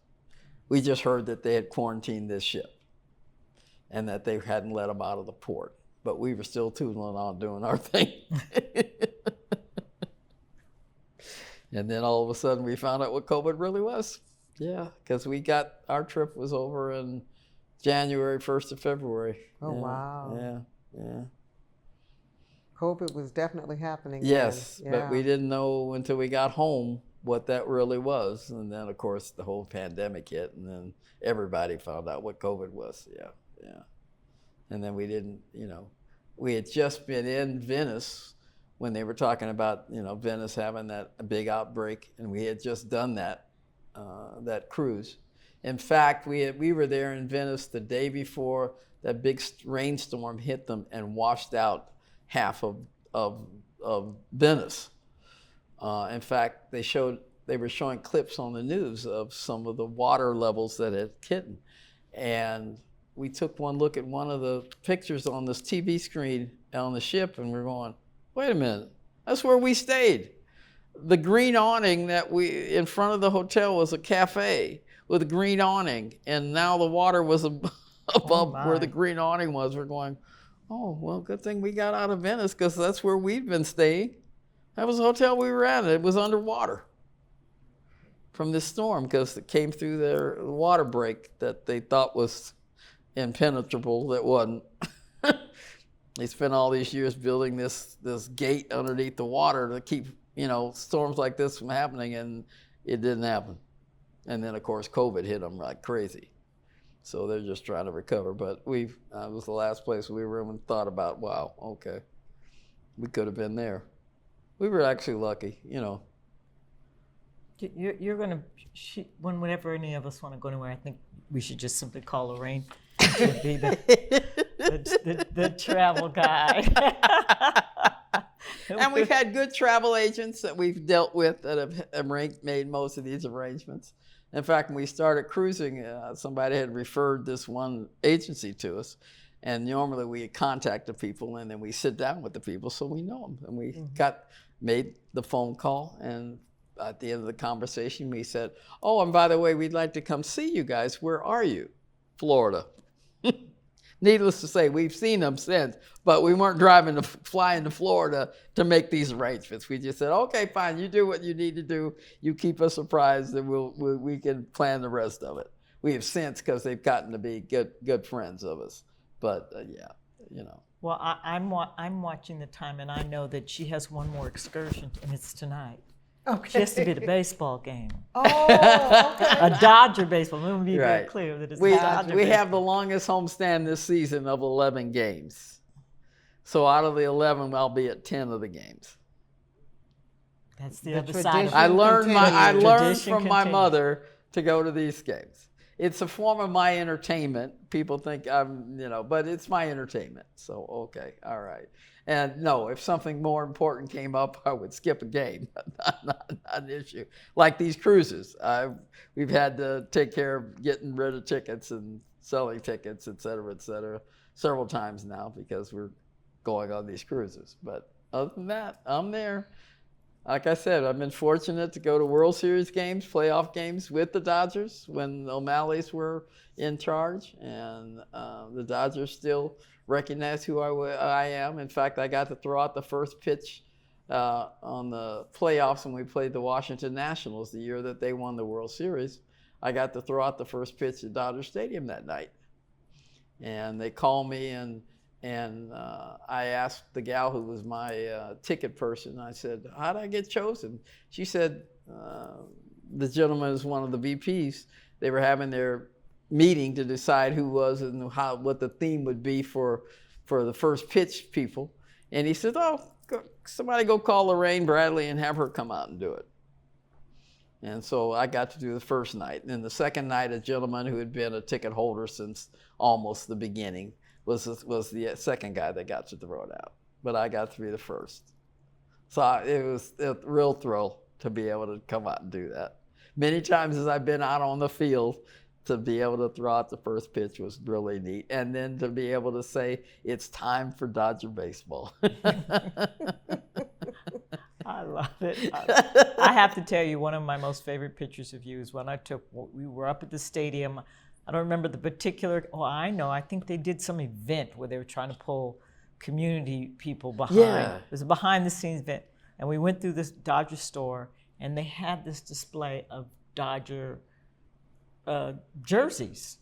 We just heard that they had quarantined this ship and that they hadn't let them out of the port, but we were still tootling on doing our thing. And then all of a sudden we found out what COVID really was. Yeah, because our trip was over in January, 1st of February. Oh, wow. Yeah. COVID was definitely happening. Yes, then. but we didn't know until we got home what that really was. And then, of course, the whole pandemic hit, and then everybody found out what COVID was. Yeah. And then we didn't, we had just been in Venice when they were talking about, Venice having that big outbreak, and we had just done that cruise. In fact, we were there in Venice the day before that big rainstorm hit them and washed out half of Venice. In fact, they were showing clips on the news of some of the water levels that had hit. And we took one look at one of the pictures on this TV screen on the ship, and we're going, wait a minute, that's where we stayed. The green awning in front of the hotel was a cafe with a green awning, and now the water was above where the green awning was. We're going, oh, well, good thing we got out of Venice, because that's where we've been staying. That was the hotel we were at. It was underwater from this storm, because it came through their water break that they thought was impenetrable, that wasn't. They spent all these years building this gate underneath the water to keep, storms like this from happening, and it didn't happen. And then, of course, COVID hit them like crazy. So they're just trying to recover. But it was the last place we were in and thought about, wow, okay, we could have been there. We were actually lucky, You're going to, whenever any of us want to go anywhere, I think we should just simply call Lorraine to be the travel guide. And we've had good travel agents that we've dealt with that have made most of these arrangements. In fact, when we started cruising, somebody had referred this one agency to us. And normally we contact the people, and then we sit down with the people so we know them. And we made the phone call, and at the end of the conversation, we said, oh, and by the way, we'd like to come see you guys. Where are you? Florida. Needless to say, we've seen them since, but we weren't flying to Florida to make these arrangements. We just said, okay, fine, you do what you need to do. You keep us surprised, and we can plan the rest of it. We have since, because they've gotten to be good friends of us. But Well, I'm watching the time, and I know that she has one more excursion, and it's tonight. Okay. She has to be at a baseball game. Oh, okay. A Dodger baseball. Let me be very Right. clear that it's We Dodger baseball. have the longest homestand this season of 11 games. So out of the 11, I'll be at 10 of the games. That's the The other side of tradition it. I learned Tradition from my continues. mother to go to these games. It's a form of my entertainment. People think I'm, but it's my entertainment. So, okay, all right. And no, if something more important came up, I would skip a game. Not an issue. Like these cruises. We've had to take care of getting rid of tickets and selling tickets, et cetera, several times now, because we're going on these cruises. But other than that, I'm there. Like I said, I've been fortunate to go to World Series games, playoff games with the Dodgers when the O'Malleys were in charge, and the Dodgers still recognize who I am. In fact, I got to throw out the first pitch on the playoffs when we played the Washington Nationals the year that they won the World Series. I got to throw out the first pitch at Dodger Stadium that night. And they called me, and I asked the gal who was my ticket person, I said, how did I get chosen? She said, the gentleman is one of the VPs. They were having their meeting to decide who was and what the theme would be for the first pitch people. And he said, somebody go call Lorraine Bradley and have her come out and do it. And so I got to do the first night. And then the second night, a gentleman who had been a ticket holder since almost the beginning was the second guy that got to throw it out. But I got to be the first. So it was a real thrill to be able to come out and do that. Many times as I've been out on the field, to be able to throw out the first pitch was really neat. And then to be able to say, it's time for Dodger baseball. I love it. I have to tell you, one of my most favorite pictures of you is when we were up at the stadium. I don't remember the particular, I think they did some event where they were trying to pull community people behind. Yeah. It was a behind the scenes event. And we went through this Dodger store, and they had this display of Dodger jerseys.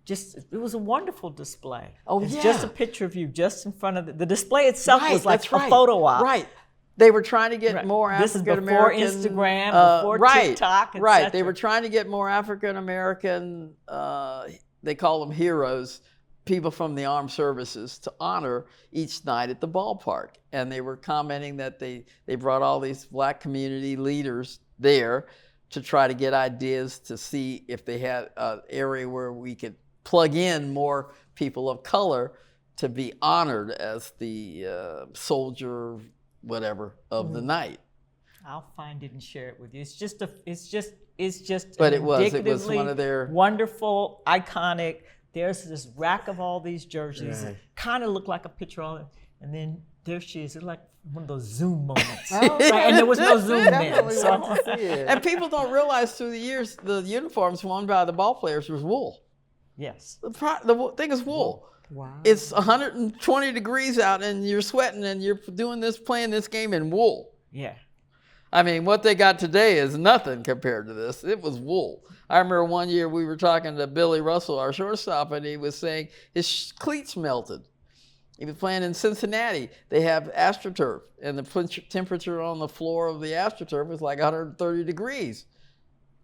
It was a wonderful display. Oh, it's yeah. just a picture of you just in front of the display itself was like that's a photo op. Right. They were trying to get more This is African before American. Instagram, before TikTok, etc. Right. They were trying to get more African American, they call them heroes, people from the armed services to honor each night at the ballpark. And they were commenting that they brought all these black community leaders there to try to get ideas to see if they had an area where we could plug in more people of color to be honored as the soldier, whatever, of the night. I'll find it and share it with you. It's just But it was one of their wonderful, iconic. There's this rack of all these jerseys. Right. Kind of look like a picture of it, and then there she is. It's like one of those Zoom moments. Oh, Right, and there was no Zoom then. Definitely So. want to see it. And people don't realize through the years the uniforms worn by the ball players was wool. Yes. The thing is wool. Wow. It's 120 degrees out and you're sweating and you're playing this game in wool. Yeah. I mean, what they got today is nothing compared to this. It was wool. I remember one year we were talking to Billy Russell, our shortstop, and he was saying his cleats melted. He was playing in Cincinnati. They have AstroTurf, and the temperature on the floor of the AstroTurf was like 130 degrees.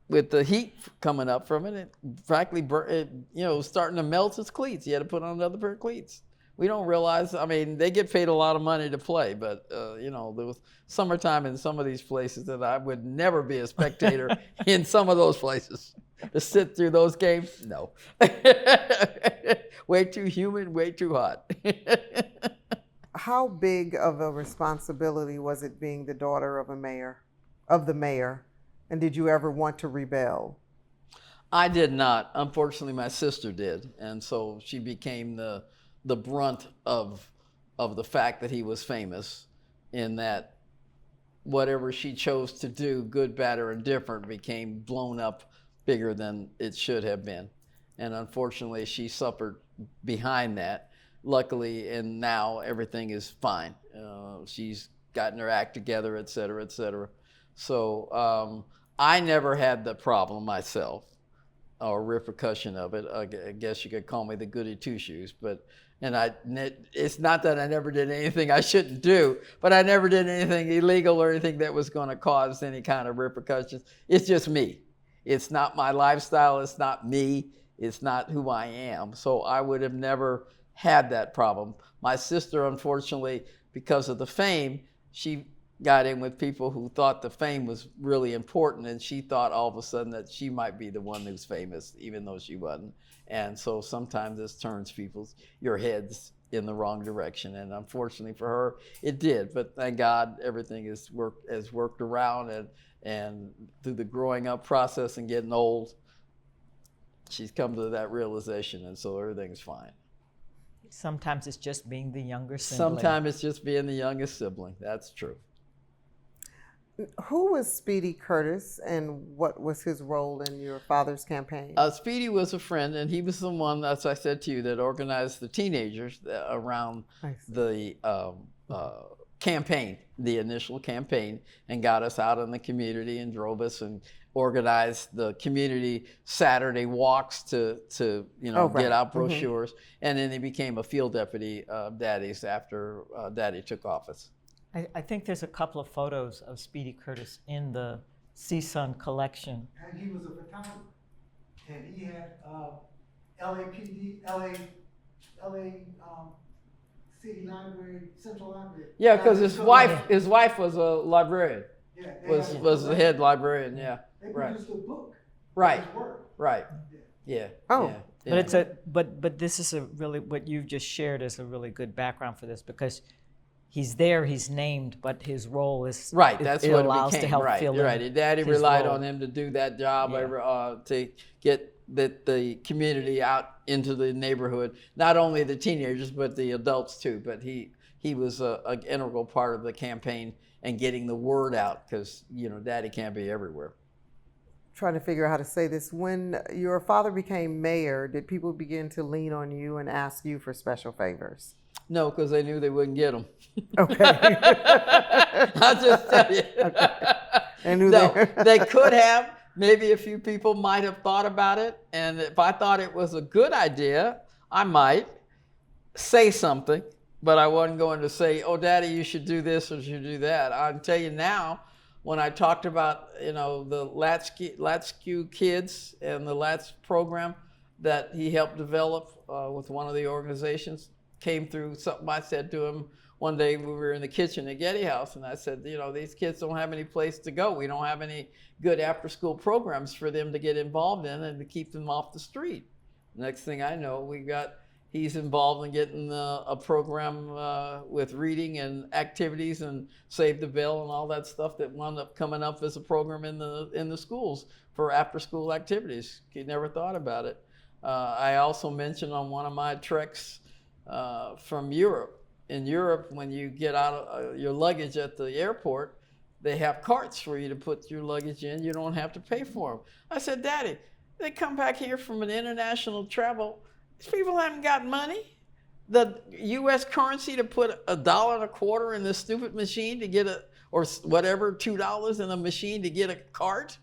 With the heat coming up from it, it practically was starting to melt his cleats. He had to put on another pair of cleats. We don't realize, I mean, they get paid a lot of money to play, but, there was summertime in some of these places that I would never be a spectator in some of those places. To sit through those games, no. Way too humid, way too hot. How big of a responsibility was it being the daughter of the mayor? And did you ever want to rebel? I did not. Unfortunately, my sister did. And so she became the brunt of the fact that he was famous, in that whatever she chose to do, good, bad, or indifferent, became blown up bigger than it should have been. And unfortunately, she suffered behind that. Luckily, and now everything is fine. She's gotten her act together, et cetera, et cetera. So I never had the problem myself, or repercussion of it. I guess you could call me the goody two-shoes, it's not that I never did anything I shouldn't do, but I never did anything illegal or anything that was going to cause any kind of repercussions. It's just me. It's not my lifestyle. It's not me. It's not who I am. So I would have never had that problem. My sister, unfortunately, because of the fame, she got in with people who thought the fame was really important, and she thought all of a sudden that she might be the one who's famous, even though she wasn't. And so sometimes this turns your heads in the wrong direction, and unfortunately for her, it did. But thank God everything has worked around, and through the growing up process and getting old, she's come to that realization, and so everything's fine. Sometimes it's just being the younger sibling. Sometimes it's just being the youngest sibling. That's true. Who was Speedy Curtis, and what was his role in your father's campaign? Speedy was a friend, and he was the one, as I said to you, that organized the teenagers around the campaign, the initial campaign, and got us out in the community and drove us and organized the community Saturday walks to get out brochures. And then he became a field deputy of Daddy's after Daddy took office. I think there's a couple of photos of Speedy Curtis in the CSUN collection. And he was a photographer. And he had LAPD, LA City Library, Central Library. Yeah, because his wife was a librarian. Yeah, was the head librarian. Yeah, they right. produced a book. Right. His work. Right. Yeah. Oh. Yeah. But this is a really, what you've just shared is a really good background for this, because he's there, he's named, but his role is right. That's it what allows it became. to help Right. fill in. Right. Daddy his relied role. on him to do that job, Yeah. To get the community out into the neighborhood. Not only the teenagers, but the adults too. But he was an integral part of the campaign and getting the word out, because Daddy can't be everywhere. Trying to figure out how to say this. When your father became mayor, did people begin to lean on you and ask you for special favors? No, because they knew they wouldn't get them. Okay. I'll just tell you. Okay. They could have. Maybe a few people might have thought about it. And if I thought it was a good idea, I might say something. But I wasn't going to say, oh, Daddy, you should do this or you should do that. I'll tell you now, when I talked about, the latchkey kids and the latch program, that he helped develop with one of the organizations came through something I said to him one day. We were in the kitchen at Getty House, and I said, you know, these kids don't have any place to go. We don't have any good after-school programs for them to get involved in and to keep them off the street. Next thing I know, he's involved in getting a program with reading and activities and Save the Bell and all that stuff that wound up coming up as a program in the schools for after-school activities. He never thought about it. I also mentioned on one of my treks from Europe. In Europe, when you get out of your luggage at the airport, they have carts for you to put your luggage in. You don't have to pay for them. I said, Daddy, they come back here from an international travel. These people haven't got money. The U.S. currency to put $1.25 in this stupid machine to get or whatever, $2 in a machine to get a cart.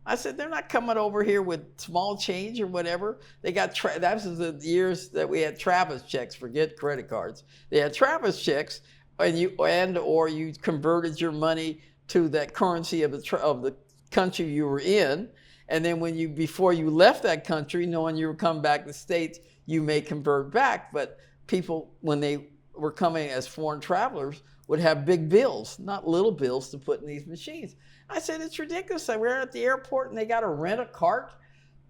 I said, they're not coming over here with small change or whatever. They got, that was the years that we had Travis checks, forget credit cards. They had Travis checks, and or you converted your money to that currency of the country you were in. And then before you left that country, knowing you were coming back to the States, you may convert back. But people, when they were coming as foreign travelers, would have big bills, not little bills to put in these machines. I said, it's ridiculous. We're at the airport and they got to rent a cart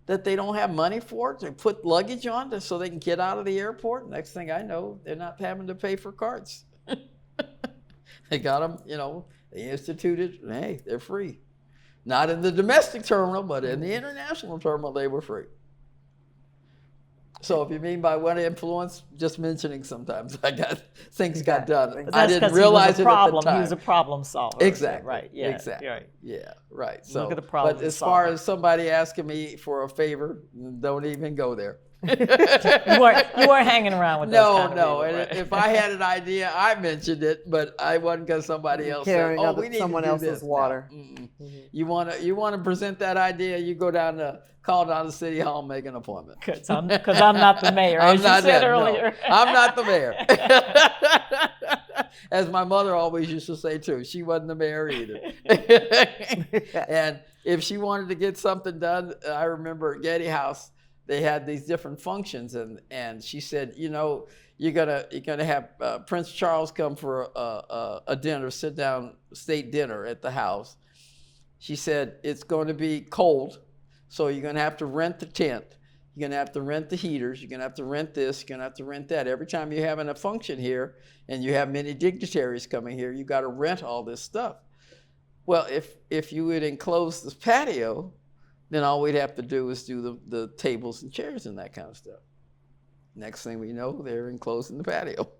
that they don't have money for to put luggage on so they can get out of the airport. Next thing I know, they're not having to pay for carts. They got them, you know, they instituted, hey, they're free. Not in the domestic terminal, but in the international terminal, they were free. So if you mean by what influence, just mentioning sometimes things got done. I didn't realize it at the time. He was a problem solver. Exactly. Right. Yeah. Exactly. Right. Yeah. Right. Look So, at the problem but as far as somebody asking me for a favor, don't even go there. You weren't hanging around with those No. kind of And people, right? if I had an idea, I mentioned it, but I wasn't because somebody else said, Carrying "Oh, we need someone to do else's this." water. No. You want to present that idea? You go down to call down to City Hall, and make an appointment. Because I'm not the mayor, as you said earlier. No, I'm not the mayor. As my mother always used to say too, she wasn't the mayor either. And if she wanted to get something done, I remember at Getty House, they had these different functions, and she said, you know, you're gonna have Prince Charles come for a dinner, sit down, state dinner at the house. She said it's going to be cold, so you're gonna have to rent the tent. You're gonna have to rent the heaters. You're gonna have to rent this. You're gonna have to rent that. Every time you're having a function here, and you have many dignitaries coming here, you got to rent all this stuff. Well, if you would enclose this patio, then all we'd have to do is do the tables and chairs and that kind of stuff. Next thing we know, they're enclosing the patio.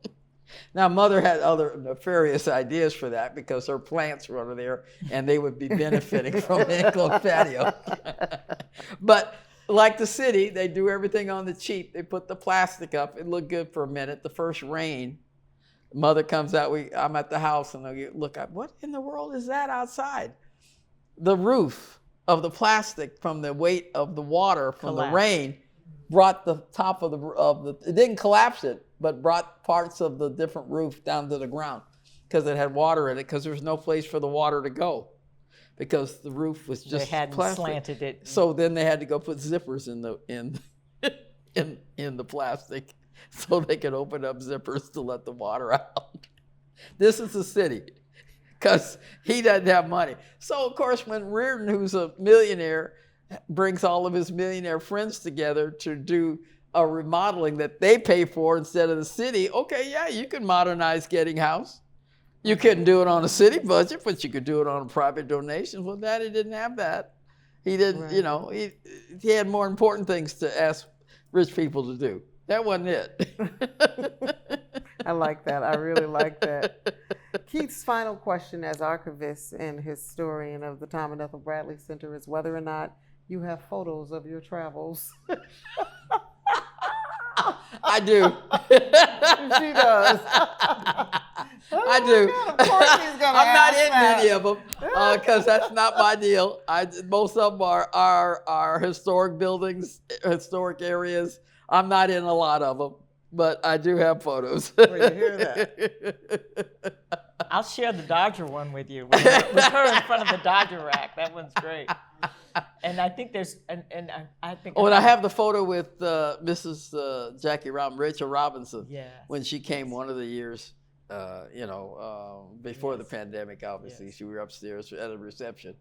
Now, Mother had other nefarious ideas for that because her plants were under there and they would be benefiting from the enclosed patio. But like the city, they do everything on the cheap. They put the plastic up. It looked good for a minute. The first rain, Mother comes out. I'm at the house and I look up. What in the world is that outside? The roof of the plastic from the weight of the water from the rain brought the top of the it didn't collapse it, but brought parts of the different roof down to the ground because it had water in it because there was no place for the water to go because the roof was just they hadn't plastic. Slanted it. So then they had to go put zippers in the plastic so they could open up zippers to let the water out. This is the city. Because he doesn't have money. So, of course, when Reardon, who's a millionaire, brings all of his millionaire friends together to do a remodeling that they pay for instead of the city, okay, yeah, you can modernize Getty House. You couldn't do it on a city budget, but you could do it on a private donation. Well, Daddy didn't have that. He didn't, Right. you know, he had more important things to ask rich people to do. That wasn't it. I like that. I really like that. Keith's final question as archivist and historian of the Tom and Ethel Bradley Center is whether or not you have photos of your travels. I do. She does. I do. Of course he's gonna I'm not ask in that. many of them because that's not my deal. Most of them are historic buildings, historic areas. I'm not in a lot of them, but I do have photos. Well, you hear that. I'll share the Dodger one with you. With her in front of the Dodger rack. That one's great. And I think there's, and I think. Oh, and I have the photo with Mrs. Jackie Rachel Robinson. Yes. When she came one of the years, before the pandemic, obviously. Yes. She were upstairs at a reception.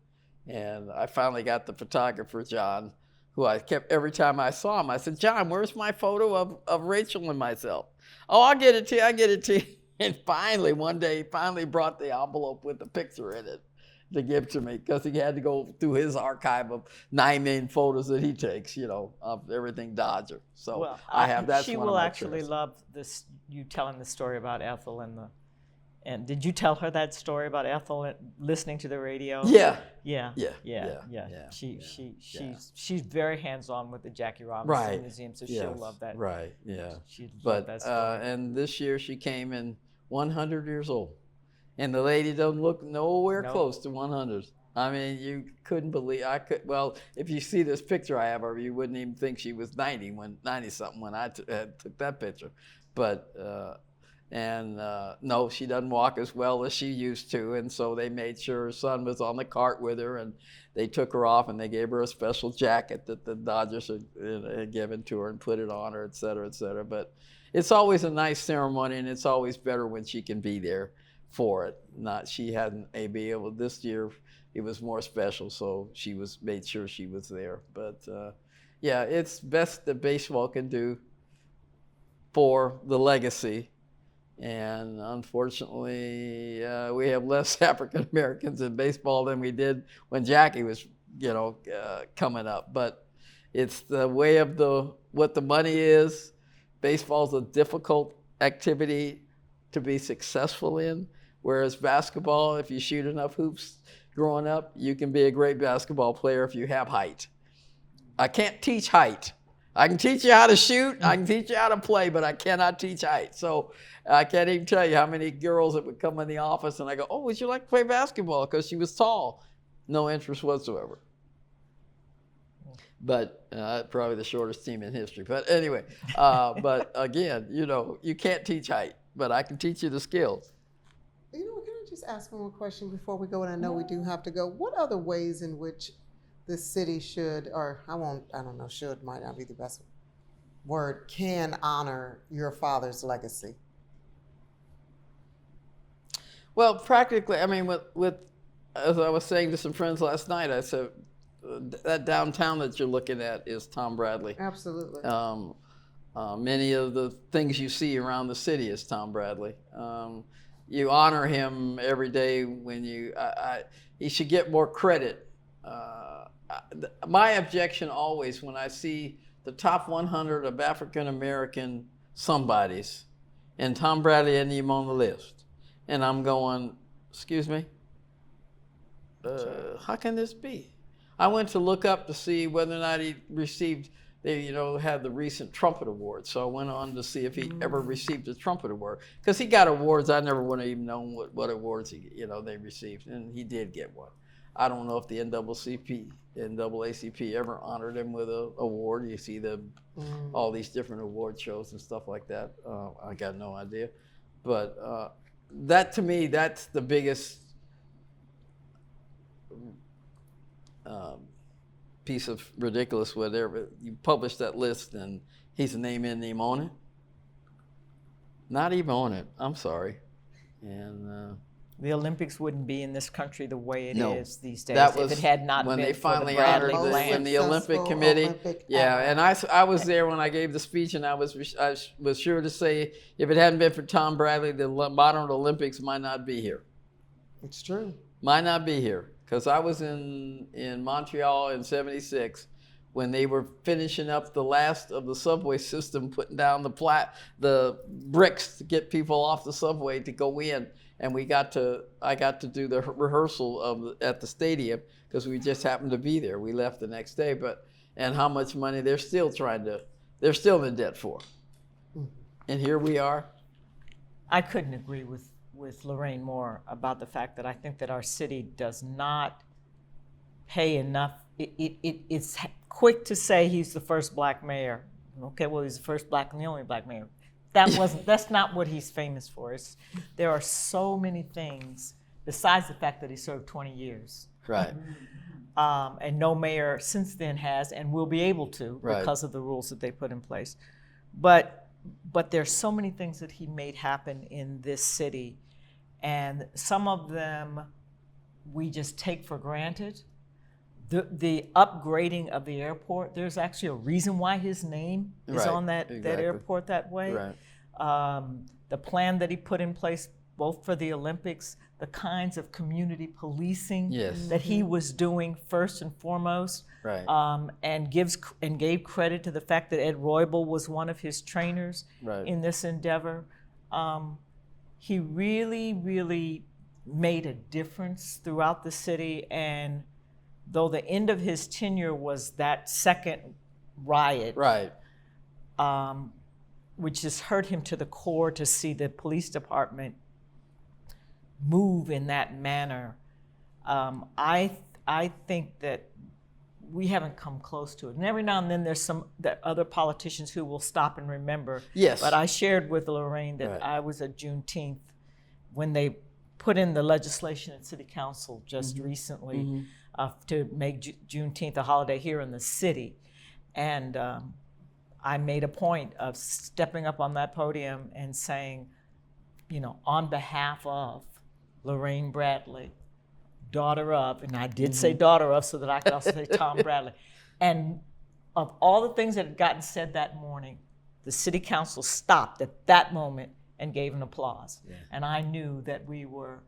And I finally got the photographer, John, who I kept, every time I saw him, I said, John, where's my photo of Rachel and myself? Oh, I'll get it to you. And finally, one day, he brought the envelope with the picture in it to give to me, because he had to go through his archive of 9 million photos that he takes, of everything Dodger. So Well, I have that. She will actually love this. You telling the story about Ethel and did you tell her that story about Ethel and listening to the radio? Yeah. Yeah. She's very hands-on with the Jackie Robinson Museum, so she'll love that. Right. Yeah. She'd love that story. And this year she came in 100 years old, and the lady doesn't look nowhere close to 100. I mean, you couldn't believe. Well, if you see this picture I have of her, you wouldn't even think she was 90 something when I took that picture. But no, she doesn't walk as well as she used to, and so they made sure her son was on the cart with her, and they took her off, and they gave her a special jacket that the Dodgers had given to her and put it on her, et cetera, et cetera. But it's always a nice ceremony, and it's always better when she can be there for it. She hadn't be able. This year it was more special, so she made sure she was there. But it's best that baseball can do for the legacy. And unfortunately, we have less African Americans in baseball than we did when Jackie was, coming up. But it's the way of what the money is. Baseball's a difficult activity to be successful in, whereas basketball, if you shoot enough hoops growing up, you can be a great basketball player if you have height. I can't teach height. I can teach you how to shoot, I can teach you how to play, but I cannot teach height. So I can't even tell you how many girls that would come in the office and I go, oh, would you like to play basketball? Because she was tall. No interest whatsoever. But probably the shortest team in history. But anyway, but again, you can't teach height, but I can teach you the skills. Can I just ask one more question before we go? And I know we do have to go. What other ways in which the city should, or should might not be the best word, can honor your father's legacy? Well, practically, I mean, with as I was saying to some friends last night, I said, that downtown that you're looking at is Tom Bradley. Absolutely. Many of the things you see around the city is Tom Bradley. You honor him every day when he should get more credit. My objection always when I see the top 100 of African American somebodies, and Tom Bradley isn't even on the list, and I'm going, excuse me, how can this be? I went to look up to see whether or not he received. They, had the recent Trumpet Award, so I went on to see if he ever received a Trumpet Award, because he got awards I never would have even known what awards they received, and he did get one. I don't know if the NAACP ever honored him with an award. You see all these different award shows and stuff like that. I got no idea, but that to me, that's the biggest piece of ridiculous. Whatever you publish that list and his name isn't even on it. Not even on it. I'm sorry, and. The Olympics wouldn't be in this country the way it is these days if it had not when been they for finally the Bradley honored clan. when the Olympic Committee. And I was there when I gave the speech, and I was sure to say, if it hadn't been for Tom Bradley, the modern Olympics might not be here. It's true. Might not be here, because I was in Montreal in '76 when they were finishing up the last of the subway system, putting down the bricks to get people off the subway to go in. And I got to do the rehearsal at the stadium, because we just happened to be there. We left the next day, and how much money they're still in debt for. And here we are. I couldn't agree with Lorraine more about the fact that I think that our city does not pay enough. It's quick to say he's the first black mayor. Okay, well, he's the first black and the only black mayor. that's not what he's famous for. There are so many things besides the fact that he served 20 years. Right. And no mayor since then has and will be able to Right. because of the rules that they put in place. But there's so many things that he made happen in this city, and some of them we just take for granted. The upgrading of the airport, there's actually a reason why his name is Right, on that exactly. airport that way. Right. The plan that he put in place both for the Olympics, the kinds of community policing Yes. that he was doing first and foremost, Right. and gave credit to the fact that Ed Roybal was one of his trainers Right. in this endeavor. He really, really made a difference throughout the city, and though the end of his tenure was that second riot, Right. which just hurt him to the core to see the police department move in that manner. I think that we haven't come close to it. And every now and then there's other politicians who will stop and remember. Yes. But I shared with Lorraine that Right. I was at Juneteenth when they put in the legislation at City Council just recently to make Juneteenth a holiday here in the city. And I made a point of stepping up on that podium and saying, on behalf of Lorraine Bradley, daughter of, and I did say daughter of so that I could also say Tom Bradley. And of all the things that had gotten said that morning, the city council stopped at that moment and gave an applause. Yeah. And I knew that we were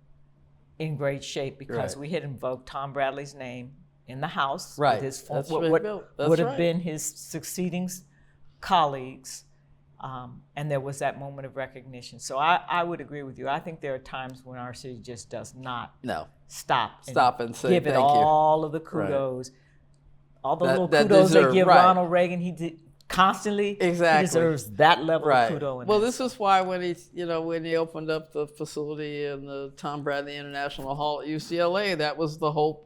in great shape because Right. we had invoked Tom Bradley's name in the House Right. with his That's what That's would have right. been his succeeding colleagues. And there was that moment of recognition. So I would agree with you. I think there are times when our city just does not No. stop And say give it thank you. all of the kudos. All the little that kudos they deserve- give right. Ronald Reagan, he did constantly. Exactly. He deserves that level Right. of kudo. Well, this is why when he opened up the facility in the Tom Bradley International Hall at UCLA, that was the hope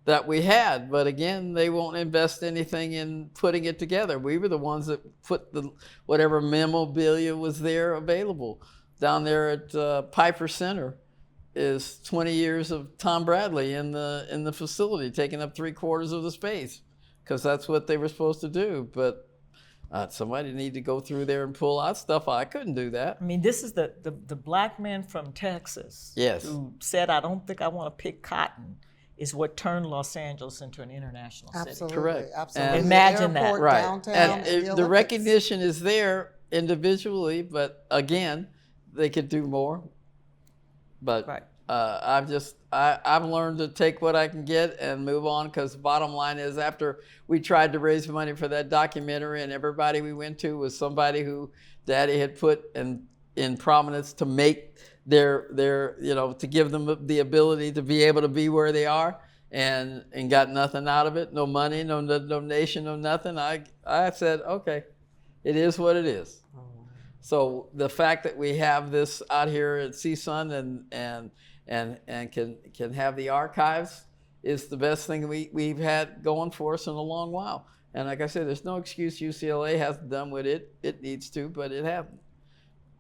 that we had. But again, they won't invest anything in putting it together. We were the ones that put whatever memorabilia was there available. Down there at Piper Center is 20 years of Tom Bradley in the facility, taking up 3/4 of the space, because that's what they were supposed to do. But somebody needed to go through there and pull out stuff. I couldn't do that. I mean, this is the black man from Texas Yes. who said, I don't think I want to pick cotton, is what turned Los Angeles into an international city. Absolutely. Correct. Absolutely. And- Imagine that. Airport, Right. Downtown, And the the Olympics. recognition is there individually, but again, they could do more. But Right. I've learned to take what I can get and move on, because the bottom line is, after we tried to raise money for that documentary, and everybody we went to was somebody who Daddy had put in prominence to make their to give them the ability to be able to be where they are, and got nothing out of it. No money, no donation, no nothing. I said, okay, it is what it is. So the fact that we have this out here at CSUN and can have the archives is the best thing we've had going for us in a long while. And like I said, there's no excuse UCLA hasn't done what it needs to, but it hasn't.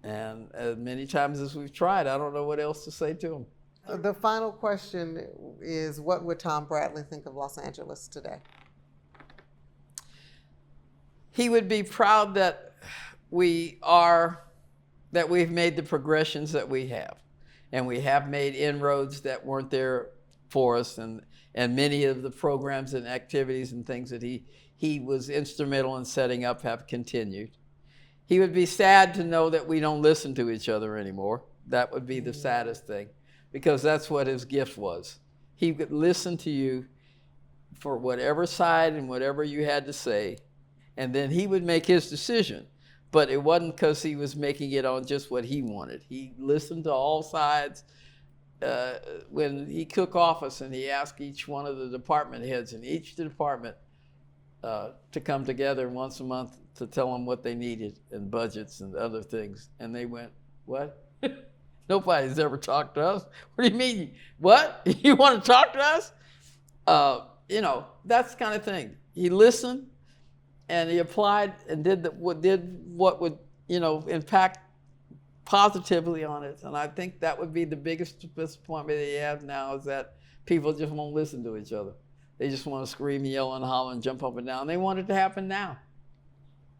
And as many times as we've tried, I don't know what else to say to them. The final question is, what would Tom Bradley think of Los Angeles today? He would be proud that we've made the progressions that we have. And we have made inroads that weren't there for us, and many of the programs and activities and things that he was instrumental in setting up have continued. He would be sad to know that we don't listen to each other anymore. That would be the saddest thing, because that's what his gift was. He would listen to you for whatever side and whatever you had to say, and then he would make his decision. But it wasn't because he was making it on just what he wanted. He listened to all sides. When he took office, and he asked each one of the department heads in each department to come together once a month to tell them what they needed and budgets and other things. And they went, what? Nobody's ever talked to us. What do you mean? What? You want to talk to us? That's the kind of thing. He listened, and he applied and did what would impact positively on it. And I think that would be the biggest disappointment that you have now, is that people just won't listen to each other. They just want to scream, yell, and holler and jump up and down. They want it to happen now.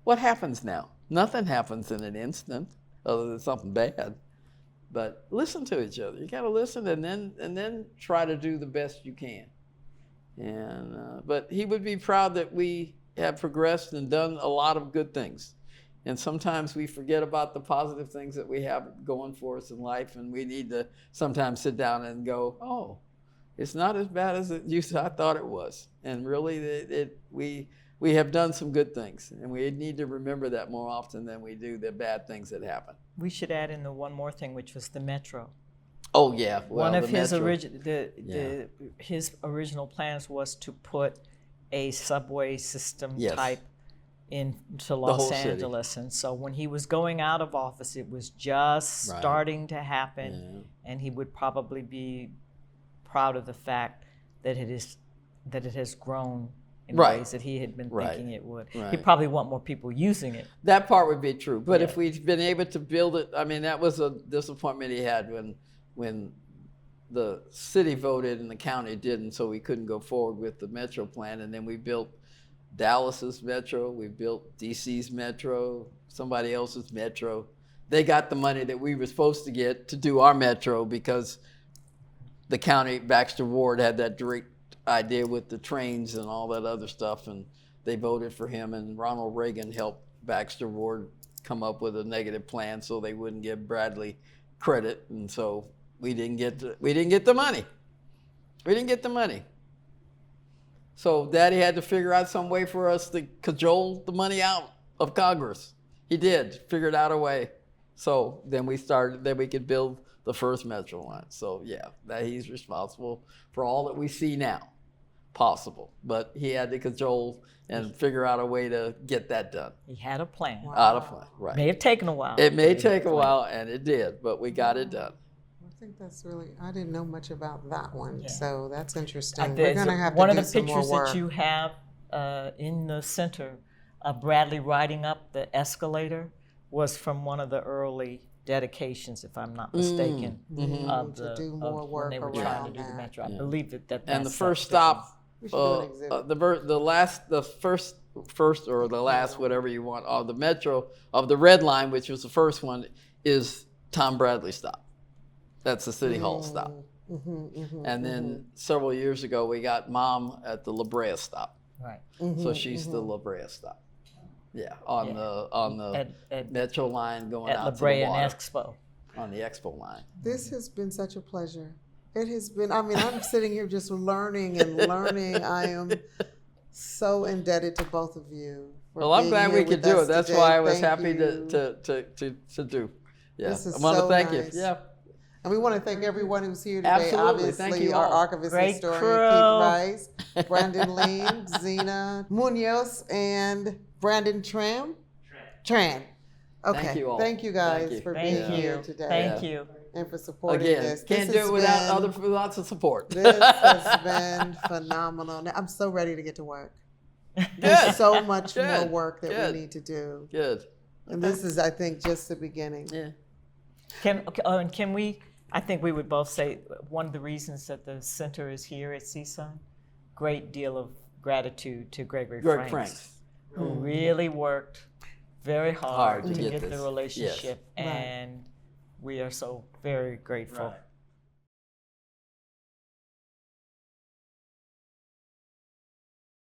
What happens now? Nothing happens in an instant other than something bad. But listen to each other. You got to listen, and then try to do the best you can. And but he would be proud that we have progressed and done a lot of good things. And sometimes we forget about the positive things that we have going for us in life, and we need to sometimes sit down and go, oh, it's not as bad as I thought it was. And really, we have done some good things, and we need to remember that more often than we do the bad things that happen. We should add in the one more thing, which was the metro. Oh yeah, well, one of his original plans was to put a subway system type into Los Angeles, and so when he was going out of office, it was just starting to happen, and he would probably be proud of the fact that it has grown in ways that he had been thinking it would. He'd probably want more people using it. That part would be true, but if we'd been able to build it, I mean, that was a disappointment he had when the city voted and the county didn't, so we couldn't go forward with the metro plan. And then we built Dallas's metro, we built DC's metro, somebody else's metro. They got the money that we were supposed to get to do our metro because the county, Baxter Ward, had that direct idea with the trains and all that other stuff, and they voted for him, and Ronald Reagan helped Baxter Ward come up with a negative plan so they wouldn't give Bradley credit, and so we didn't get the money. We didn't get the money. So Daddy had to figure out some way for us to cajole the money out of Congress. He did, figured out a way. So then we could build the first metro line. So yeah, that he's responsible for all that we see now possible. But he had to cajole and figure out a way to get that done. He had a plan. Out of plan, right. May have taken a while. It may take a while, and it did, but we got it done. I think that's I didn't know much about that one, so that's interesting. We're going to have one to of do the some more pictures work. that you have in the center of Bradley riding up the escalator was from one of the early dedications, if I'm not mistaken, of to do more work when they were trying to around do the that. metro. I believe that. And the first stop, We should do an exhibit. the first or the last, whatever you want, of the metro, of the red line, which was the first one, is Tom Bradley stop. That's the City Hall stop. And then several years ago, we got Mom at the La Brea stop. Right. So she's the La Brea stop. Yeah, on the metro line going out La to Brea the water. and Expo. On the Expo line. This has been such a pleasure. It has been, I mean, I'm sitting here just learning and learning. I am so indebted to both of you. Well, I'm glad we could do it. That's why I was happy to do. Yeah, This is I want to so thank nice. you. Yeah. And we want to thank everyone who's here today. Absolutely. Obviously, Thank you our all. archivist Great historian, crew. Keith Rice, Brandon Lien, Xina Muñoz, and Brandon Tran. Tran. Okay. Thank you all. Thank you guys Thank you. for Thank being you. here today. Thank you. And for supporting Again, this. can't This do has it without been- lots of support. This has been phenomenal. I'm so ready to get to work. There's so much more Good. work that Good. we need to do. Good. And this is, I think, just the beginning. Yeah. Can we? I think we would both say one of the reasons that the center is here at CSUN, great deal of gratitude to Gregory Greg Franks, who really worked very hard to get this. the relationship, Yes. and we are so very grateful. Right.